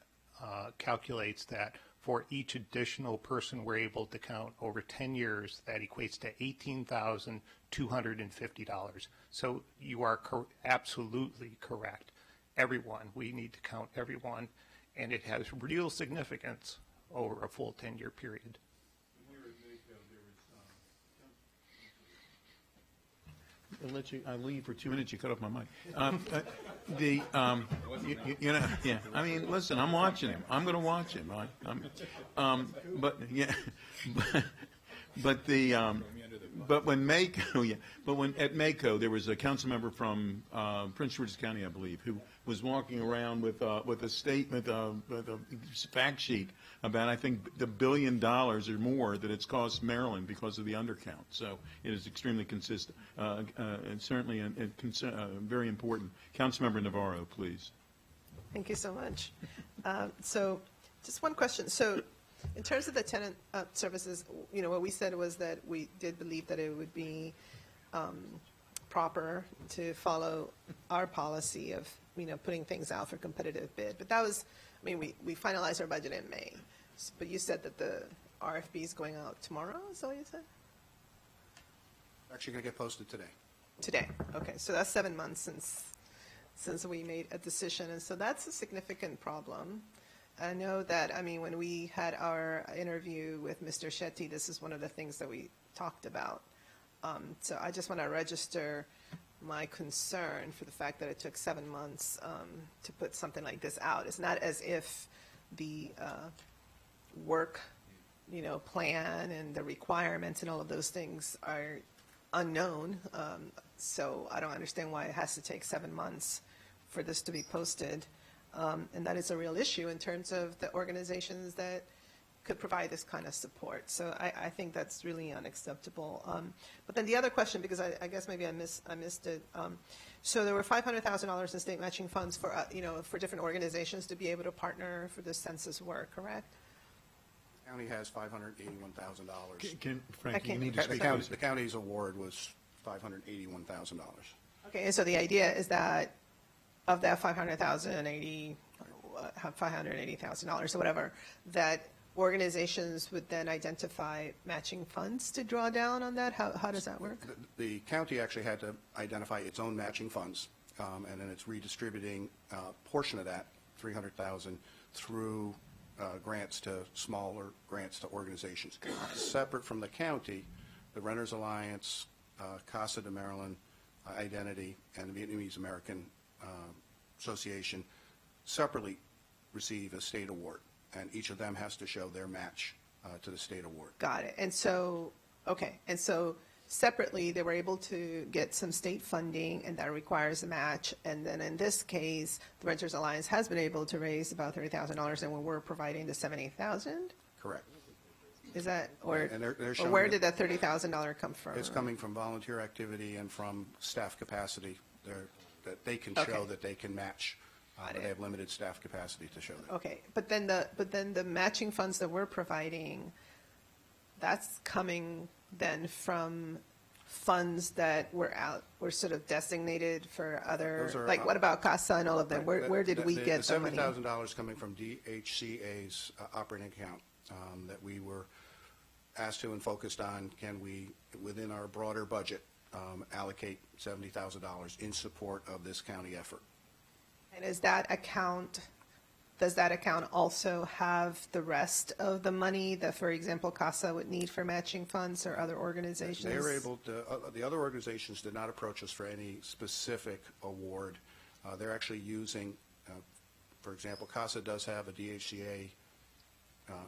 calculates that for each additional person we're able to count over 10 years, that equates to $18,250. So you are absolutely correct. Everyone, we need to count everyone, and it has real significance over a full 10-year period. I leave for 2 minutes. You cut off my mic. Yeah. I mean, listen. I'm watching him. I'm going to watch him. But yeah, but when Mako, but when at Mako there was a council member from Prince George's County, I believe, who was walking around with a statement, with a fact sheet about, I think, the $1 billion or more that it's cost Maryland because of the undercount. So it is extremely consistent and certainly very important. Councilmember Navarro, please. Thank you so much. So just one question. So in terms of the tenant services, what we said was that we did believe that it would be proper to follow our policy of, putting things out for competitive bid. But that was, we finalized our budget in May. But you said that the RFP is going out tomorrow, is that what you said? Actually going to get posted today. Today, okay. So that's 7 months since we made a decision. And so that's a significant problem. I know that, when we had our interview with Mr. Shetty, this is one of the things that we talked about. So I just want to register my concern for the fact that it took 7 months to put something like this out. It's not as if the work, plan and the requirements and all of those things are unknown. So I don't understand why it has to take 7 months for this to be posted. And that is a real issue in terms of the organizations that could provide this kind of support. So I think that's really unacceptable. But then the other question, because I guess maybe I missed it. So there were $500,000 in state matching funds for for different organizations to be able to partner for the census work, correct? County has $581,000. Frank, you need to speak. The county's award was $581,000. Okay, and so the idea is that of that $580,000 or whatever, that organizations would then identify matching funds to draw down on that? How does that work? The county actually had to identify its own matching funds, and then it's redistributing a portion of that, $300,000, through grants to smaller grants to organizations. Separate from the county, the Renters Alliance, Casa de Maryland, Identity, and the Vietnamese American Association separately receive a state award, and each of them has to show their match to the state award. Got it. And so, okay, and so separately, they were able to get some state funding, and that requires a match. And then in this case, the Renters Alliance has been able to raise about $30,000, and we're providing the $70,000? Correct. Is that, or, And they're or showing where it- did that $30,000 come from? It's coming from volunteer activity and from staff capacity. That they can Okay. show that they can match. Got But it. they have limited staff capacity to show that. Okay, but then the matching funds that we're providing, that's coming then from funds that were sort of designated for other, Those are, like what about CASA and all of them? Where did we get the money? The $70,000 coming from DHCA's operating account that we were asked to and focused on, can we, within our broader budget, allocate $70,000 in support of this county effort. And does that account also have the rest of the money that, for example, CASA would need for matching funds or other organizations? They were able to, the other organizations did not approach us for any specific award. They're actually using, for example, CASA does have a DHCA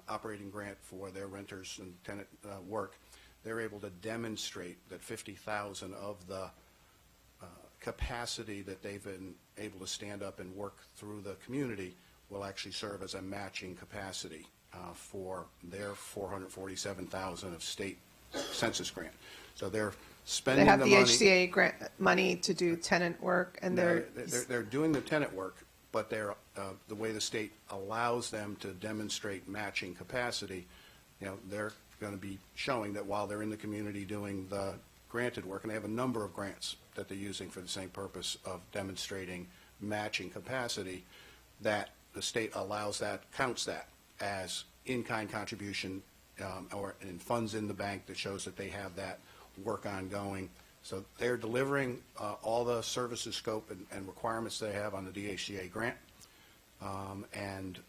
operating grant for their renters and tenant work. They're able to demonstrate that 50,000 of the capacity that they've been able to stand up and work through the community will actually serve as a matching capacity for their 447,000 of state census grant. So they're spending They the have money. the HCA grant money to do tenant work, and They're doing the tenant work, but they're, the way the state allows them to demonstrate matching capacity, they're going to be showing that while they're in the community doing the granted work, and they have a number of grants that they're using for the same purpose of demonstrating matching capacity, that the state allows that, counts that as in-kind contribution or in funds in the bank that shows that they have that work ongoing. So they're delivering all the services scope and requirements they have on the DHCA grant. And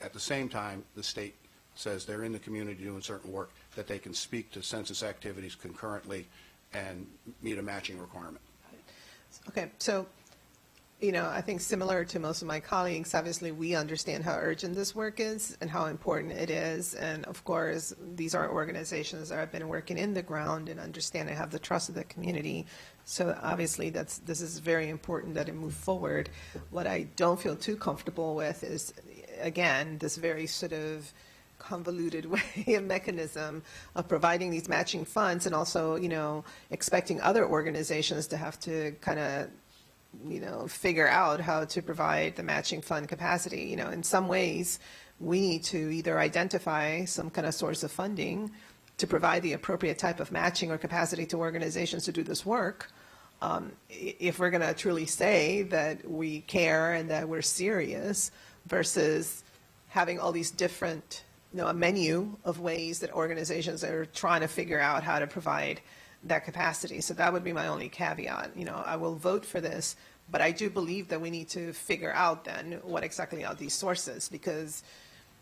at the same time, the state says they're in the community doing certain work, that they can speak to census activities concurrently and meet a matching requirement. Okay, so, I think similar to most of my colleagues, obviously, we understand how urgent this work is and how important it is. And of course, these are organizations that have been working in the ground and understand and have the trust of the community. So obviously, this is very important that it move forward. What I don't feel too comfortable with is, again, this very sort of convoluted way and mechanism of providing these matching funds, and also, expecting other organizations to have to kind of, figure out how to provide the matching fund capacity. In some ways, we need to either identify some kind of source of funding to provide the appropriate type of matching or capacity to organizations to do this work. If we're going to truly say that we care and that we're serious, versus having all these different, a menu of ways that organizations are trying to figure out how to provide that capacity. So that would be my only caveat. I will vote for this, but I do believe that we need to figure out then what exactly are these sources, because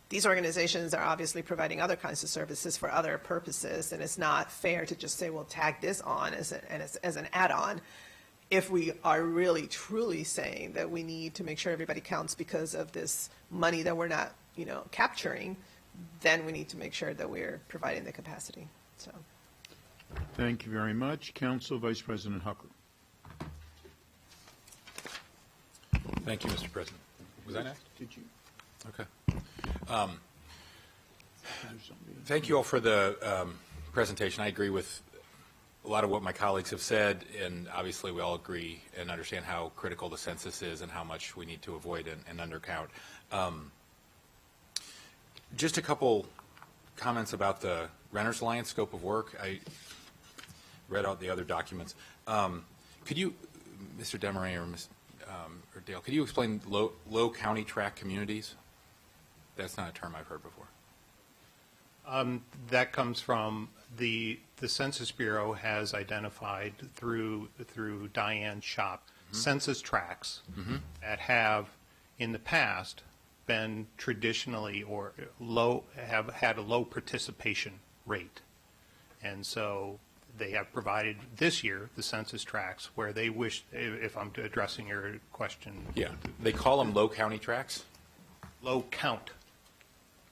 these organizations are obviously providing other kinds of services for other purposes, and it's not fair to just say, well, tag this on as an add-on. If we are really truly saying that we need to make sure everybody counts because of this money that we're not, capturing, then we need to make sure that we're providing the capacity. So. Thank you very much. Council Vice President Huckler. Thank you, Mr. President. Was I next? Did you? Okay. Thank you all for the presentation. I agree with a lot of what my colleagues have said, and obviously we all agree and understand how critical the census is and how much we need to avoid and undercount. Just a couple comments about the Renters Alliance scope of work. I read out the other documents. Could you, Mr. Desmarais or Dale, could you explain low county tract communities? That's not a term I've heard before. That comes from the Census Bureau has identified through Diane Shop census tracts that have in the past been traditionally or have had a low participation rate. And so they have provided this year the census tracts where they wish, if I'm addressing your question. Yeah, they call them low county tracts? Low count.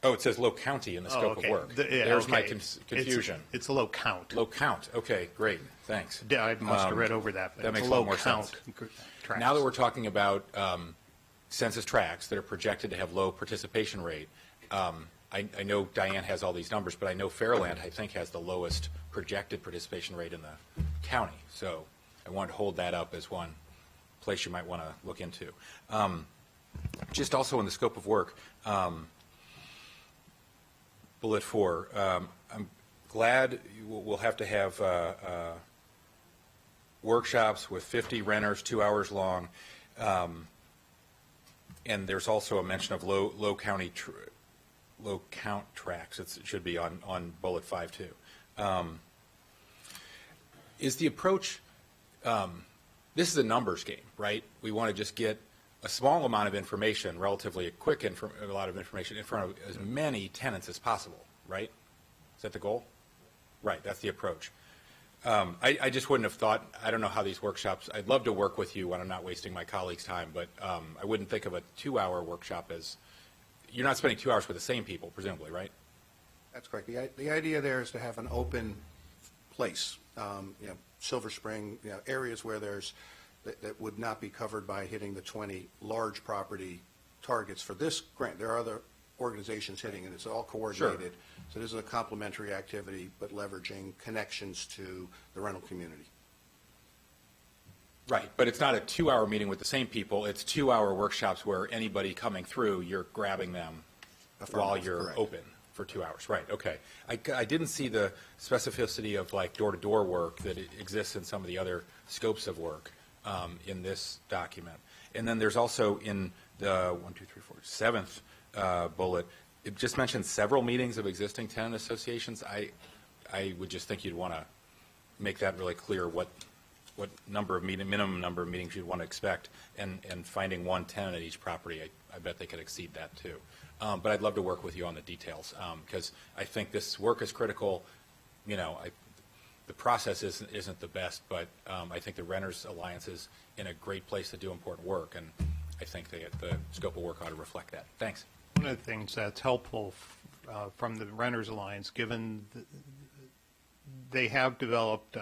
Oh, it says low county in the scope of work. There's my confusion. It's a low count. Low count. Okay, great. Thanks. I must have read over that. But that makes a a lot low more count sense. tracts. Now that we're talking about census tracts that are projected to have low participation rate, I know Diane has all these numbers, but I know Fairland, I think, has the lowest projected participation rate in the county. So I want to hold that up as one place you might want to look into. Just also in the scope of work, Bullet 4, I'm glad we'll have to have workshops with 50 renters, 2 hours long. And there's also a mention of low count tracks. It should be on Bullet 5 too. Is the approach, this is a numbers game, right? We want to just get a small amount of information, relatively a lot of information in front of as many tenants as possible, right? Is that the goal? Right, that's the approach. I just wouldn't have thought, I don't know how these workshops, I'd love to work with you when I'm not wasting my colleagues' time, but I wouldn't think of a 2-hour workshop as, you're not spending 2 hours with the same people, presumably, right? That's correct. The idea there is to have an open place, Silver Spring, areas where that would not be covered by hitting the 20 large property targets for this grant. There are other organizations hitting it. It's all coordinated. Sure. So this is a complementary activity, but leveraging connections to the rental community. Right, but it's not a 2-hour meeting with the same people. It's 2-hour workshops where anybody coming through, you're grabbing them while you're correct. Open for 2 hours. Right, okay. I didn't see the specificity of like door-to-door work that exists in some of the other scopes of work in this document. And then there's also in the 7th bullet, it just mentions several meetings of existing tenant associations. I would just think you'd want to make that really clear what number of minimum number of meetings you'd want to expect, and finding one tenant at each property, I bet they could exceed that too. But I'd love to work with you on the details because I think this work is critical. The process isn't the best, but I think the Renters Alliance is in a great place to do important work, and I think the scope of work ought to reflect that. Thanks. One of the things that's helpful from the Renters Alliance, given they have developed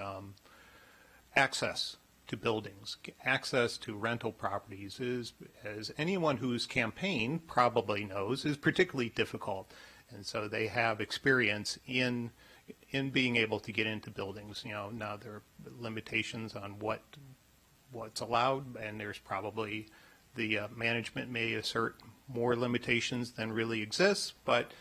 access to buildings, access to rental properties is, as anyone who's campaigned probably knows, is particularly difficult. And so they have experience in being able to get into buildings. Now there are limitations on what's allowed, and there's probably the management may assert more limitations than really exists, but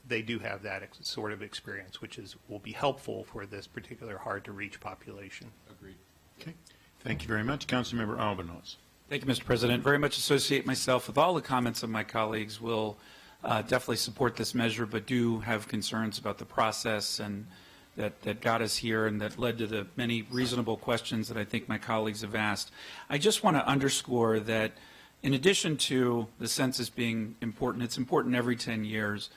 they do have that sort of experience, which will be helpful for this particular hard-to-reach population. Agreed. Okay. Thank you very much. Councilmember Albanos. Thank you, Mr. President. Very much associate myself with all the comments of my colleagues. Will definitely support this measure, but do have concerns about the process and that got us here and that led to the many reasonable questions that I think my colleagues have asked. I just want to underscore that in addition to the census being important, it's important every 10 years,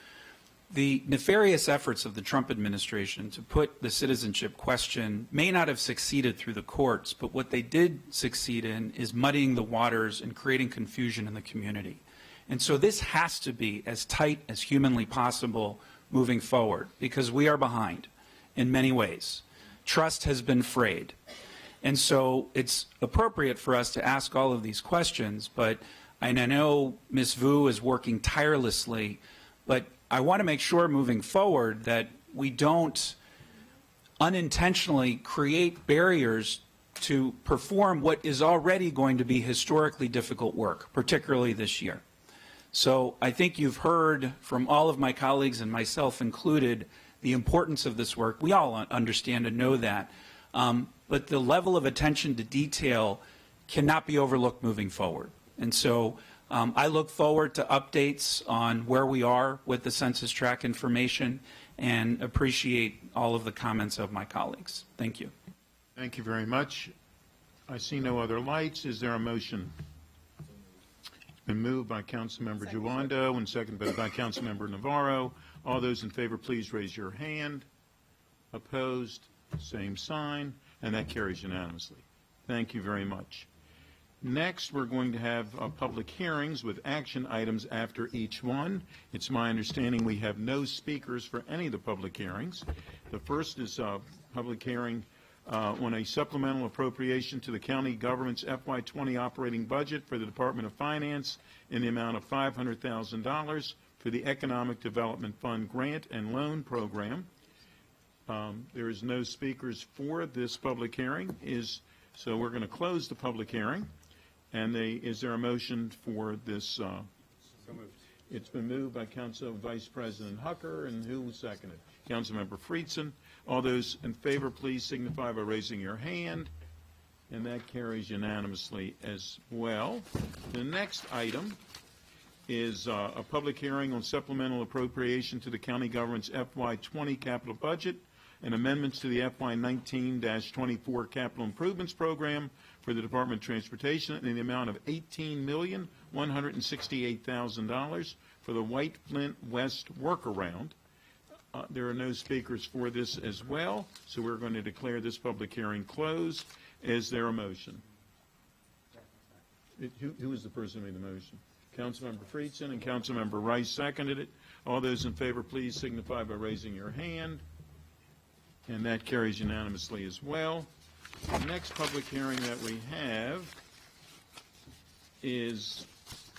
the nefarious efforts of the Trump administration to put the citizenship question may not have succeeded through the courts, but what they did succeed in is muddying the waters and creating confusion in the community. And so this has to be as tight as humanly possible moving forward, because we are behind in many ways. Trust has been frayed. And so it's appropriate for us to ask all of these questions, and I know Ms. Vu is working tirelessly, but I want to make sure moving forward that we don't unintentionally create barriers to perform what is already going to be historically difficult work, particularly this year. So I think you've heard from all of my colleagues and myself included the importance of this work. We all understand and know that. But the level of attention to detail cannot be overlooked moving forward. And so I look forward to updates on where we are with the census tract information and appreciate all of the comments of my colleagues. Thank you. Thank you very much. I see no other lights. Is there a motion? It's been moved by Councilmember Giwando and seconded by Councilmember Navarro. All those in favor, please raise your hand. Opposed, same sign, and that carries unanimously. Thank you very much. Next, we're going to have public hearings with action items after each one. It's my understanding we have no speakers for any of the public hearings. The first is a public hearing on a supplemental appropriation to the county government's FY20 operating budget for the Department of Finance in the amount of $500,000 for the Economic Development Fund Grant and Loan Program. There is no speakers for this public hearing, so we're going to close the public hearing. And is there a motion for this? So moved. It's been moved by Council Vice President Hucker, and who seconded? Councilmember Friedson. All those in favor, please signify by raising your hand. And that carries unanimously as well. The next item is a public hearing on supplemental appropriation to the county government's FY20 capital budget and amendments to the FY19-24 capital improvements program for the Department of Transportation in the amount of $18,168,000 for the White Flint West workaround. There are no speakers for this as well, so we're going to declare this public hearing closed. Is there a motion? Who was the person who made the motion? Councilmember Friedson and Councilmember Rice seconded it. All those in favor, please signify by raising your hand. And that carries unanimously as well. The next public hearing that we have is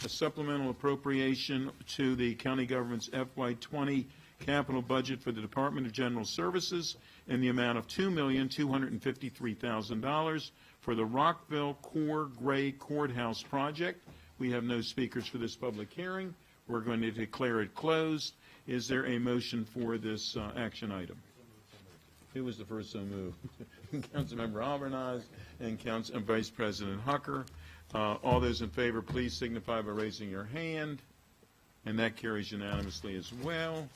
a supplemental appropriation to the county government's FY20 capital budget for the Department of General Services in the amount of $2,253,000 for the Rockville Core Gray Courthouse project. We have no speakers for this public hearing. We're going to declare it closed. Is there a motion for this action item? Who was the first so moved? Councilmember Albornoz and Vice President Hucker. All those in favor, please signify by raising your hand. And that carries unanimously as well.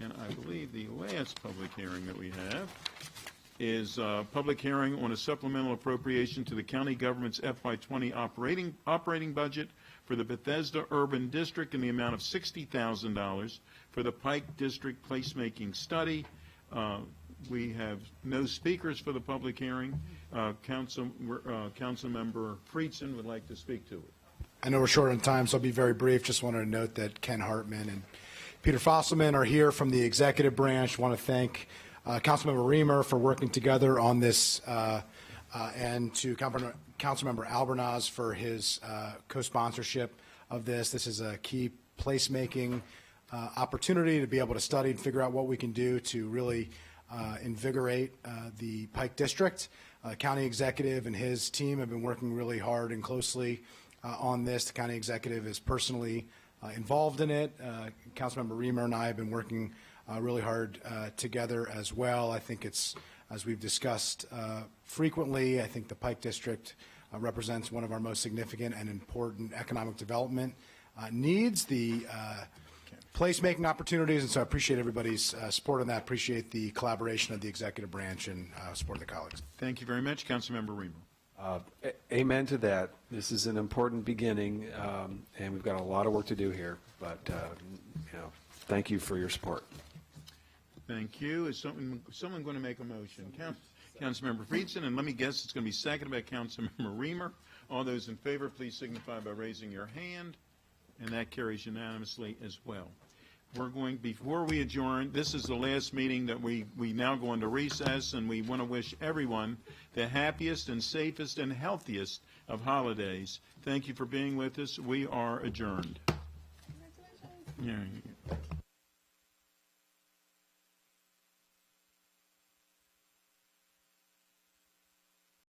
And I believe the last public hearing that we have is a public hearing on a supplemental appropriation to the county government's FY20 operating budget for the Bethesda Urban District in the amount of $60,000 for the Pike District Placemaking Study. We have no speakers for the public hearing. Councilmember Friedson would like to speak to it. I know we're short on time, so I'll be very brief. Just wanted to note that Ken Hartman and Peter Fosselman are here from the executive branch. Want to thank Councilmember Reamer for working together on this, and to Councilmember Albornoz for his co-sponsorship of this. This is a key placemaking opportunity to be able to study and figure out what we can do to really invigorate the Pike District. County executive and his team have been working really hard and closely on this. The county executive is personally involved in it. Councilmember Reamer and I have been working really hard together as well. I think it's, as we've discussed frequently, I think the Pike District represents one of our most significant and important economic development needs. The placemaking opportunities, and so I appreciate everybody's support on that. Appreciate the collaboration of the executive branch and support of the colleagues. Thank you very much, Councilmember Reamer. Amen to that. This is an important beginning, and we've got a lot of work to do here. But thank you for your support. Thank you. Is someone going to make a motion? Councilmember Friedson, and let me guess, it's going to be seconded by Councilmember Reamer. All those in favor, please signify by raising your hand, and that carries unanimously as well. Before we adjourn, this is the last meeting that we now go into recess, and we want to wish everyone the happiest and safest and healthiest of holidays. Thank you for being with us. We are adjourned. Yeah.